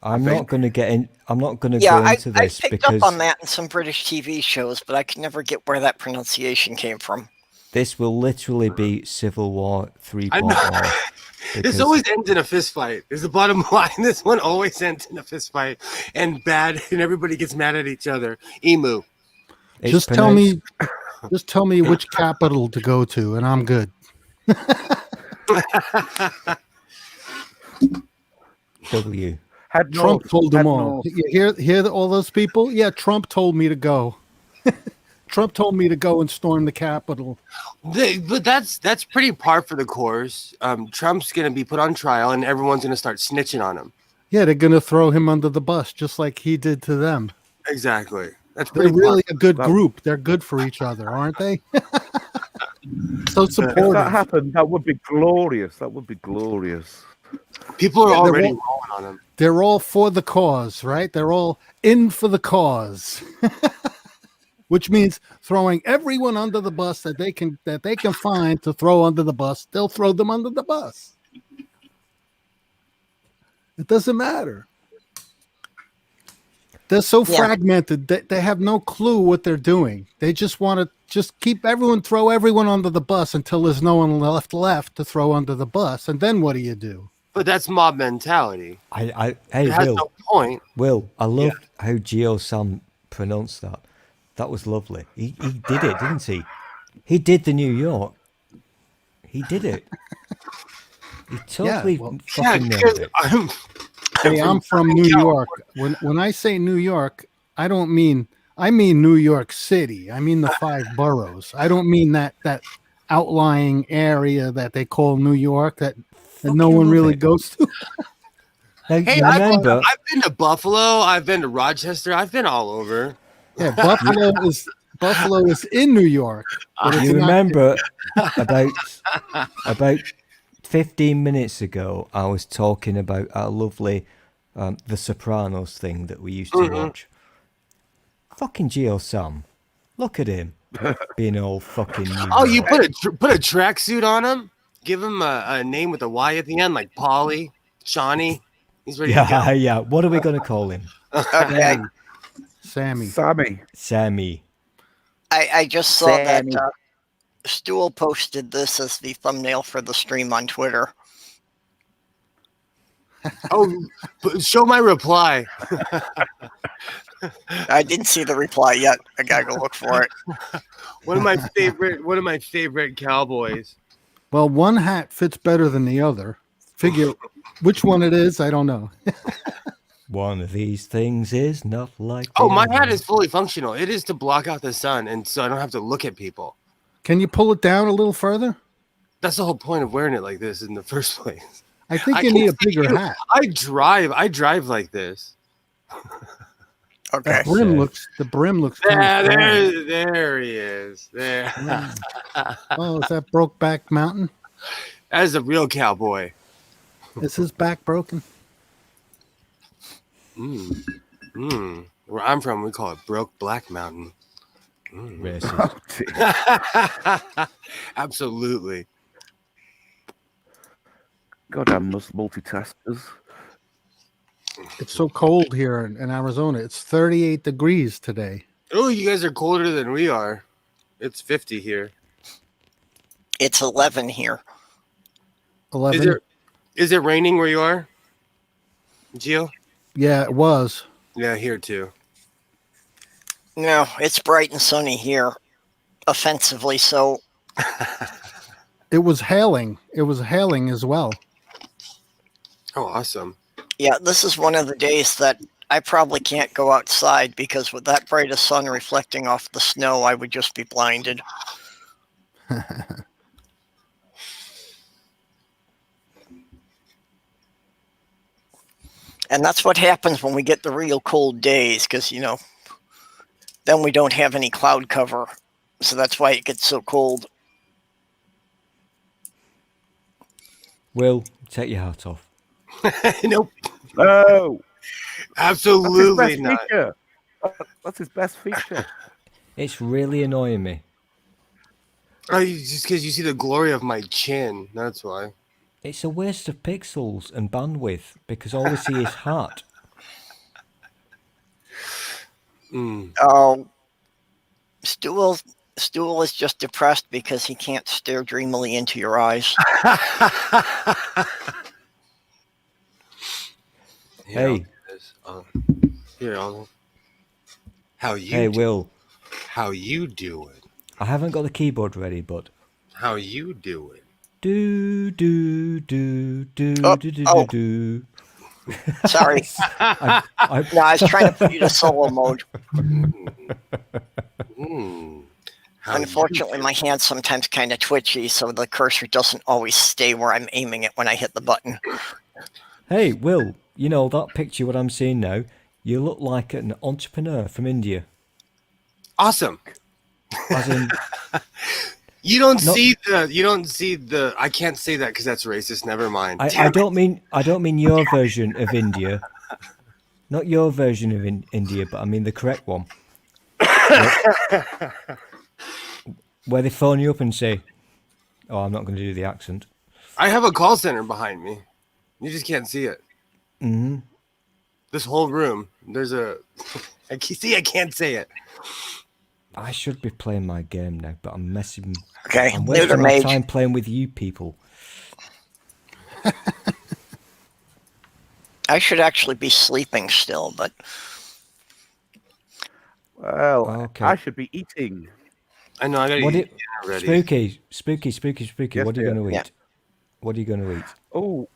I'm not going to go into I this picked because up on that in some British TV shows, but I could never get where that pronunciation came from. this will literally be Civil War 3.0. This because always ends in a fist fight. Is the bottom line. This one always ends in a fist fight and everybody gets mad at each other. Emu. it's Just pronounced- tell me which capital to go to, and I'm good. W. Head Trump north. told them Head all. north. You hear all those people? Yeah, Trump told me to go. Trump told me to go and storm the Capitol. But that's pretty par for the course. Trump's going to be put on trial and everyone's going to start snitching on him. Yeah, they're going to throw him under the bus just like he did to them. Exactly. That's They're pretty really a good That- group. They're good for each other, aren't they? So If that supportive. happened, that would be glorious. That would be glorious. People are Yeah, they're already all- rolling on him. They're all for the cause, right? They're all in for the cause. Which means throwing everyone under the bus that they can find to throw under the bus. They'll throw them under the bus. It doesn't matter. They're so fragmented that they have no clue what they're doing. They just want to throw everyone under the bus until there's no one left to throw under the bus. And then what do you do? But that's mob mentality. Hey, It has Will. no point. Will, I loved how Geo Sam pronounced that. That was lovely. He did it, didn't he? He did the New York. He did it. He totally well, fucking nailed because it. I'm from New York. When I say New York, I mean New York City. I mean the 5 boroughs. I don't mean that outlying area that they call New York that no one love really it. goes to. Now, Hey, you I've remember? been to Buffalo. I've been to Rochester. I've been all over. Yeah, Buffalo is in New York. But it's You not- remember about 15 minutes ago, I was talking about our lovely The Sopranos thing that we used to watch. Fucking Geo Sam, look at him being all fucking. New Oh, you York. put a tracksuit on him? Give him a name with a Y at the end, like Polly, Shawnee. He's ready to go. Yeah. What are we gonna call him? Okay. Sammy. Sammy. I just saw Sammy. that Stool posted this as the thumbnail for the stream on Twitter. Oh, show my reply. I didn't see the reply yet. I gotta go look for it. One of my favorite cowboys. Well, one hat fits better than the other. Figure which one it is, I don't know. One of these things is not like. Oh, the my other. hat is fully functional. It is to block out the sun, and so I don't have to look at people. Can you pull it down a little further? That's the whole point of wearing it like this in the first place. I think I you can need a see bigger you. hat. I drive like this. Okay. The brim looks kind of strong. There he is. There. Oh, is that Brokeback Mountain? That is a real cowboy. Is his back broken? Where I'm from, we call it Broke Black Mountain. Racist. Absolutely. Goddamn multitaskers. It's so cold here in Arizona. It's 38 degrees today. Oh, you guys are colder than we are. It's 50 here. It's 11 here. 11. Is it raining where you are, Gio? Yeah, it was. Yeah, here too. No, it's bright and sunny here. Offensively so. It was hailing. It was hailing as well. Oh, awesome. Yeah, this is one of the days that I probably can't go outside because with that bright a sun reflecting off the snow, I would just be blinded. And that's what happens when we get the real cold days because, then we don't have any cloud cover. So that's why it gets so cold. Will, take your hat off. Nope. Oh, Absolutely not. feature. That's his best feature. It's really annoying me. Oh, just because you see the glory of my chin. That's why. It's a waste of pixels and bandwidth because all we see is hat. Oh, Stool is just depressed because he can't stare dreamily into your eyes. Hey. Here, how you? Hey, Will. How you doing? I haven't got the keyboard ready, but How you doing? do. Sorry. I, No, I was trying to put you to solo mode. How Unfortunately, my hand's sometimes kind of twitchy, so the cursor doesn't always stay where I'm aiming it when I hit the button. Hey, Will, you know that picture what I'm seeing now? You look like an entrepreneur from India. Awesome. As in, You don't see the. I can't say that because that's racist. Never mind. I don't mean your version of India. Not your version of India, but I mean the correct one. Where they phone you up and say, "Oh, I'm not going to do the accent." I have a call center behind me. You just can't see it. Mm-hmm. This whole room, there's a. I can't say it. I should be playing my game now, but I'm messing. Okay, I'm neuter wasting my mage. time playing with you people. I should actually be sleeping still, but Well, Okay. I should be eating. I know. I gotta What eat it, dinner already. spooky. Yes, What are you dear. going to Yeah. eat? What are you going to eat? Oh,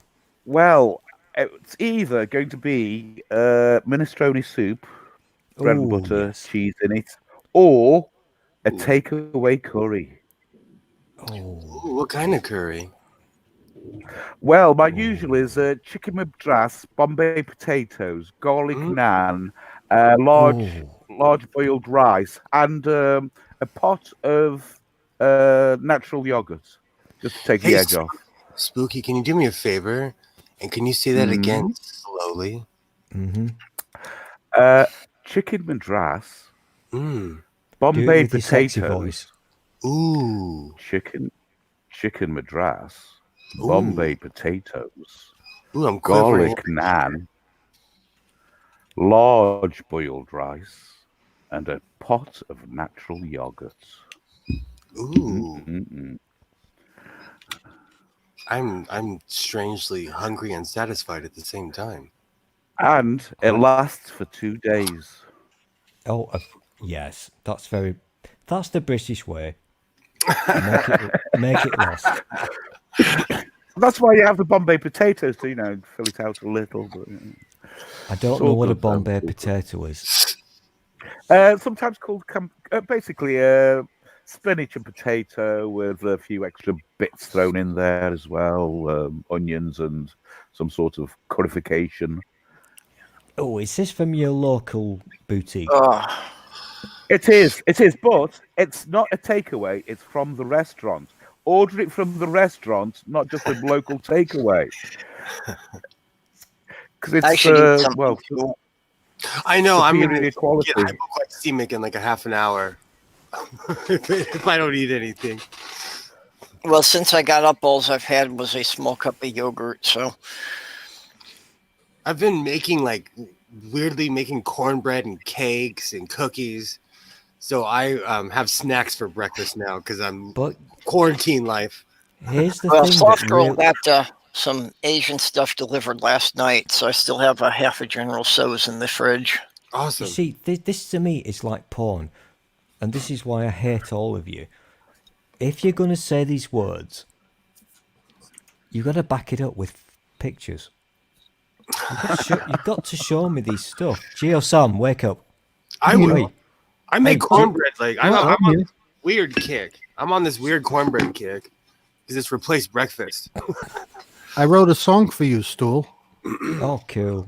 well, it's either going to be minestrone soup, bread and Oh, butter, yes. cheese in it, or a Ooh. takeaway curry. Oh, Ooh, what kind of curry? Well, my usual is chicken madras, Bombay potatoes, garlic Mm. naan, oh, large boiled rice, and a pot of natural yogurt, just to take Hey, the edge off. Spooky, can you do me a favor? And can you say that again slowly? mm-hmm. Chicken madras, Mm. Do it Bombay with your sexy potatoes, voice. Ooh. chicken madras, Ooh. Bombay potatoes, Ooh, I'm quivering. garlic naan, large boiled rice, and a pot of natural yogurt. Ooh. Mm-mm-mm. I'm strangely hungry and satisfied at the same time. And it lasts for 2 days. Oh, yes. That's the British way. Make it last. That's why you have the Bombay potatoes to, fill it out a little. But, I don't It's know all what a good, though. Bombay It's all good. potato is. Sometimes called basically spinach and potato with a few extra bits thrown in there as well, onions and some sort of currification. Oh, is this from your local boutique? It is, but it's not a takeaway. It's from the restaurant. Order it from the restaurant, not just a local takeaway. Because I it's should eat something too. I know. I'm superior gonna quality. get hypoglycemic in like a half an hour if I don't eat anything. Well, since I got up, all I've had was a small cup of yogurt. So I've been weirdly making cornbread and cakes and cookies. So I have snacks for breakfast now because I'm But quarantine life. here's the well, thing Soft that Girl really... got some Asian stuff delivered last night, so I still have a half a General Tso's in the fridge. You Awesome. see, this to me is like porn. And this is why I hate all of you. If you're going to say these words, you got to back it up with pictures. You've got to show me these stuff. Gio Sam, wake up. I will. Hey, I make Hey, cornbread. Like I'm Well, on yeah. this weird kick. I'm on this weird cornbread kick because it's replaced breakfast. I wrote a song for you, Stool. oh, cool.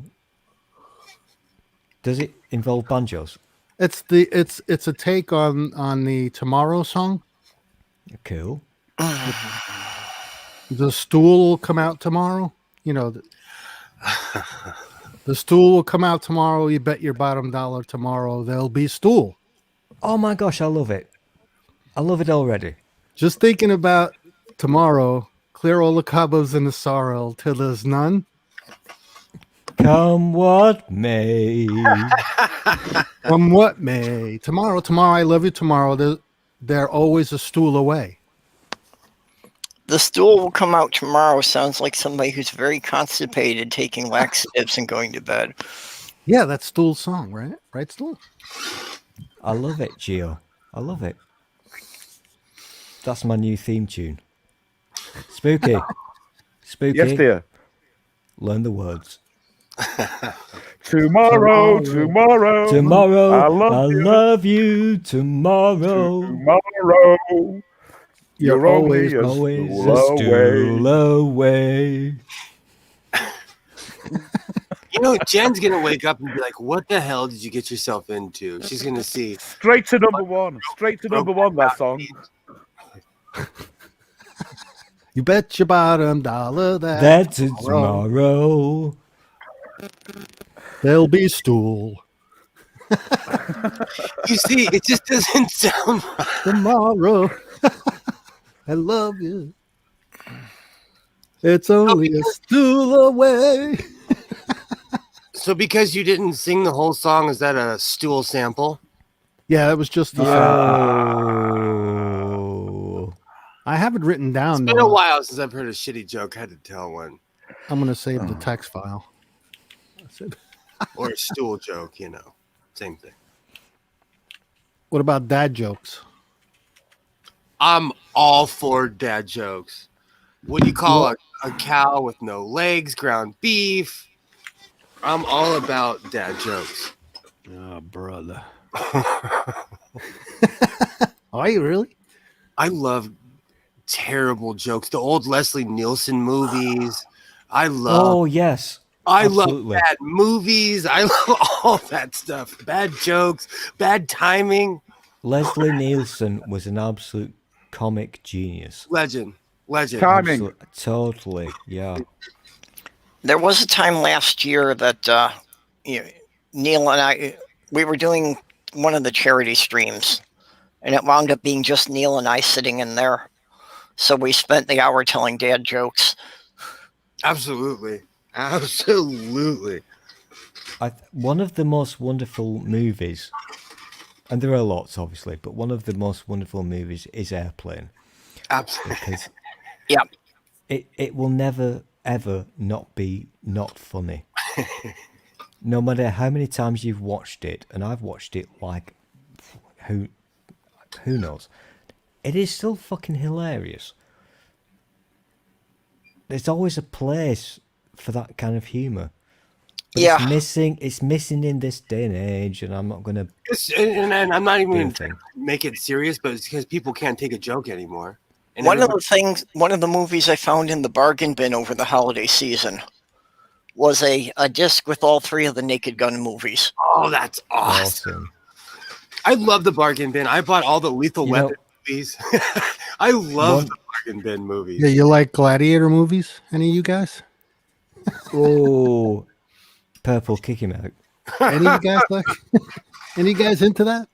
Does it involve banjos? It's a take on the Tomorrow song. Cool. The stool will come out tomorrow. The stool will come out tomorrow. You bet your bottom dollar tomorrow there'll be stool. Oh my gosh, I love it. I love it already. Just thinking about tomorrow, clear all the cobwebs and the sorrow till there's none. Come what may. From what may. Tomorrow, I love you tomorrow. They're always a stool away. The stool will come out tomorrow sounds like somebody who's very constipated taking laxatives and going to bed. Yeah, that's Stool's song, right? Right, Stool? I love it, Gio. I love it. That's my new theme tune. Spooky. Spooky. Yes, dear. Learn the words. Tomorrow. Tomorrow, I I love you. Tomorrow. Tomorrow. You're always Always stool a stool away. Jen's gonna wake up and be like, "What the hell did you get yourself into?" She's gonna see. Straight to number one. That song. You bet your bottom dollar That tomorrow. there'll be stool. You see, it just doesn't sound right. Tomorrow. I love you. It's only a stool away. So because you didn't sing the whole song, is that a stool sample? Yeah, it was just the Oh. I have it written down. It's been a while since I've heard a shitty joke. I had to tell one. I'm going to save the text file. Or a stool joke, same thing. What about dad jokes? I'm all for dad jokes. What do you call a cow with no legs? Ground beef. I'm all about dad jokes. Oh, brother. Are you really? I love terrible jokes. The old Leslie Nielsen movies. I love Oh yes, love absolutely. bad movies. I love all that stuff. Bad jokes, bad timing. Leslie Nielsen was an absolute comic genius. Legend. Timing. Totally, yeah. There was a time last year that Neil and I, we were doing one of the charity streams, and it wound up being just Neil and I sitting in there. So we spent the hour telling dad jokes. Absolutely. One of the most wonderful movies, and there are lots obviously, but one of the most wonderful movies is Airplane. Absolutely. Because Yeah. it will never ever not be not funny. No matter how many times you've watched it, and I've watched it like who knows, it is still fucking hilarious. There's always a place for that kind of humor. But Yeah. it's missing in this day and age, and I'm not gonna And I'm not even going to thing. make it serious, but it's because people can't take a joke anymore. And One of the movies I found in the bargain bin over the holiday season was a disc with all three of the Naked Gun movies. Oh, that's awesome. I love the bargain bin. I bought all the Lethal Weapon movies. I love the bargain bin movies. Yeah, you like gladiator movies? Any of you guys? Oh, Purple, kick him out. Any of you guys like? Any of you guys into that?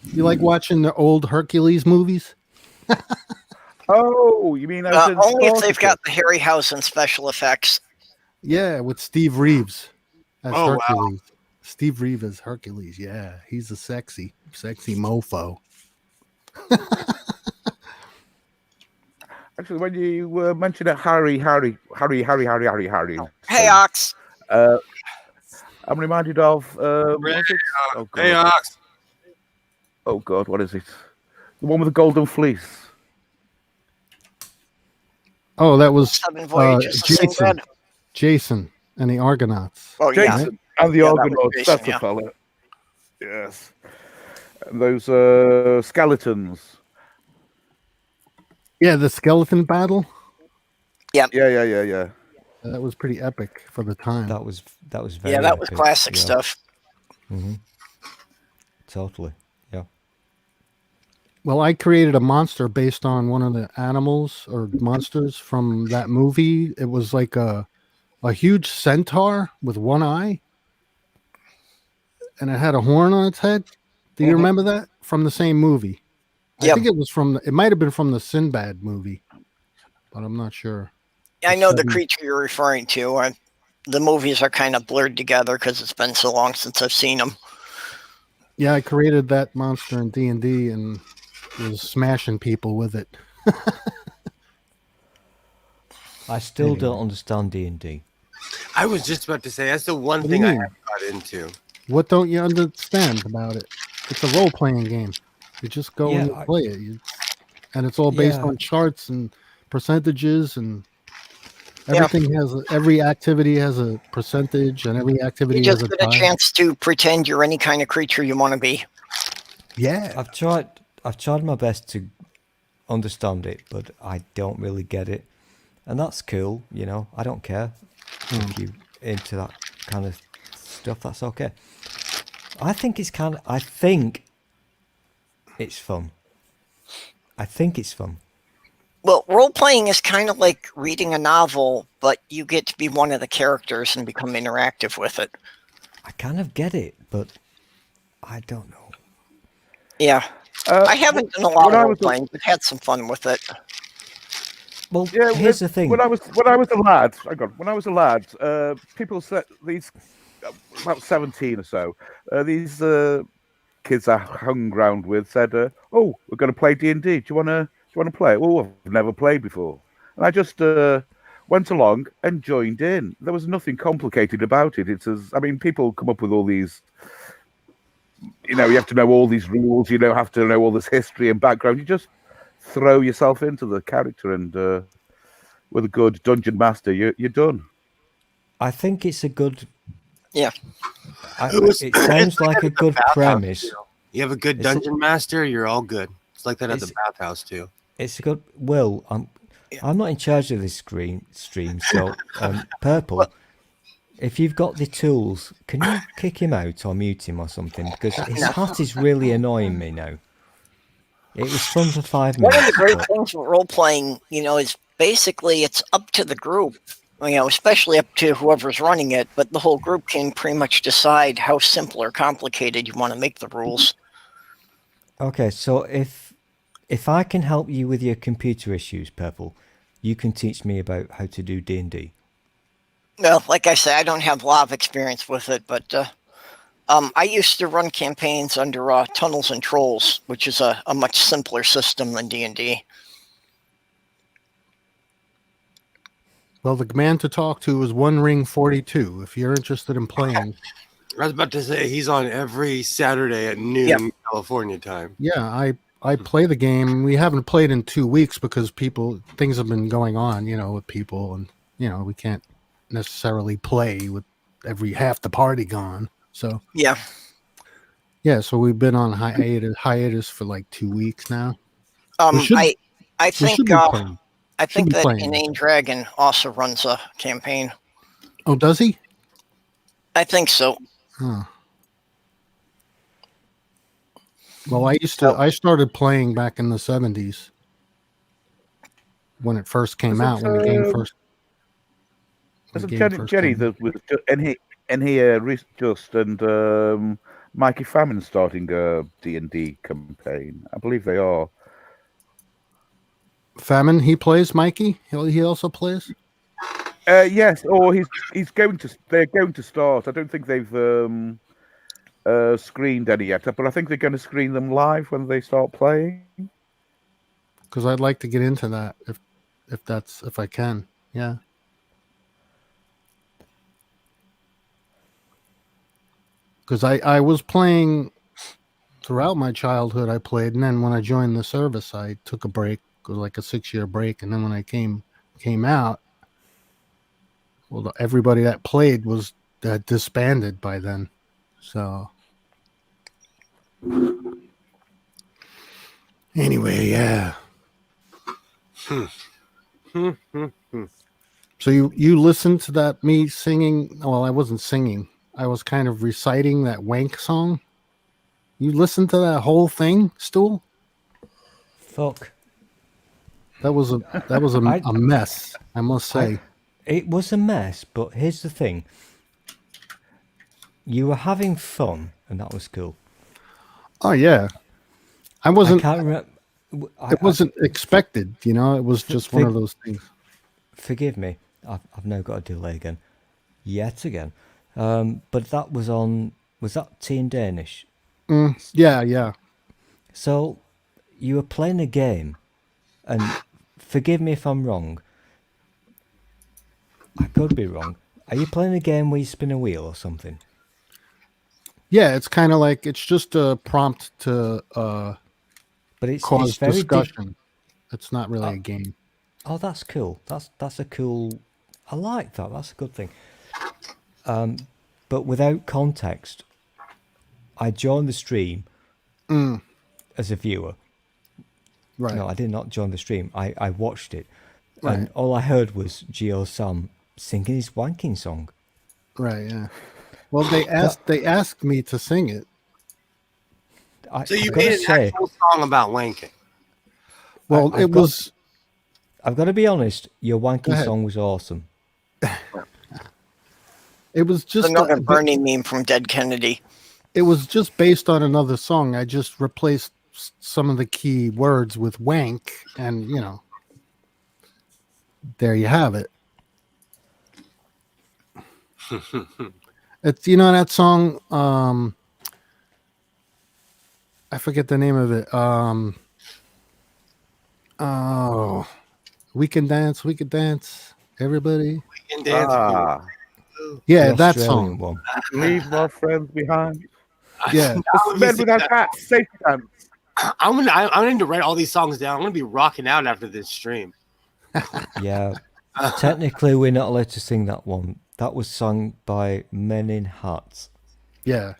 You like watching the old Hercules movies? Oh, you mean only if they've got the Harryhausen special effects. Yeah, with Steve Reeves as Oh, wow. Hercules. Steve Reeves as Hercules. Yeah, he's a sexy mofo. Actually, when you mentioned it, Harry. Hey, Ox. I'm reminded of. What is it? Oh, God. Hey, Ox. Oh, God, what is it? The one with the golden fleece. Oh, that was Seven Voyages to Sinbad. Jason and the Argonauts. Oh, yeah. Jason and the Yeah, that was Argonauts. Jason, That's yeah. the fella. Yes. And those skeletons. Yeah, the skeleton battle. Yeah. That was pretty epic for the time. That was very Yeah, that was epic. classic Yeah. stuff. Mm-hmm. Totally. Yeah. Well, I created a monster based on one of the animals or monsters from that movie. It was like a huge centaur with one eye, and it had a horn on its head. Do you remember that from the same movie? Yep. I think it was it might have been from the Sinbad movie, but I'm not sure. I know the creature you're referring to. The movies are kind of blurred together because it's been so long since I've seen them. Yeah, I created that monster in D&D and was smashing people with it. I still don't understand D&D. I was just about to say, that's the one What do thing you I mean? haven't got into. What don't you understand about it? It's a role-playing game. You just go and Yeah, play it. And it's all based Yeah. on charts and percentages, and everything every activity has a percentage, and every activity You has just a get a time. chance to pretend you're any kind of creature you want to be. Yeah. I've tried my best to understand it, but I don't really get it. And that's cool, I don't care if you into that kind of stuff, that's okay. I think it's fun. I think it's fun. Well, role-playing is kind of like reading a novel, but you get to be one of the characters and become interactive with it. I kind of get it, but I don't know. Yeah. I haven't done a lot of role-playing, but had some fun with it. Well, Yeah, here's the thing. When I was a lad, when I was a lad, people said these about 17 or so. These kids I hung around with said, "Oh, we're going to play D&D. Do you want to play?" Oh, I've never played before, and I just went along and joined in. There was nothing complicated about it. People come up with all these, you have to know all these rules, have to know all this history and background. You just throw yourself into the character, and with a good dungeon master, you're done. I think it's a good. Yeah. It sounds like a good premise. You have a good dungeon master, you're all good. It's like that at the bathhouse too. It's a good. Will, I'm not in charge of this stream, so Purple. If you've got the tools, can you kick him out or mute him or something? Because his hat is really annoying me now. It was fun for 5 minutes. One of the great things with role playing, is basically it's up to the group. Especially up to whoever's running it, but the whole group can pretty much decide how simple or complicated you want to make the rules. Okay, so if I can help you with your computer issues, Purple, you can teach me about how to do D&D. Well, like I say, I don't have a lot of experience with it, but I used to run campaigns under Tunnels and Trolls, which is a much simpler system than D&D. Well, the command to talk to is One Ring 42. If you're interested in playing. I was about to say he's on every Saturday at noon California time. Yeah, I play the game. We haven't played in 2 weeks because things have been going on, with people, and we can't necessarily play with half the party gone. So yeah, so we've been on hiatus for like 2 weeks now. I think that Inane Dragon also runs a campaign. Oh, does he? I think so. Huh. Well, I started playing back in the 70s when it first came out, when the game first. Jenny that was and Mikey Famine starting a D&D campaign. I believe they are. Famine, he plays Mikey. He also plays. Yes, or he's going to. They're going to start. I don't think they've screened any yet, but I think they're going to screen them live when they start playing. Because I'd like to get into that if I can. Yeah. Because I was playing throughout my childhood. I played, and then when I joined the service, I took a break. It was like a 6-year break, and then when I came out, well, everybody that played was disbanded by then. So anyway, yeah. So you listened to that me singing? Well, I wasn't singing. I was kind of reciting that wank song. You listened to that whole thing, Stool? Fuck. That was a mess, I must say. It was a mess, but here's the thing. You were having fun, and that was cool. Oh yeah, I wasn't. I can't remember. It wasn't expected, It was just one of those things. Forgive me. I've now got a delay again, yet again. But that was on. Was that Teen Danish? Yeah. So you were playing a game, and forgive me if I'm wrong. I could be wrong. Are you playing a game where you spin a wheel or something? Yeah, it's kind of like it's just a prompt to but it's cause very discussion. It's not really a game. Oh, that's cool. That's a cool. I like that. That's a good thing. But without context, I joined the stream as a viewer. Right. No, I did not join the stream. I watched it, Right. and all I heard was Geo Sam singing his wanking song. Right. Yeah. Well, they asked me to sing it. So you made an actual song about wanking. Well, I've got to be honest. Your wanking song was awesome. It was just another Bernie meme from Dead Kennedy. It was just based on another song. I just replaced some of the key words with wank, and there you have it. It's that song. I forget the name of it. We can dance. Everybody. We can dance. Yeah, The that Australian song. one. Leave my friends behind. Yeah. Men without hats, safety dance. I'm gonna write all these songs down. I'm gonna be rocking out after this stream. Yeah. Technically, we're not allowed to sing that one. That was sung by Men in Hats. Yeah.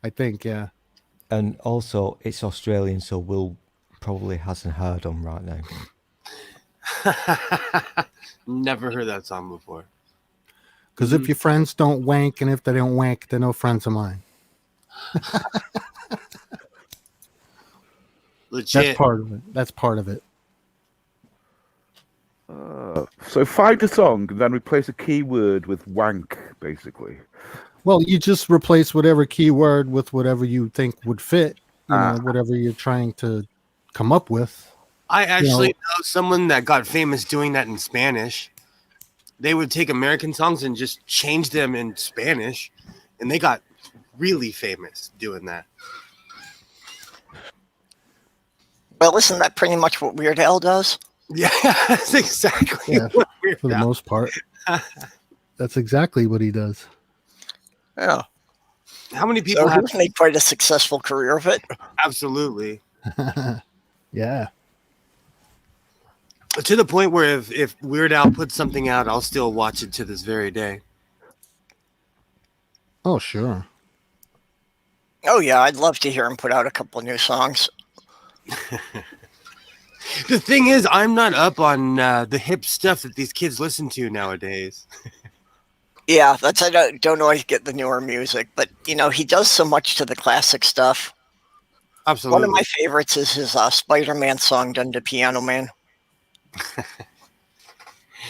I think, yeah. And also, it's Australian, so Will probably hasn't heard them right now. Never heard that song before. Because if your friends don't wank, and if they don't wank, they're no friends of mine. Legit. That's part of it. That's part of it. So find a song and then replace a keyword with wank, basically. Well, you just replace whatever keyword with whatever you think would fit, whatever you're trying to come up with. I actually know someone that got famous doing that in Spanish. They would take American songs and just change them in Spanish, and they got really famous doing that. Well, isn't that pretty much what Weird Al does? Yeah, that's exactly what we're For the most part. That's exactly what he does. Yeah. How many people So have he's made quite a successful career of it. absolutely Yeah. to the point where if Weird Al puts something out, I'll still watch it to this very day. Oh, sure. Oh, yeah, I'd love to hear him put out a couple of new songs. The thing is, I'm not up on the hip stuff that these kids listen to nowadays. Yeah, I don't always get the newer music, but, he does so much to the classic stuff. Absolutely. One of my favorites is his Spider-Man song done to Piano Man.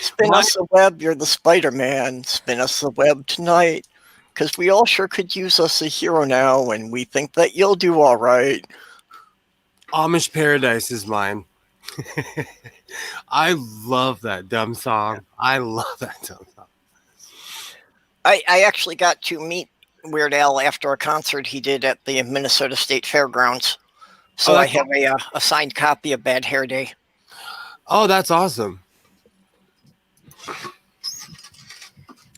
Spin us a web, you're the Spider-Man. Spin us a web tonight. Because we all sure could use us a hero now, and we think that you'll do all right. Amish Paradise is mine. I love that dumb song. I love that dumb song. I actually got to meet Weird Al after a concert he did at the Minnesota State Fairgrounds. So I have a signed copy of Bad Hair Day. Oh, that's awesome.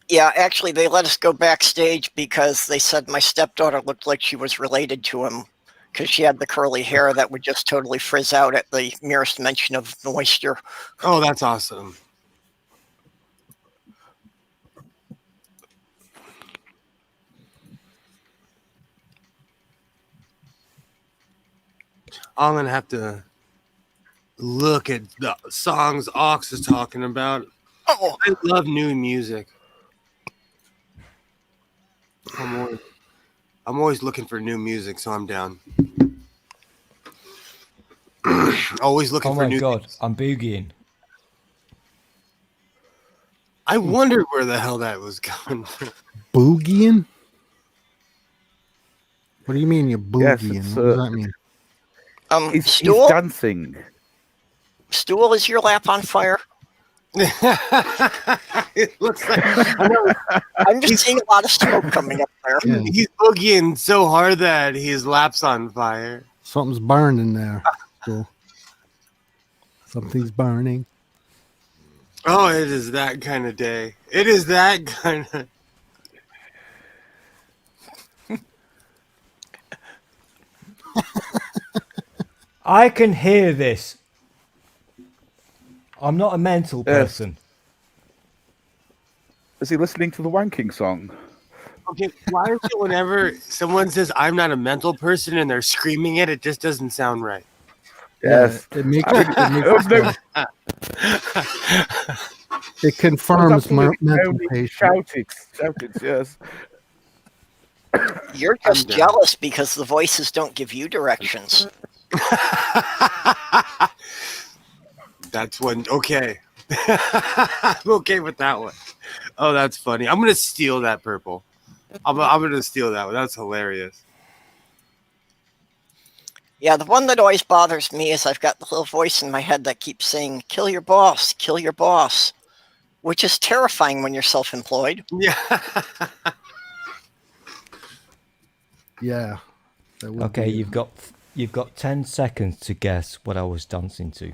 Yeah, actually, they let us go backstage because they said my stepdaughter looked like she was related to him because she had the curly hair that would just totally frizz out at the merest mention of moisture. Oh, that's awesome. I'm going to have to look at the songs Ox is talking about. Oh, I love new music. I'm always looking for new music, so I'm down. Always looking for new. Oh my god, I'm boogieing. I wondered where the hell that was going. Boogieing? What do you mean you're Yes, boogieing? it's, What does that mean? He's Stool? dancing. Stool, is your lap on fire? It looks like I'm just seeing a lot of smoke coming up there. Yeah. he's boogieing so hard that his lap's on fire. Something's burning there. Cool. Something's burning. Oh, it is that kind of day. It is that kind of. I can hear this. I'm not a mental person. Is he listening to the wanking song? Okay, why is it whenever someone says I'm not a mental person and they're screaming it, it just doesn't sound right? Yes. Yeah, it makes it confirms mental patient. Shouted, yes. You're just jealous because the voices don't give you directions. That's one. Okay. I'm okay with that one. Oh, that's funny. I'm going to steal that, Purple. I'm going to steal that one. That's hilarious. Yeah, the one that always bothers me is I've got the little voice in my head that keeps saying, kill your boss, which is terrifying when you're self-employed. Yeah. Yeah. That would Okay, be- you've got 10 seconds to guess what I was dancing to.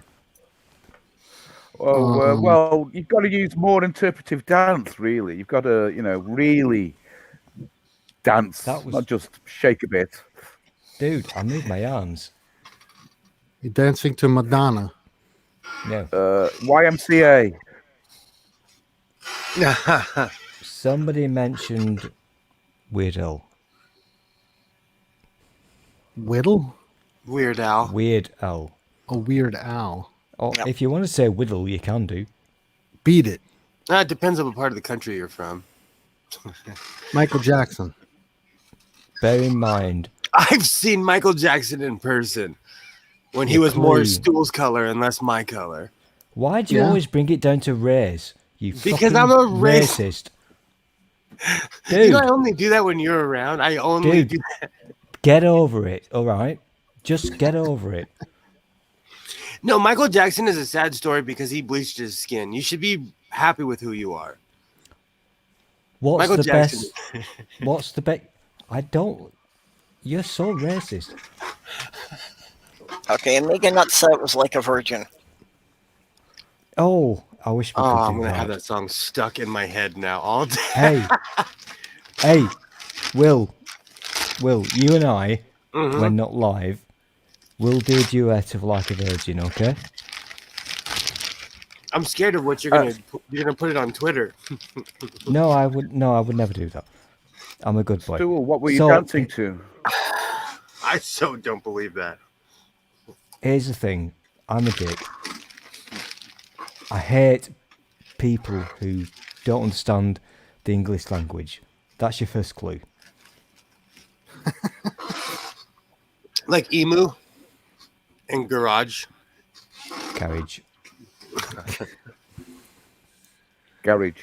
Well, you've got to use more interpretive dance, really. You've got to, really dance, not just shake a bit. Dude, I moved my arms. You're dancing to Madonna. No. YMCA. Somebody mentioned Weird Al. Whittle? Weird Al. Weird Al. A Weird Al. Oh, if you want to say Whittle, you can do. Beat it. It depends on what part of the country you're from. Michael Jackson. Bear in mind. I've seen Michael Jackson in person when he was more Stuhl's color and less my color. Why do you always bring it down to race? Because I'm a racist. Dude, you know, I only do that when you're around. I only do that. Get over it, all right? Just get over it. No, Michael Jackson is a sad story because he bleached his skin. You should be happy with who you are. What's the best? What's the best? I don't. You're so racist. Okay, and Megan Nutt said it was like a virgin. Oh, I wish we could do I'm going to that. have that song stuck in my head now all day. Hey, Will, you and I, when not live, we'll do a duet of Like a Virgin, okay? I'm scared of what you're going to put it on Twitter. No, I would never do that. I'm a good boy. Stuhl, what were you dancing to? I so don't believe that. Here's the thing. I'm a dick. I hate people who don't understand the English language. That's your first clue. Like emu and garage. Carriage. Garage.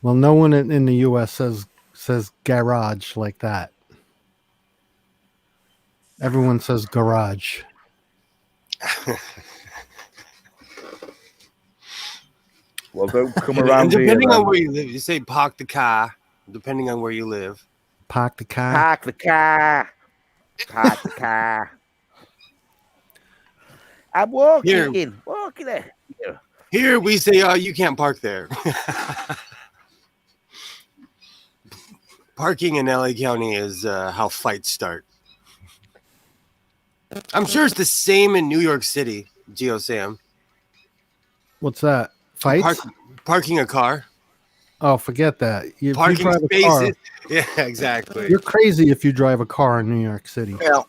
Well, no one in the U.S. says garage like that. Everyone says garage. Well, don't come around and depending here, on where you live, you say park the car. Depending on where you live. Park the car. Park the car. Park the car. I'm walking. Walking there. Here we say, oh, you can't park there. Parking in LA County is how fights start. I'm sure it's the same in New York City, Geo Sam. What's that? Fights? Parking a car. Oh, forget that. You Parking drive spaces. a car. Yeah, exactly. You're crazy if you drive a car in New York City. Well,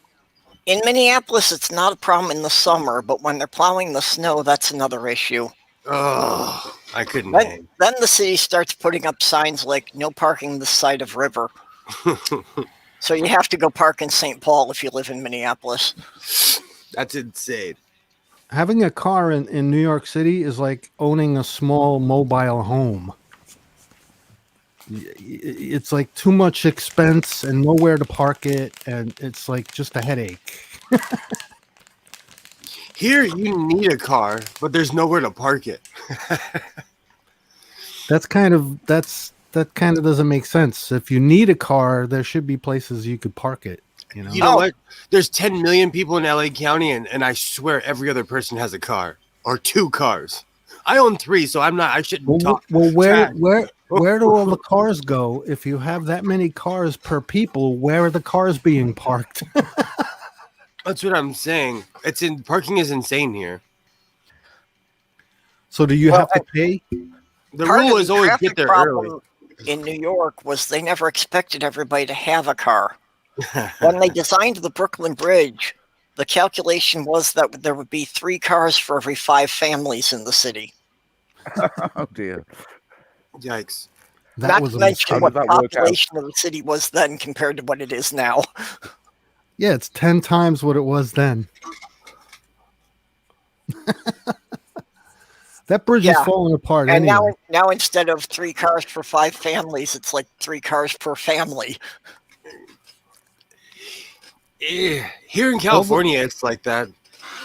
in Minneapolis, it's not a problem in the summer, but when they're plowing the snow, that's another issue. Oh, I couldn't. Then the city starts putting up signs like "No parking this side of river." So you have to go park in St. Paul if you live in Minneapolis. That's insane. Having a car in New York City is like owning a small mobile home. It's like too much expense and nowhere to park it, and it's like just a headache. Here, you need a car, but there's nowhere to park it. That kind of doesn't make sense. If you need a car, there should be places you could park it. You know what? There's 10 million people in LA County, and I swear every other person has a car or 2 cars. I own 3, so I shouldn't talk. Well, where do all the cars go? If you have that many cars per people, where are the cars being parked? That's what I'm saying. Parking is insane here. So do you have to pay? The rule is always get there early. In New York was they never expected everybody to have a car. When they designed the Brooklyn Bridge, the calculation was that there would be 3 cars for every 5 families in the city. Oh dear. Yikes. Not to mention what the population of the city was then compared to what it is now. Yeah, it's 10 times what it was then. That bridge is falling apart. And anyway. now instead of 3 cars for 5 families, it's like 3 cars per family. Here in California, it's like that.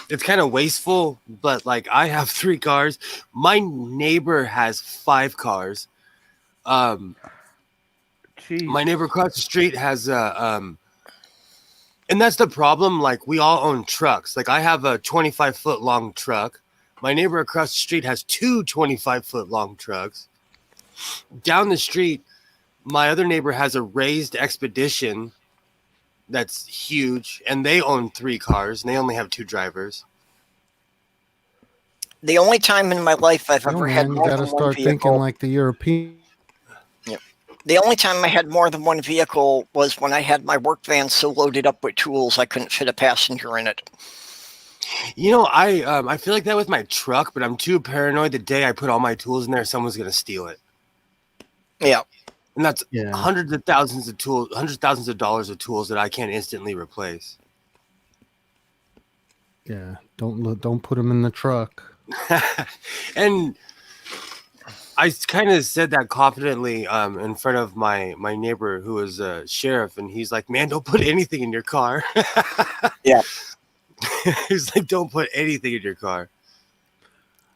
It's kind of wasteful, but like I have 3 cars. My neighbor has 5 cars. My neighbor across the street has and that's the problem. Like we all own trucks. Like I have a 25-foot long truck. My neighbor across the street has two 25-foot long trucks. Down the street, my other neighbor has a raised Expedition that's huge, and they own 3 cars, and they only have 2 drivers. The only time in my life I've No, ever had man, you more got to than one start thinking vehicle. like the European. The only time I had more than one vehicle was when I had my work van so loaded up with tools I couldn't fit a passenger in it. You know, I feel like that with my truck, but I'm too paranoid. The day I put all my tools in there, someone's gonna steal it, Yeah. and that's Yeah. hundreds of thousands of dollars of tools that I can't instantly replace. Yeah, don't put them in the truck. And I kind of said that confidently in front of my neighbor who was a sheriff, and he's like, "Man, don't put anything in your car." Yeah. He's like, "Don't put anything in your car."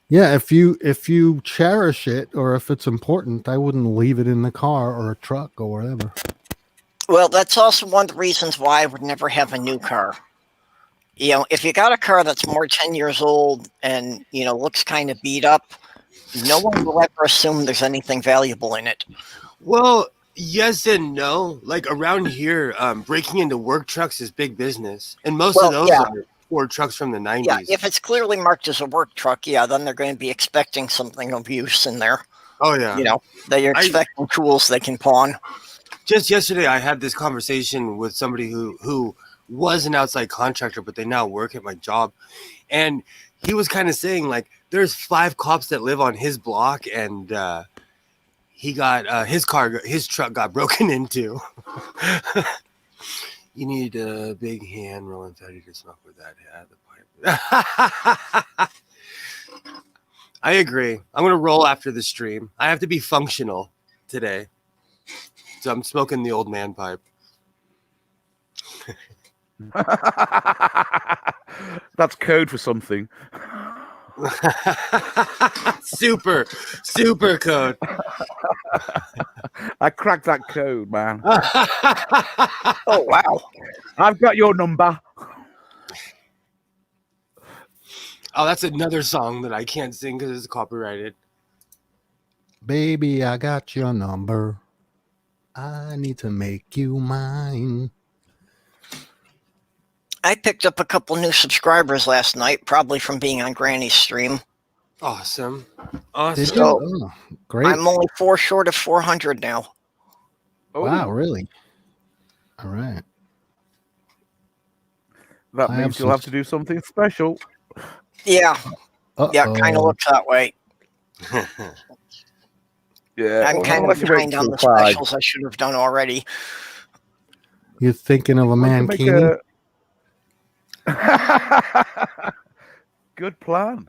Yeah, if you cherish it or if it's important, I wouldn't leave it in the car or a truck or whatever. Well, that's also one of the reasons why I would never have a new car. You know, if you got a car that's more 10 years old and, you know, looks kind of beat up, no one will ever assume there's anything valuable in it. Well, yes and no. Like around here, breaking into work trucks is big business, and most of those yeah. are Ford trucks from the 90s. Yeah, if it's clearly marked as a work truck, yeah, then they're going to be expecting something of use in there. Oh yeah. You know, they're expecting tools they can pawn. Just yesterday, I had this conversation with somebody who was an outside contractor, but they now work at my job, and he was kind of saying like, there's 5 cops that live on his block, and he got his truck got broken into. You need a big hand rolling fatty to smoke with that. Yeah, the pipe. I agree. I'm gonna roll after the stream. I have to be functional today, so I'm smoking the old man pipe. That's code for something. super code. I cracked that code, man. Oh, wow. I've got your number. Oh, that's another song that I can't sing because it's copyrighted. Baby, I got your number. I need to make you mine. I picked up a couple new subscribers last night, probably from being on Granny's stream. Awesome. Did you? So, Oh, great. I'm only 4 short of 400 now. Oh, Wow, really? All right. that I means have you'll have to do something special. Yeah, yeah, Uh-oh. kind of looks that way. Yeah, I'm well, kind I'll of let you wait behind on till the 5. specials I should have done already. You're thinking of a Why don't you mankini? Good plan.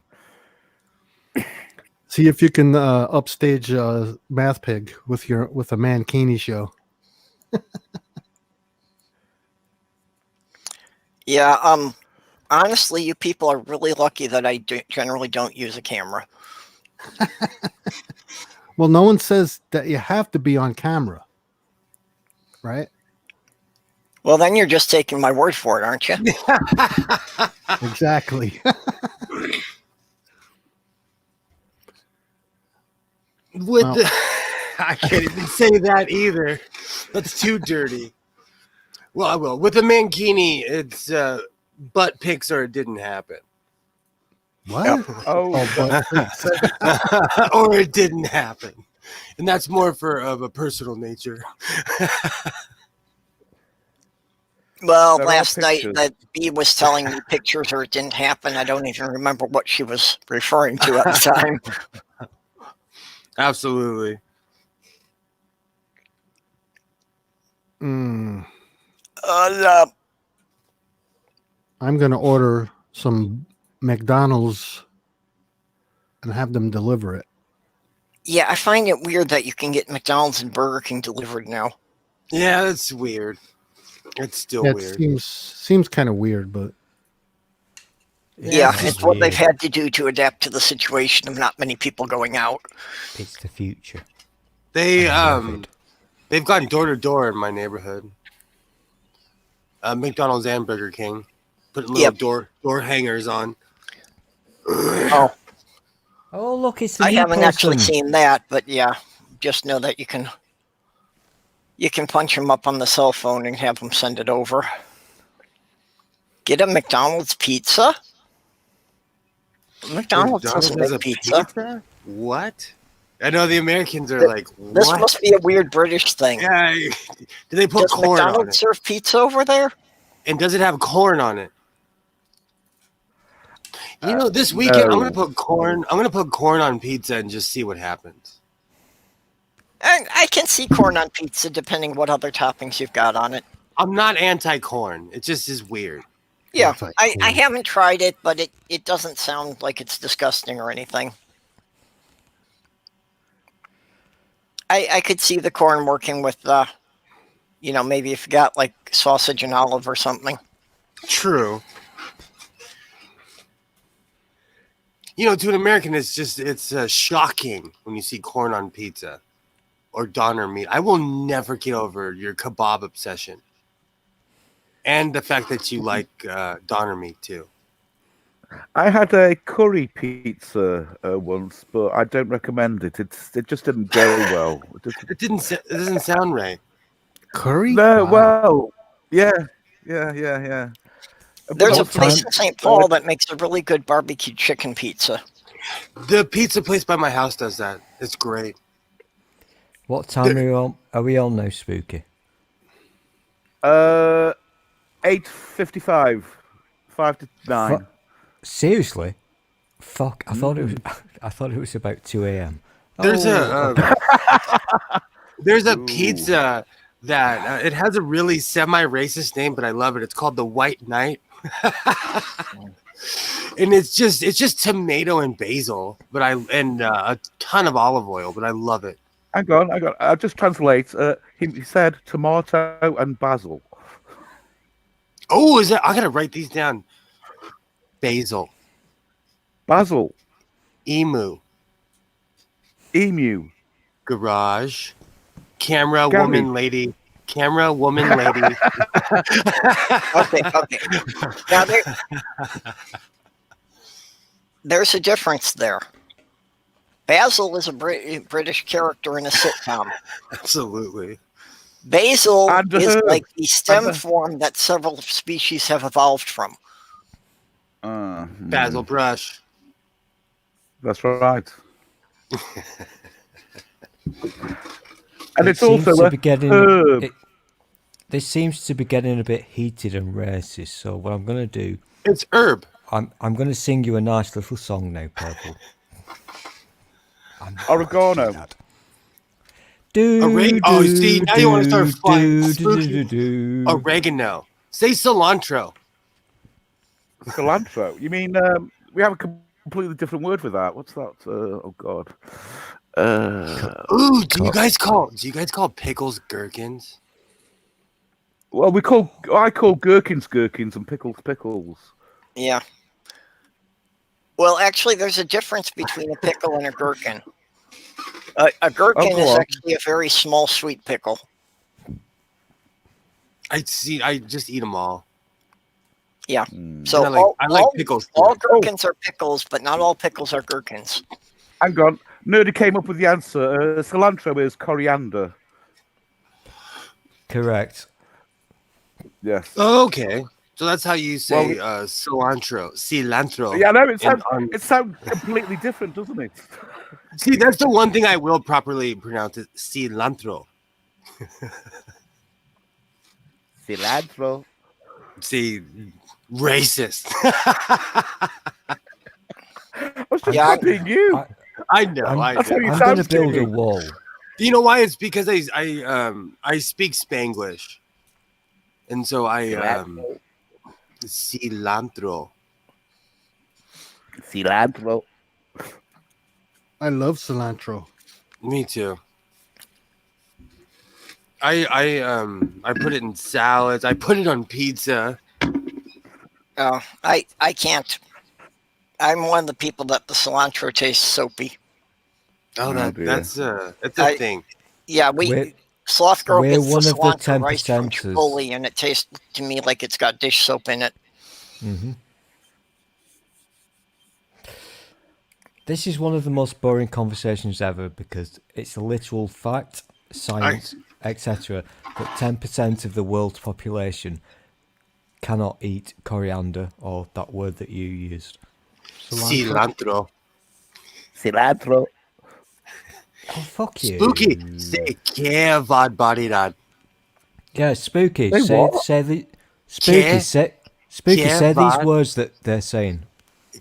See if you can upstage Math Pig with a mankini show. Yeah, honestly, you people are really lucky that I generally don't use a camera. Well, no one says that you have to be on camera, right? Well, then you're just taking my word for it, aren't you? Exactly. With Well- I can't even say that either. That's too dirty. Well, I will. With the mankini, it's butt pics or it didn't happen. What? Oh, but Or it didn't happen. And that's more of a personal nature. Well, They're all last night pictures. that Bee was telling me pictures or it didn't happen. I don't even remember what she was referring to at the time. Absolutely. mm, Uh, I'm going to order some McDonald's and have them deliver it. yeah, I find it weird that you can get McDonald's and Burger King delivered now. Yeah, that's weird. It's still It weird. seems kind of weird, but Yeah, it's it's what they've weird. had to do to adapt to the situation of not many people going out. It's the future. They I love it. they've gone door to door in my neighborhood. McDonald's and Burger King put little Yep. door hangers on. Oh, Oh, look, it's the I new haven't actually person. seen that, but yeah, just know that you can punch him up on the cell phone and have him send it over. Get a McDonald's pizza? McDonald's doesn't has make a pizza. What? I know the Americans are Th- like, This what? must be a weird British thing. Yeah. Do they put Does corn on McDonald's it? serve pizza over there? And does it have corn on it? You know, this weekend I'm gonna put corn. I'm gonna put corn on pizza and just see what happens. And I can see corn on pizza depending what other toppings you've got on it. I'm not anti-corn. It just is weird. Yeah, It's like I corn. haven't tried it, but it doesn't sound like it's disgusting or anything. I could see the corn working with, maybe if you got like sausage and olive or something. True. You know, to an American, it's shocking when you see corn on pizza or doner meat. I will never get over your kebab obsession. And the fact that you like doner meat, too. I had a curry pizza once, but I don't recommend it. It just didn't go well. It doesn't sound right. Curry? No, Wow. well, yeah. There's a But place in St. Paul that makes a really good barbecue chicken pizza. The pizza place by my house does that. It's great. What time are we on now, Spooky? 8:55, 5 to 9. Seriously? Fuck! I thought it was about 2 a.m. There's Oh, there's a pizza that it has a really semi-racist name, but I love it. It's called the White Knight. And it's just tomato and basil, but a ton of olive oil, but I love it. Hang on. I'll just translate. He said tomato and basil. Oh, is that? I gotta write these down. Basil, Basil. emu, Emu. garage, camera, Gary. woman, lady, camera, woman, lady. Okay. Now there's a difference there. Basil is a British character in a sitcom. Absolutely. Basil And is herb. like the stem And- form that several species have evolved from. Basil brush. That's right. And it's seems also to a be getting herb. this seems to be getting a bit heated and racist. So what I'm gonna do, It's herb. I'm gonna sing you a nice little song now, Purple. Oregano. Oh, see, now you want to start flying. Spooky. Oregano. Say cilantro. Cilantro. You mean we have a completely different word for that? What's that? Oh God. Ooh, do you guys call pickles gherkins? Well, I call gherkins and pickles. Yeah. Well, actually, there's a difference between a pickle and a gherkin. A gherkin go is on. actually a very small, sweet pickle. I just eat them all. Yeah. So And I like pickles. Too. all gherkins are pickles, but not all pickles are gherkins. Hang on. Nerdy came up with the answer. Cilantro is coriander. Correct. Yes. Okay, so that's how you say cilantro. Yeah, no, it And, sounds completely different, doesn't it? see, that's the one thing I will properly pronounce it. Cilantro. Cilantro. See, racist. I was just Yeah. copying you. I know. That's how you I'm gonna sound build to a me. wall. You know why? It's because I speak Spanglish, and so cilantro. Cilantro. I love cilantro. Me too. I put it in salads. I put it on pizza. Oh, I can't. I'm one of the people that the cilantro tastes soapy. Oh, dear. that's a thing. Yeah, We're- Sloth Girl we're gets the one of the cilantro rice from 10%ers. Chipotle, and it tastes to me like it's got dish soap in it. Mm-hmm. This is one of the most boring conversations ever because it's a literal fact, science, etc. that 10% of the world's population cannot eat coriander or that word that you used. Cilantro. Cilantro. Oh, fuck you. Spooky. Say que barbaridad. Yeah, spooky. Say what? Say the Que- say que say these va- words that they're saying.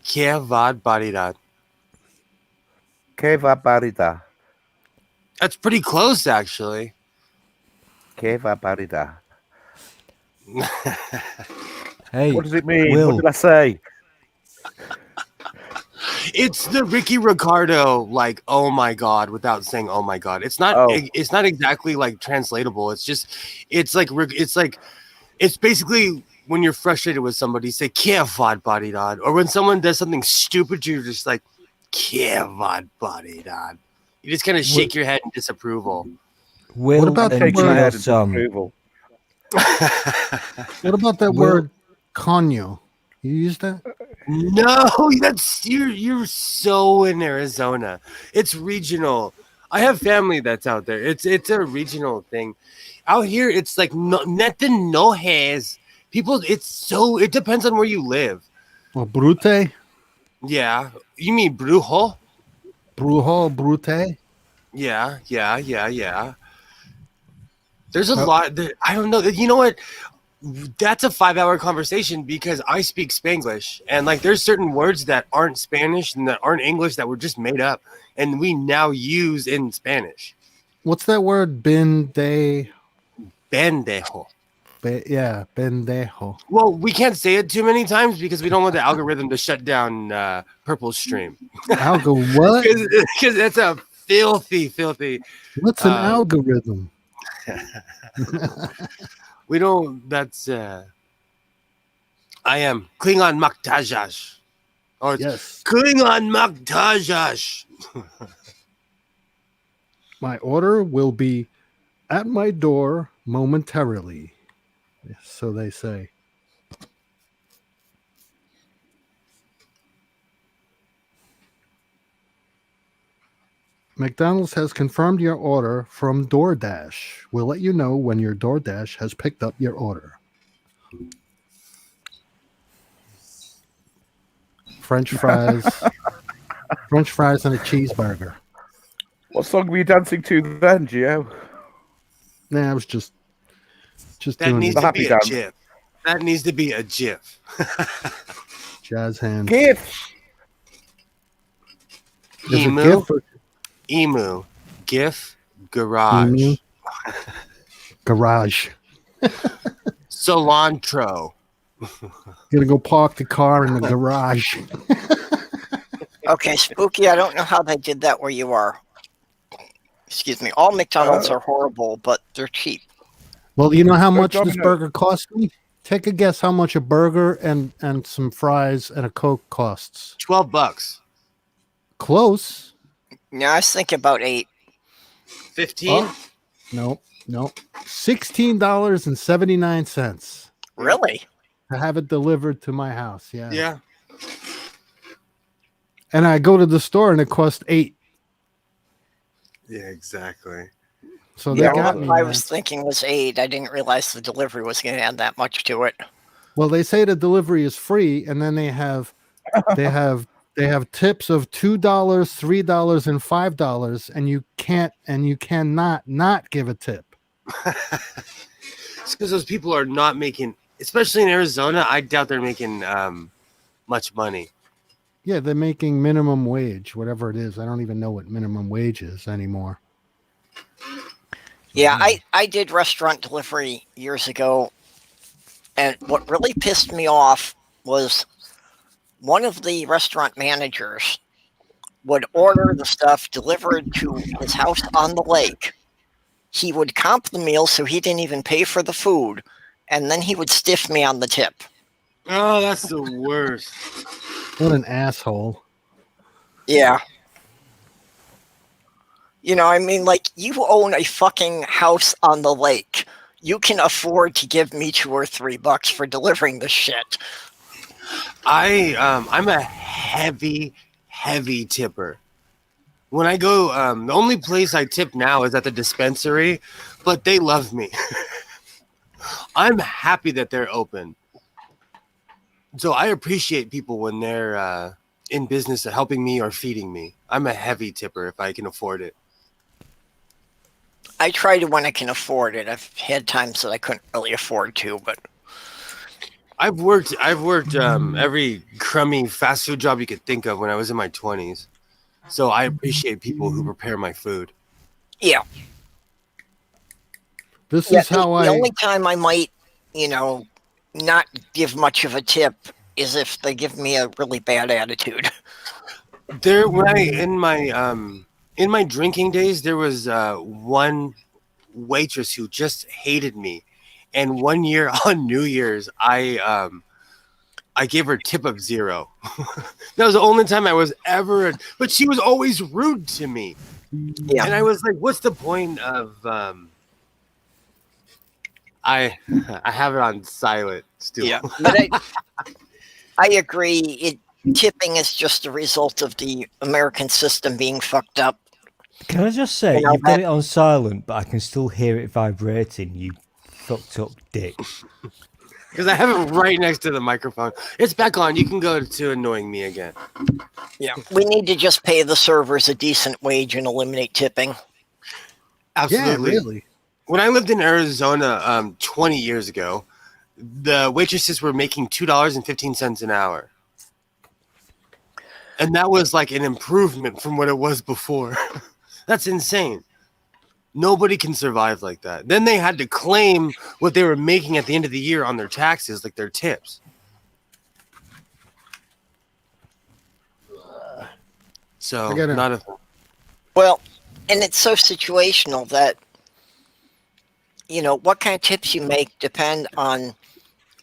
Que barbaridad. Que barbaridad. That's pretty close, actually. Que barbaridad. Hey, What does it mean? Will. What did I say? It's the Ricky Ricardo, like, oh my god, without saying oh my god. It's not. Oh. It's not exactly like translatable. It's just. It's basically when you're frustrated with somebody, say que barbaridad, or when someone does something stupid, you're just like que barbaridad. You just kind of shake your head in disapproval. Will What about and the Shaking my head in Sam. disapproval. What about that Will- word "conyo"? You use that? No, that's you're so in Arizona. It's regional. I have family that's out there. It's a regional thing. Out here, it's like nothing no has people. It depends on where you live. Or brute, Yeah, you mean brujo? brujo, brute. Yeah. There's a lot. I don't know. You know what? That's a 5-hour conversation because I speak Spanglish, and like there's certain words that aren't Spanish and that aren't English that were just made up, and we now use in Spanish. What's that word? Pendejo. Yeah, pendejo. Well, we can't say it too many times because we don't want the algorithm to shut down Purple Stream. Algo what? Because that's a filthy. What's an algorithm? We don't. That's. I am Klingon Maktajash. Or it's Yes. Klingon Maktajash. My order will be at my door momentarily. So they say. McDonald's has confirmed your order from DoorDash. We'll let you know when your DoorDash has picked up your order. French fries. French fries and a cheeseburger. What song were you dancing to then, Gio? Nah, I was just That doing needs the to happy be a dance. GIF. That needs to be a GIF. jazz hands. GIF. Is it Emu. GIF or Emu. GIF. Garage. Emu? Garage. Cilantro. Gonna go park the car in the garage. Okay, Spooky, I don't know how they did that where you are. Excuse me. All McDonald's are horrible, but they're cheap. Well, you know how much this Domino's. burger cost me? Take a guess how much a burger and some fries and a Coke costs. $12. Close. Yeah, I was thinking about 8. 15. No. $16.79 Really? to have it delivered to my house. Yeah. Yeah. And I go to the store and it costs $8. Yeah, exactly. So they Yeah, got What me. I man. was thinking was 8. I didn't realize the delivery was going to add that much to it. Well, they say the delivery is free, and then they have tips of $2, $3, and $5, and you cannot not give a tip. It's because those people are not making, especially in Arizona, I doubt they're making much money. Yeah, they're making minimum wage, whatever it is. I don't even know what minimum wage is anymore. Yeah, I did restaurant delivery years ago, and what really pissed me off was one of the restaurant managers would order the stuff delivered to his house on the lake. He would comp the meal so he didn't even pay for the food, and then he would stiff me on the tip. Oh, that's the worst. What an asshole. Yeah. You know, I mean, like, you own a fucking house on the lake. You can afford to give me $2 or $3 for delivering the shit. I'm a heavy heavy tipper. When I go, the only place I tip now is at the dispensary, but they love me. I'm happy that they're open. So I appreciate people when they're in business of helping me or feeding me. I'm a heavy tipper if I can afford it. I try to when I can afford it. I've had times that I couldn't really afford to, but I've worked every crummy fast food job you could think of when I was in my 20s. So I appreciate people who prepare my food. yeah. This Yeah, is how the I. only time I might, not give much of a tip is if they give me a really bad attitude. There, when I in my drinking days, there was one waitress who just hated me, and one year on New Year's, I gave her a tip of 0. That was the only time I was ever. But she was always rude to me, Yeah. and I was like, "What's the point of?" I have it on silent still. Yeah, but I agree. Tipping is just a result of the American system being fucked up. Can I just say, You know, you've got that- it on silent, but I can still hear it vibrating, you fucked up dick. Because I have it right next to the microphone. It's back on. You can go to annoying me again. Yeah, we need to just pay the servers a decent wage and eliminate tipping. Absolutely. Yeah, really. When I lived in Arizona 20 years ago, the waitresses were making $2.15 an hour. And that was like an improvement from what it was before. That's insane. Nobody can survive like that. Then they had to claim what they were making at the end of the year on their taxes, like their tips. So, not a... Well, and it's so situational that, what kind of tips you make depend on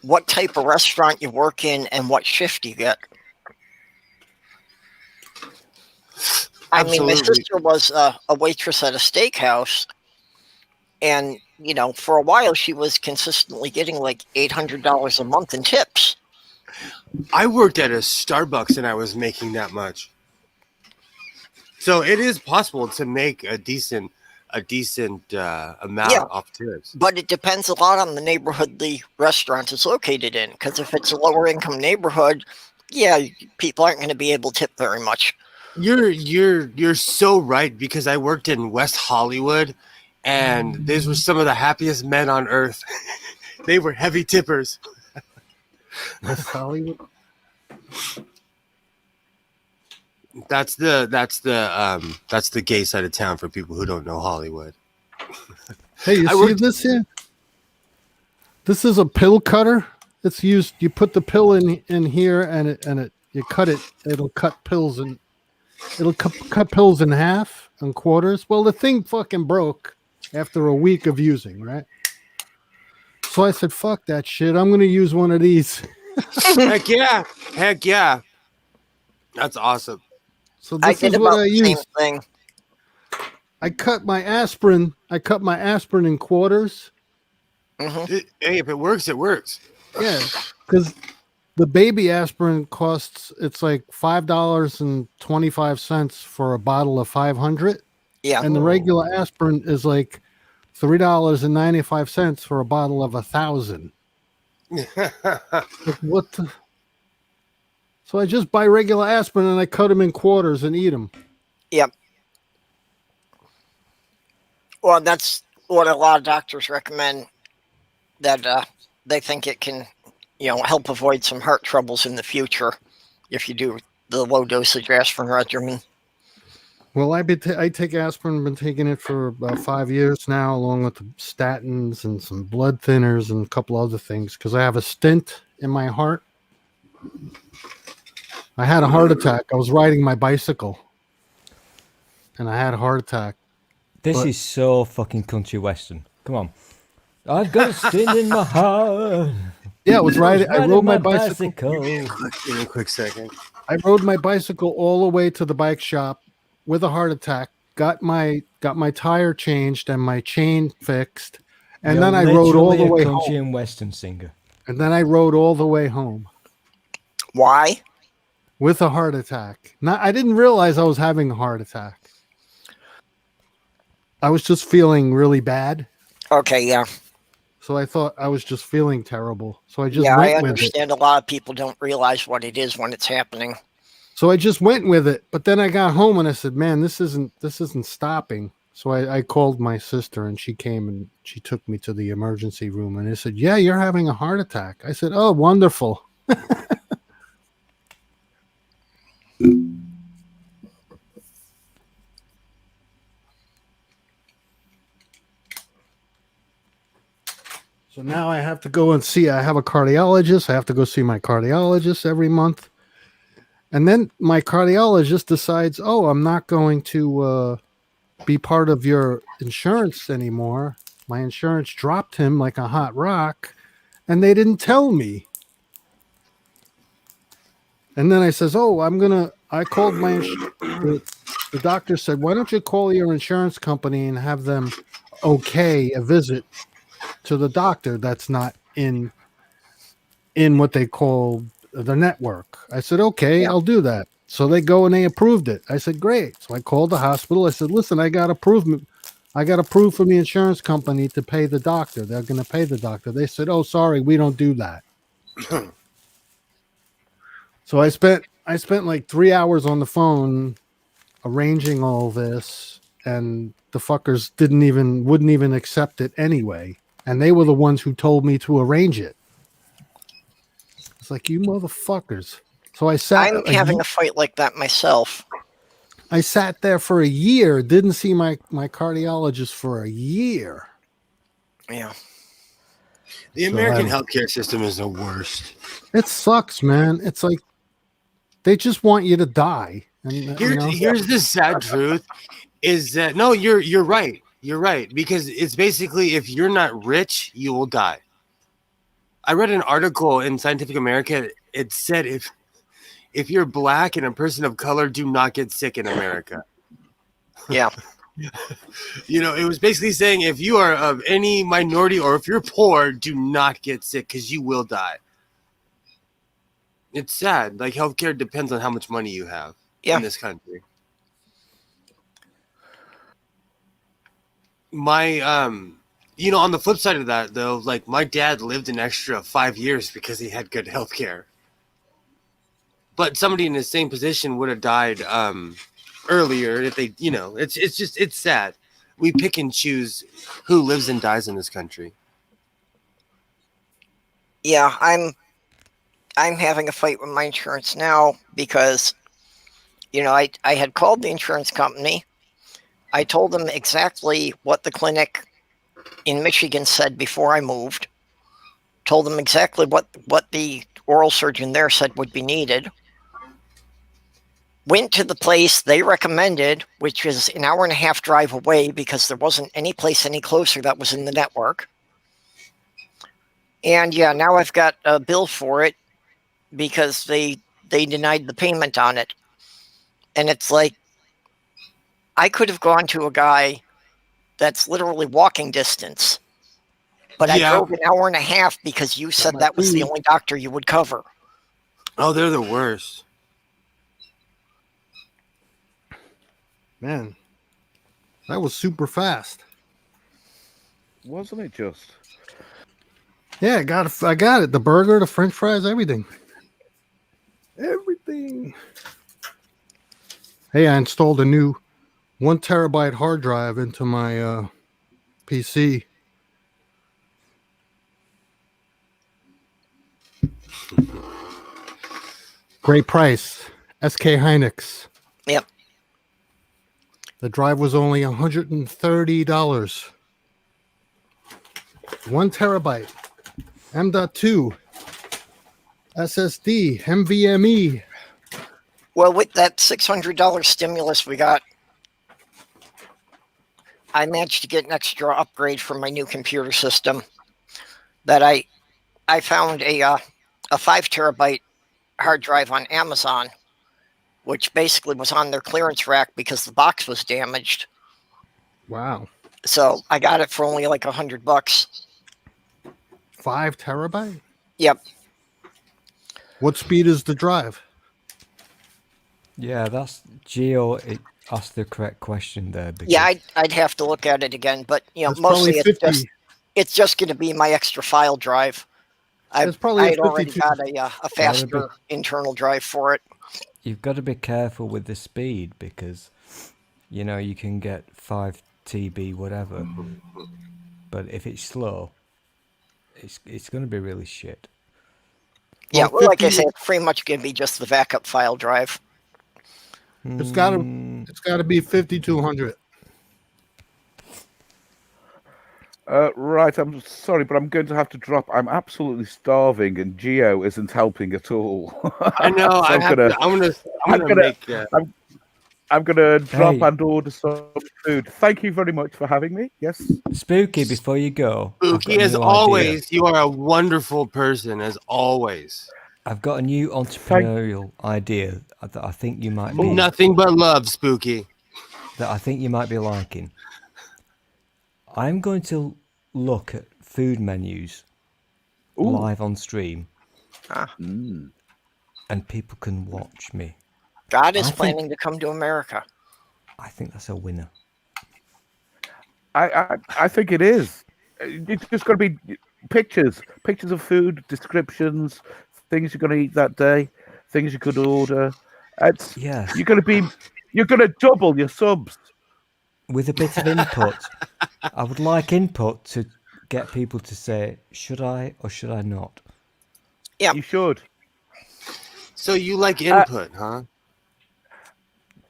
what type of restaurant you work in and what shift you get. I mean, my Absolutely. sister was a waitress at a steakhouse, and, for a while she was consistently getting like $800 a month in tips. I worked at a Starbucks and I was making that much. So it is possible to make a decent amount off tips. But it depends a lot on the neighborhood the restaurant is located in. Because if it's a lower income neighborhood, people aren't going to be able to tip very much. You're so right, because I worked in West Hollywood, and these were some of the happiest men on earth. They were heavy tippers. West Hollywood. That's the gay side of town for people who don't know Hollywood. Hey, you see this here? This is a pill cutter. It's used. You put the pill in here, and you cut it. It'll cut pills and it'll cut pills in half and quarters. Well, the thing fucking broke after a week of using, right? So I said, "Fuck that shit. I'm gonna use one of these." Heck yeah! That's awesome. So this is what I use. Thing. I cut my aspirin. In quarters. Mm-hmm. Hey, if it works, it works. Yeah, because the baby aspirin costs, it's like $5.25 for a bottle of 500. Yeah, and the regular aspirin is like $3.95 for a bottle of 1,000. Like, what the? So I just buy regular aspirin and I cut them in quarters and eat them. Yep. Well, that's what a lot of doctors recommend. That they think it can, help avoid some heart troubles in the future if you do the low dosage aspirin regimen. Well, I take aspirin. Been taking it for about 5 years now, along with the statins and some blood thinners and a couple other things, because I have a stent in my heart. I had a heart attack. I was riding my bicycle, and I had a heart attack. This is so fucking country western. Come on. I've got a stent in my heart. Yeah, I was riding. I rode my bicycle. Give me a quick second. I rode my bicycle all the way to the bike shop with a heart attack. Got my tire changed and my chain fixed, and then I rode all the way country home. and western singer. And then I rode all the way home. Why? with a heart attack. I didn't realize I was having a heart attack. I was just feeling really bad. Okay, yeah. So I thought I was just feeling terrible. So I just Yeah, I went with it. understand a lot of people don't realize what it is when it's happening. So I just went with it. But then I got home and I said, man, this isn't stopping. So I called my sister and she came and she took me to the emergency room and they said, yeah, you're having a heart attack. I said, oh, wonderful. So now I have to go and see. I have a cardiologist. I have to go see my cardiologist every month. And then my cardiologist decides, oh, I'm not going to be part of your insurance anymore. My insurance dropped him like a hot rock, and they didn't tell me. And then I says, oh, I called the doctor said, why don't you call your insurance company and have them okay a visit to the doctor that's not in what they call the network. I said, okay, Yeah. I'll do that. So they go and they approved it. I said, great. So I called the hospital. I said, listen, I got approved from the insurance company to pay the doctor. They're going to pay the doctor. They said, oh, sorry, we don't do that. So I spent like 3 hours on the phone arranging all this, and the fuckers wouldn't even accept it anyway. And they were the ones who told me to arrange it. It's like, you motherfuckers. So I sat. I'm having a fight like that myself. I sat there for a year, didn't see my cardiologist for a year. Yeah. The American healthcare system is the worst. It sucks, man. It's like they just want you to die. And Here's the sad truth is that no, you're right. You're right. Because it's basically if you're not rich, you will die. I read an article in Scientific American. It said if you're black and a person of color, do not get sick in America. Yeah. It was basically saying if you are of any minority or if you're poor, do not get sick because you will die. It's sad. Like healthcare depends on how much money you have in this country. My on the flip side of that though, like my dad lived an extra 5 years because he had good healthcare. But somebody in the same position would have died earlier if they, it's sad. We pick and choose who lives and dies in this country. Yeah, I'm having a fight with my insurance now because, I had called the insurance company. I told them exactly what the clinic in Michigan said before I moved. Told them exactly what the oral surgeon there said would be needed. Went to the place they recommended, which is an hour and a half drive away because there wasn't any place any closer that was in the network. And yeah, now I've got a bill for it because they denied the payment on it. And it's like, I could have gone to a guy that's literally walking distance, but I drove an hour and a half because you said that was the only doctor you would cover. Oh, they're the worst. Man, that was super fast. Wasn't it just? Yeah, I got it. The burger, the French fries, everything. Everything. Hey, I installed a new 1 terabyte hard drive into my PC. Great price. SK Hynix. Yep. The drive was only $130. 1 terabyte. M.2. SSD. NVMe. Well, with that $600 stimulus we got, I managed to get an extra upgrade for my new computer system. That I found a 5 terabyte hard drive on Amazon, which basically was on their clearance rack because the box was damaged. Wow. So I got it for only like $100. 5 terabyte? Yep. What speed is the drive? Yeah, that's Geo. It asked the correct question there. Because, Yeah, I'd have to look at it again, but It's mostly probably 50. it's just going to be my extra file drive. It's probably I a had already 52. got a Gotta faster internal drive for it. you've got to be careful with the speed because, you can get 5 TB whatever. But if it's slow, it's going to be really shit. Yeah, Well, well, like I 50 said, it's pretty much going to be just the backup file drive. It's got to be 5200. Right, I'm sorry, but I'm going to have to drop. I'm absolutely starving, and Geo isn't helping at all. I know. So I'm gonna make. I'm gonna drop Hey. and order some food. Thank you very much for having me. Yes. Spooky, before you go, I've got Spooky a as new always. idea. You are a wonderful person as always. I've got a new entrepreneurial idea that I think you might be Nothing but love, Spooky. liking. I'm going to look at food menus Ooh. live on stream, Mm. and people can watch me. God is I think- planning to come to America. I think that's a winner. I think it is. It's just got to be pictures of food, descriptions, things you're going to eat that day, things you could order. It's Yes, you're going to double your subs. with a bit of input. I would like input to get people to say, should I or should I not? Yeah. You should. So you like input, huh?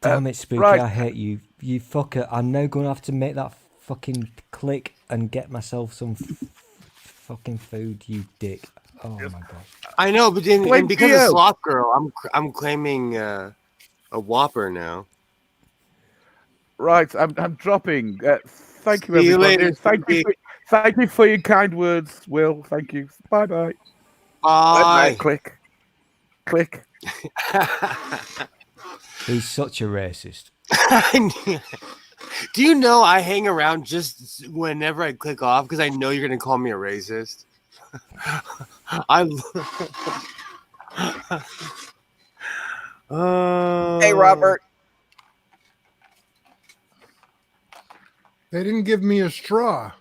Damn it, Spooky, right. I hate you. You fucker. I'm now going to have to make that fucking click and get myself some fucking food, you dick. Oh my god. I know, but then, Blame and because of Geo. Sloth Girl, I'm claiming a Whopper now. Right, I'm dropping. Thank you, See you everybody. later, Spooky. Thank you for your kind words, Will. Thank you. Bye bye. Bye. Click. Click. He's such a racist. Do you know I hang around just whenever I click off because I know you're gonna call me a racist? Hey, Robert. They didn't give me a straw.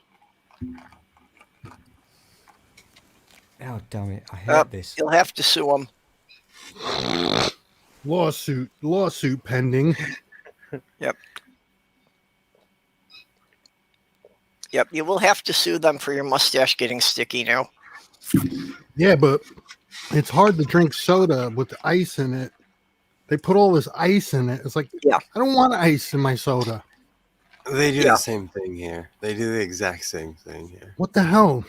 Oh, damn it. I hate this. You'll have to sue him. Lawsuit pending. Yep, you will have to sue them for your mustache getting sticky now. Yeah, but it's hard to drink soda with ice in it. They put all this ice in it. It's like, Yeah. I don't want ice in my soda. They do Yeah. the same thing here. They do the exact same thing here. What the hell?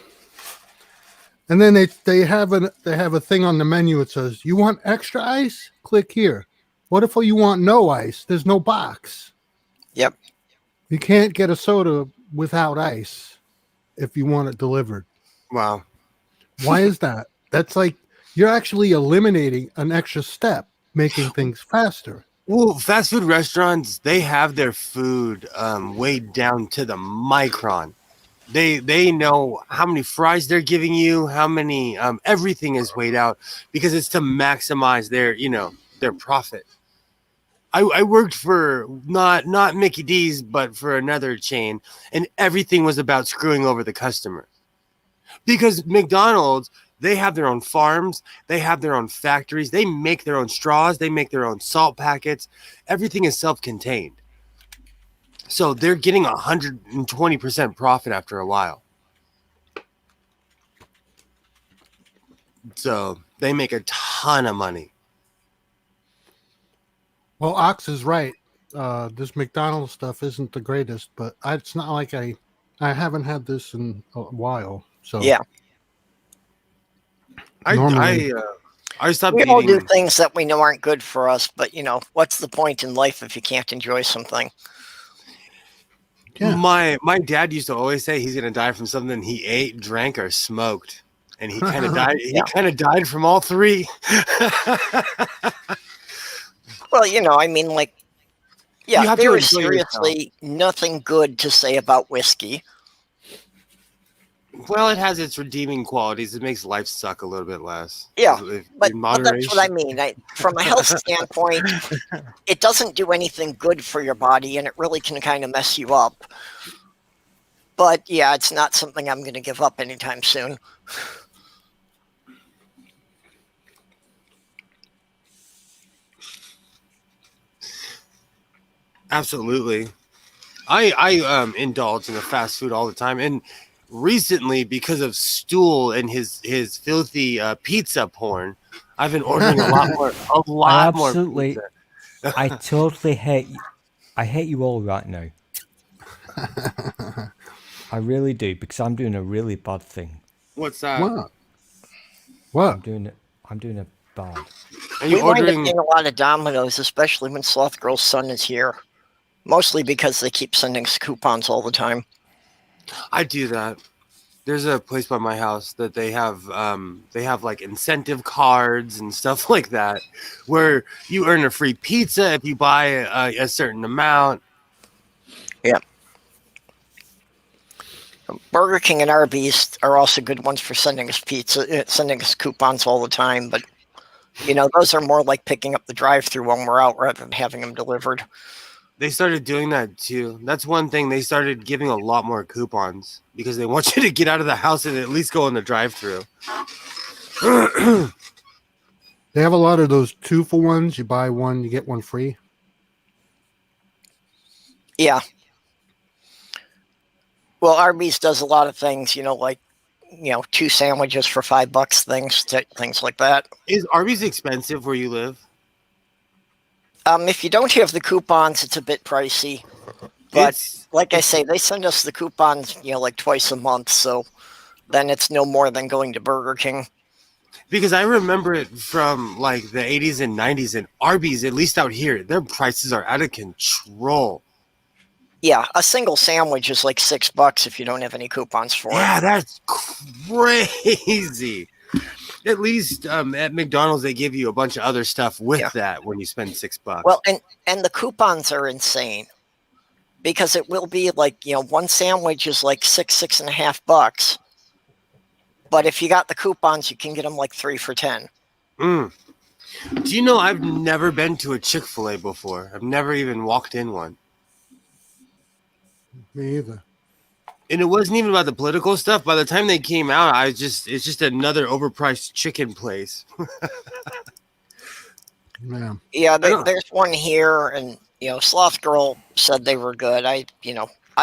And then they have a thing on the menu. It says, "You want extra ice? Click here." What if you want no ice? There's no box. Yep. You can't get a soda without ice if you want it delivered. Wow. Why is that? That's like you're actually eliminating an extra step, making things faster. Well, fast food restaurants, they have their food weighed down to the micron. They know how many fries they're giving you, how many everything is weighed out because it's to maximize their profit. I worked for not Mickey D's, but for another chain, and everything was about screwing over the customer. Because McDonald's, they have their own farms, they have their own factories, they make their own straws, they make their own salt packets. Everything is self-contained. So they're getting 120% profit after a while. So they make a ton of money. Well, Ox is right. This McDonald's stuff isn't the greatest, but it's not like I haven't had this in a while. So Yeah. Normally- I stopped We all do eating. things that we know aren't good for us, but what's the point in life if you can't enjoy something? Yeah. My dad used to always say he's gonna die from something he ate, drank, or smoked, and he kind of died. He Yeah. kind of died from all three. Well, I mean, like, yeah, You have to there is enjoy yourself. seriously nothing good to say about whiskey. Well, it has its redeeming qualities. It makes life suck a little bit less. Yeah, In but that's what I moderation. mean. From a health standpoint, it doesn't do anything good for your body, and it really can kind of mess you up. But yeah, it's not something I'm going to give up anytime soon. Absolutely. I indulge in the fast food all the time, and recently, because of Stool and his filthy pizza porn, I've been ordering a lot more. I More absolutely, pizza. I totally hate you. I hate you all right now. I really do, because I'm doing a really bad thing. What's that? What? What? I'm doing a bad. Are you We wind up ordering? getting a lot of Dominoes, especially when Sloth Girl's son is here. Mostly because they keep sending us coupons all the time. I do that. There's a place by my house that they have like incentive cards and stuff like that, where you earn a free pizza if you buy a certain amount. Yeah. Burger King and Arby's are also good ones for sending us sending us coupons all the time. But, those are more like picking up the drive-thru when we're out rather than having them delivered. They started doing that too. That's one thing. They started giving a lot more coupons because they want you to get out of the house and at least go in the drive-thru. They have a lot of those 2-for-1s. You buy one, you get one free. Yeah. Well, Arby's does a lot of things, like 2 sandwiches for $5, things like that. Is Arby's expensive where you live? If you don't have the coupons, it's a bit pricey. But like I say, they send us the coupons, like twice a month. So then it's no more than going to Burger King. Because I remember it from like the 80s and 90s, and Arby's, at least out here, their prices are out of control. Yeah, a single sandwich is like $6 if you don't have any coupons for it. Yeah, that's crazy. At least at McDonald's, they give you a bunch of other stuff with that when you spend $6. Well, and the coupons are insane because it will be like, one sandwich is like $6.50. But if you got the coupons, you can get them like 3 for $10. Do you know I've never been to a Chick-fil-A before? I've never even walked in one. Me either. And it wasn't even about the political stuff. By the time they came out, it's just another overpriced chicken place. Yeah, there's one here, and Sloth Girl said they were good. I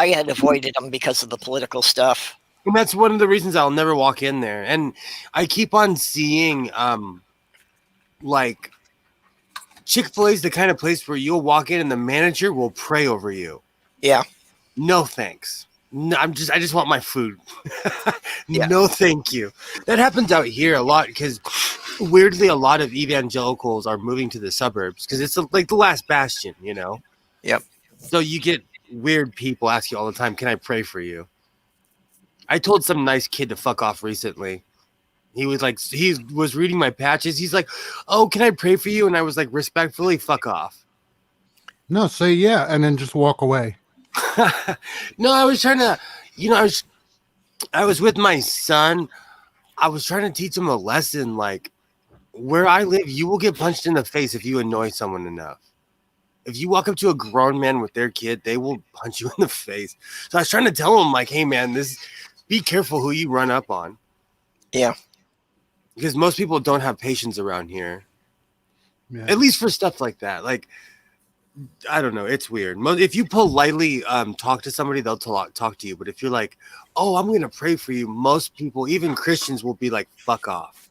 had avoided them because of the political stuff. And that's one of the reasons I'll never walk in there. And I keep on seeing, like, Chick-fil-A's the kind of place where you'll walk in and the manager will pray over you. Yeah. No thanks. No, I just want my food. No, thank you. That happens out here a lot because weirdly, a lot of evangelicals are moving to the suburbs because it's like the last bastion, Yep. So you get weird people ask you all the time, "Can I pray for you?" I told some nice kid to fuck off recently. He was reading my patches. He's like, "Oh, can I pray for you?" And I was like, respectfully, "Fuck off." No, say yeah, and then just walk away. No, I was trying to, I was with my son. I was trying to teach him a lesson. Like, where I live, you will get punched in the face if you annoy someone enough. If you walk up to a grown man with their kid, they will punch you in the face. So I was trying to tell him, like, hey, man, be careful who you run up on. Yeah. Because most people don't have patience around here. Yeah. At least for stuff like that. Like, I don't know. It's weird. If you politely talk to somebody, they'll talk to you. But if you're like, oh, I'm going to pray for you, most people, even Christians, will be like, fuck off.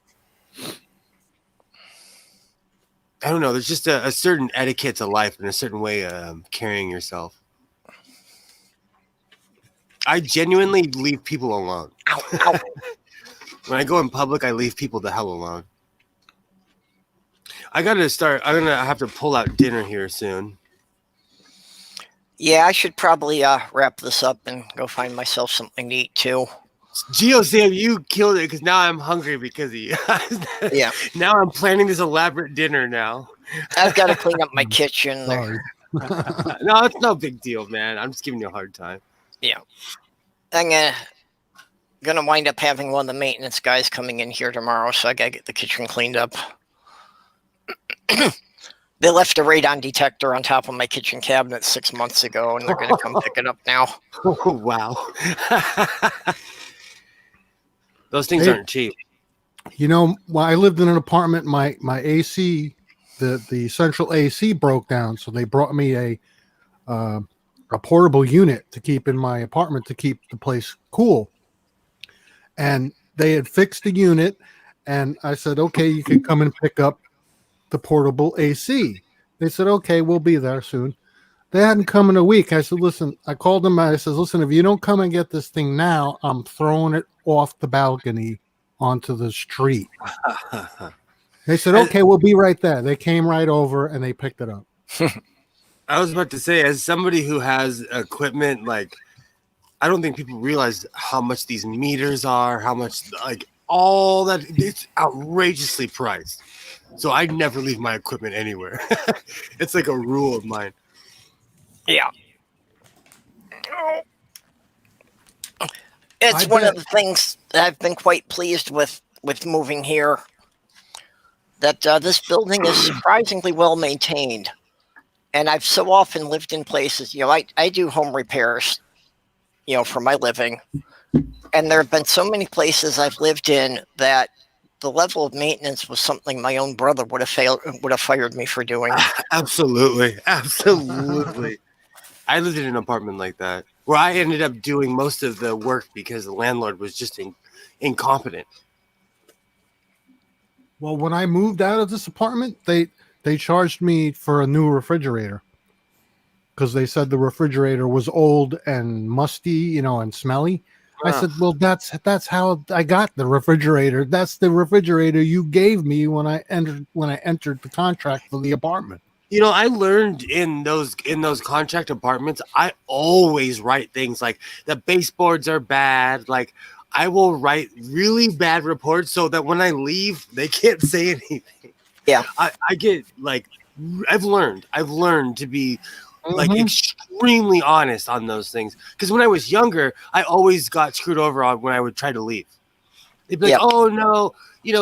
I don't know. There's just a certain etiquette to life and a certain way of carrying yourself. I genuinely leave people alone. Ow, ow. When I go in public, I leave people the hell alone. I'm going to have to pull out dinner here soon. Yeah, I should probably wrap this up and go find myself something to eat too. Geo Sam, you killed it because now I'm hungry because of you. Yeah. Now I'm planning this elaborate dinner now. I've got to clean up my kitchen. Sorry. No, it's no big deal, man. I'm just giving you a hard time. Yeah. I'm going to gonna wind up having one of the maintenance guys coming in here tomorrow, so I gotta get the kitchen cleaned up. They left a radon detector on top of my kitchen cabinet 6 months ago, and they're gonna come pick it up now. Oh, wow. Those things Hey. aren't cheap. You know, when I lived in an apartment, my AC, the central AC broke down, so they brought me a portable unit to keep in my apartment to keep the place cool. And they had fixed the unit, and I said, "Okay, you can come and pick up the portable AC." They said, "Okay, we'll be there soon." They hadn't come in a week. I said, "Listen," I called them. I said, "Listen, if you don't come and get this thing now, I'm throwing it off the balcony onto the street." They said, "Okay, we'll be right there." They came right over and they picked it up. I was about to say, as somebody who has equipment, like, I don't think people realize how much these meters are, how much, like, all that. It's outrageously priced. So I never leave my equipment anywhere. It's like a rule of mine. Yeah. It's I one of bet. the things that I've been quite pleased with moving here. That this building is surprisingly well maintained. And I've so often lived in places, I do home repairs, for my living. And there have been so many places I've lived in that the level of maintenance was something my own brother would have fired me for doing. Absolutely. Absolutely. I lived in an apartment like that where I ended up doing most of the work because the landlord was just incompetent. Well, when I moved out of this apartment, they charged me for a new refrigerator because they said the refrigerator was old and musty, and smelly. I said, "Well, that's how I got the refrigerator. That's the refrigerator you gave me when I entered the contract for the apartment." I learned in those contract apartments, I always write things like the baseboards are bad. Like, I will write really bad reports so that when I leave, they can't say anything. Yeah. I get, like, I've learned to be like Mhm. extremely honest on those things. Because when I was younger, I always got screwed over on when I would try to leave. They'd be like, Yep. "Oh no,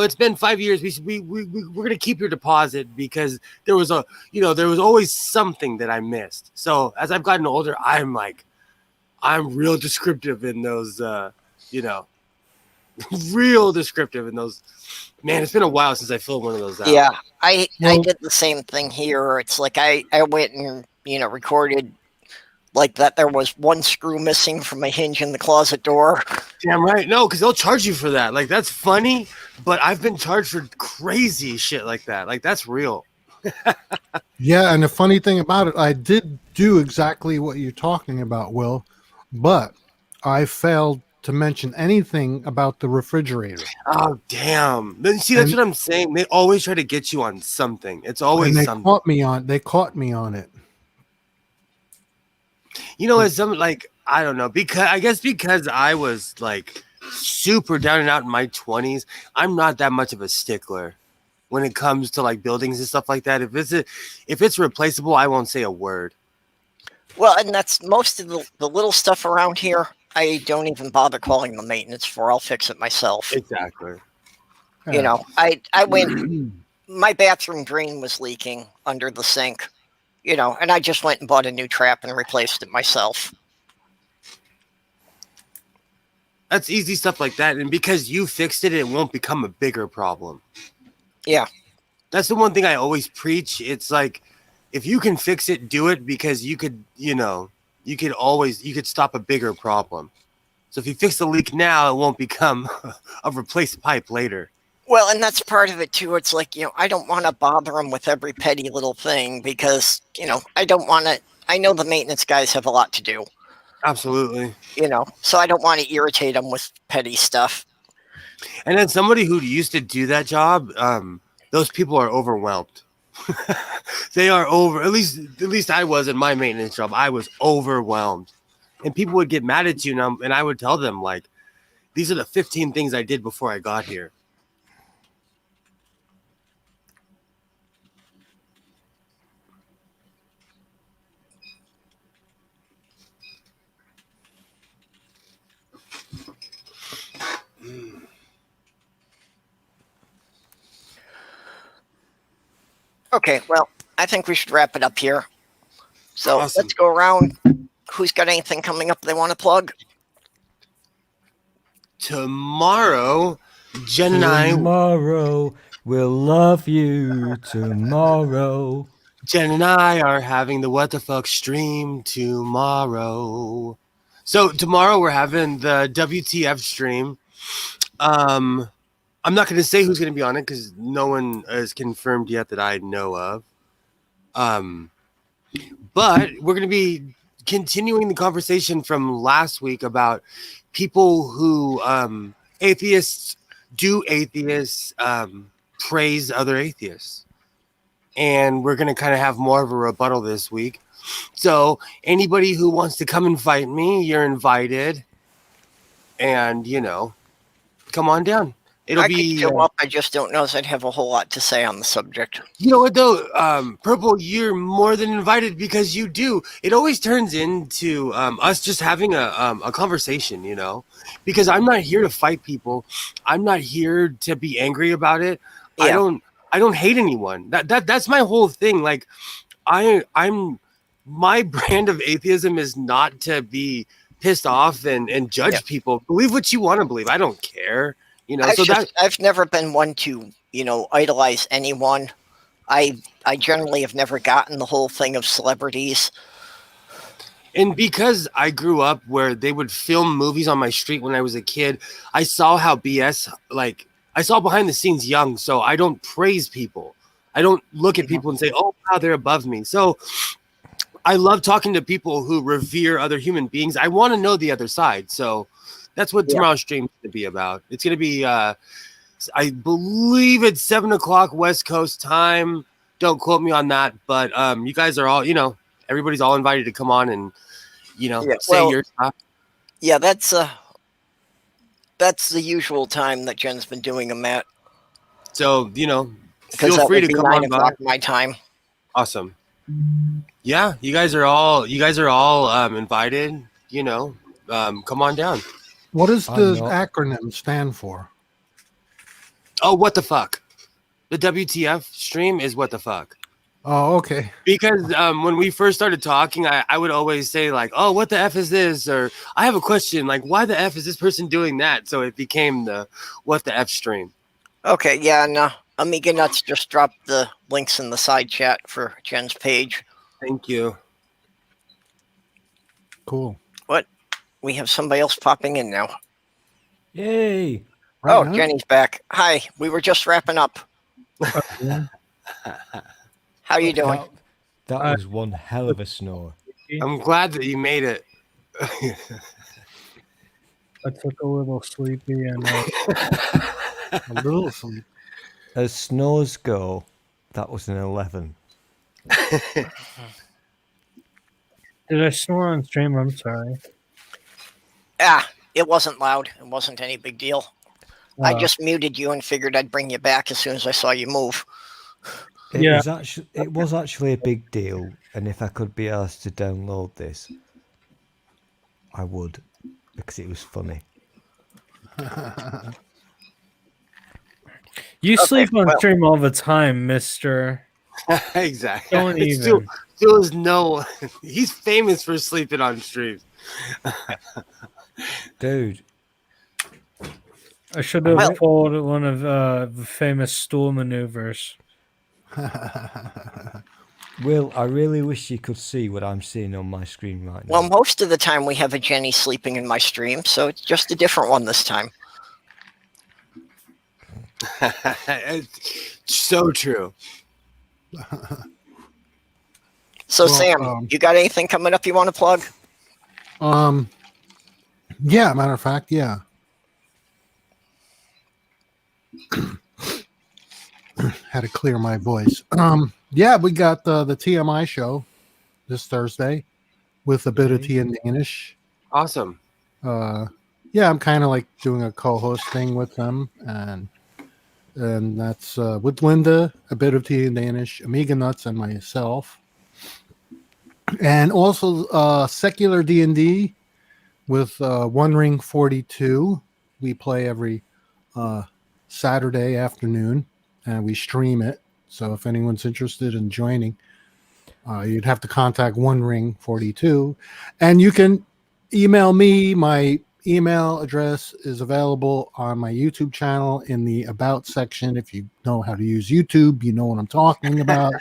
it's been 5 years. We're gonna keep your deposit because there was always something that I missed." So as I've gotten older, I'm real descriptive in those, real descriptive in those. Man, it's been a while since I filled one of those out. Yeah, I Well- did the same thing here. It's like I went and recorded like that there was one screw missing from a hinge in the closet door. Damn right. No, because they'll charge you for that. Like, that's funny, but I've been charged for crazy shit like that. Like, that's real. Yeah, and the funny thing about it, I did do exactly what you're talking about, Will, but I failed to mention anything about the refrigerator. Oh, damn. Then see, that's And- what I'm saying. They always try to get you on something. It's always And they something. caught me on it. As some, like, I don't know, because I was like super down and out in my 20s, I'm not that much of a stickler when it comes to like buildings and stuff like that. If it's replaceable, I won't say a word. Well, and that's most of the little stuff around here. I don't even bother calling the maintenance for. I'll fix it myself. Exactly. I went. My bathroom drain was leaking under the sink. And I just went and bought a new trap and replaced it myself. That's easy stuff like that. And because you fixed it, it won't become a bigger problem. Yeah. That's the one thing I always preach. It's like, if you can fix it, do it, because you could stop a bigger problem. So if you fix the leak now, it won't become a replaced pipe later. Well, and that's part of it too. It's like, I don't want to bother them with every petty little thing because, I don't want to. I know the maintenance guys have a lot to do. Absolutely. So I don't want to irritate them with petty stuff. And then somebody who used to do that job, those people are overwhelmed. They are at least I was in my maintenance job. I was overwhelmed. And people would get mad at you, and I would tell them, like, these are the 15 things I did before I got here. Okay, well, I think we should wrap it up here. So Awesome. let's go around. Who's got anything coming up they want to plug? Tomorrow, Jen and I Tomorrow we'll love you. Tomorrow. Jen and I are having the What the Fuck stream tomorrow. So tomorrow we're having the WTF stream. I'm not going to say who's going to be on it because no one is confirmed yet that I know of. But we're going to be continuing the conversation from last week about people who atheists praise other atheists. And we're going to kind of have more of a rebuttal this week. So anybody who wants to come and fight me, you're invited. And, come on down. It'll I be... could show up. I just don't know if I'd have a whole lot to say on the subject. You know what, though? Purple, you're more than invited because you do. It always turns into us just having a conversation, Because I'm not here to fight people. I'm not here to be angry about it. Yeah. I don't hate anyone. That's my whole thing. Like, I'm my brand of atheism is not to be pissed off and judge people. Believe what you want to believe. I don't care. I've never been one to, idolize anyone. I generally have never gotten the whole thing of celebrities. And because I grew up where they would film movies on my street when I was a kid, I saw how BS, I saw behind the scenes young, so I don't praise people. I don't look at people and say, oh, wow, they're above me. So I love talking to people who revere other human beings. I want to know the other side. So that's what tomorrow's stream is going to be about. It's going to be, I believe it's 7 o'clock West Coast time. Don't quote me on that. But you guys are all, everybody's all invited to come on and, say your stuff. Yeah, that's the usual time that Jen's been doing them at. So, Because feel free to be come 9 on by. o'clock my time. Awesome. Yeah, you guys are all invited, come on down. What does I'm the not. acronym stand for? Oh, what the fuck? The WTF stream is what the fuck. Oh, okay. Because when we first started talking, I would always say like, oh, what the F is this? Or I have a question, like, why the F is this person doing that? So it became the what the F stream. Okay, yeah, and Amiga Nuts just dropped the links in the side chat for Jen's page. Thank you. Cool. What? We have somebody else popping in now. Yay! Right Oh, now? Jenny's back. Hi, we were just wrapping up. How you doing? That was one hell of a snore. I'm glad that you made it. I took a little sleepy and A little sleep. As snores go, that was an 11. did I snore on stream? I'm sorry. It wasn't loud. It wasn't any big deal. I just muted you and figured I'd bring you back as soon as I saw you move. It was actually a big deal, and if I could be asked to download this, I would, because it was funny. You sleep on well- stream all the time, Mister. Exactly. Don't It's even. Still is no. He's famous for sleeping on streams. Dude, I should have Well- followed one of the famous stool maneuvers. Will, I really wish you could see what I'm seeing on my screen right now. Well, most of the time we have a Jenny sleeping in my stream, so it's just a different one this time. It's so true. So, Well, Sam, you got anything coming up you want to plug? Yeah, matter of fact, yeah. Had to clear my voice. Yeah, we got the TMI show this Thursday with a bit of tea and Danish. Awesome. Yeah, I'm kind of like doing a co-host thing with them, and that's with Linda, a bit of tea and Danish, Amiga Nuts, and myself, and also secular D&D with One Ring 42. We play every Saturday afternoon, and we stream it. So if anyone's interested in joining, you'd have to contact OneRing42, and you can email me. My email address is available on my YouTube channel in the About section. If you know how to use YouTube, you know what I'm talking about.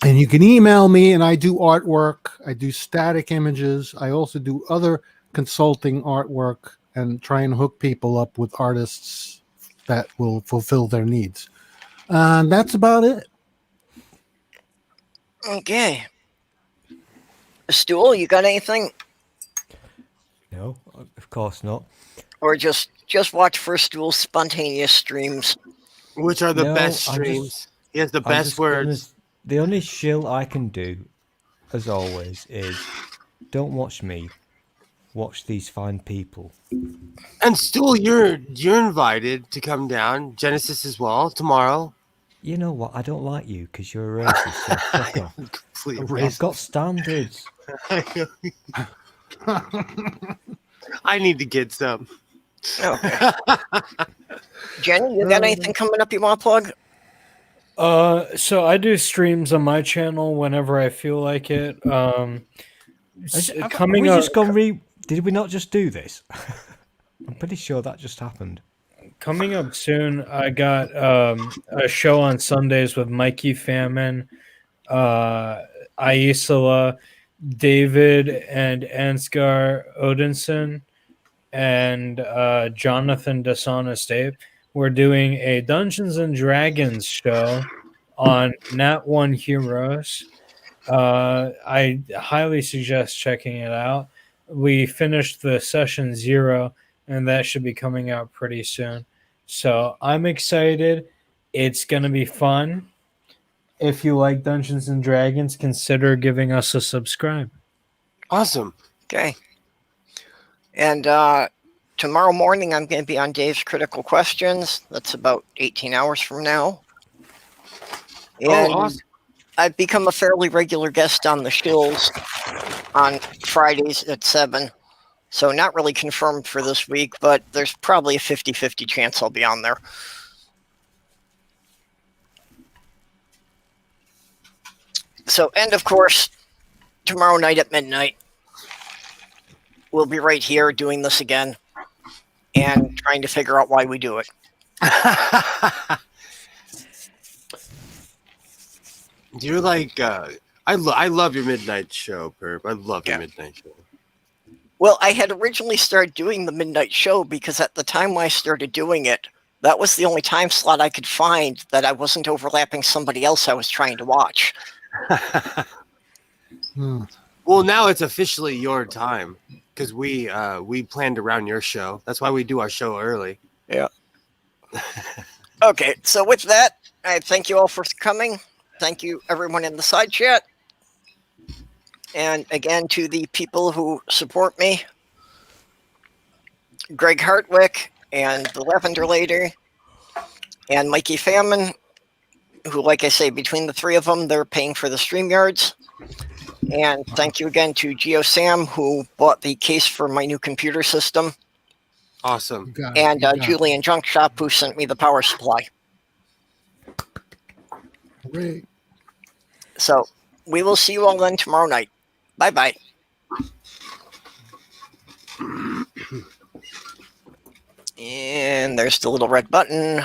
And you can email me, and I do artwork. I do static images. I also do other consulting artwork and try and hook people up with artists that will fulfill their needs. And that's about it. Okay. Stool, you got anything? No, of course not. Or just watch First Stool's spontaneous streams? Which are the No, best I'm streams. just- He has the I'm best just gonna words. the only shill I can do, as always, is don't watch me. Watch these fine people. And Stool, you're invited to come down. Genesis as well tomorrow. You know what? I don't like you because you're a racist. So fuck off. Complete I've got standards. I need to get some. Okay. Jenny, you got anything coming up you want to plug? So I do streams on my channel whenever I feel like it. Coming we up, just gone Did we not just do this? I'm pretty sure that just happened. coming up soon, I got a show on Sundays with Mikey Famine, Aisala, David and Ansgar Odinson, and Jonathan Dishonest Ape. We're doing a Dungeons and Dragons show on Nat 1 Heroes. I highly suggest checking it out. We finished the session 0, and that should be coming out pretty soon. So I'm excited. It's going to be fun. If you like Dungeons and Dragons, consider giving us a subscribe. Awesome. Okay. And tomorrow morning, I'm going to be on Dave's Critical Questions. That's about 18 hours from now. And awesome. I've become a fairly regular guest on the Shills on Fridays at 7. So not really confirmed for this week, but there's probably a 50-50 chance I'll be on there. So, and of course, tomorrow night at midnight, we'll be right here doing this again and trying to figure out why we do it. You're like, I love your midnight show, Perp. I love your midnight show. Well, I had originally started doing the midnight show because at the time I started doing it, that was the only time slot I could find that I wasn't overlapping somebody else I was trying to watch. Well, now it's officially your time because we planned around your show. That's why we do our show early. Yeah. Okay, so with that, I thank you all for coming. Thank you, everyone in the side chat. And again, to the people who support me, Greg Hartwick and the Lavender Lady and Mikey Famine, who, like I say, between the three of them, they're paying for the StreamYards. And thank you again to Geo Sam, who bought the case for my new computer system. Awesome. And Julian Junk Shop, who sent me the power supply. Great. So we will see you all then tomorrow night. Bye-bye. And there's the little red button.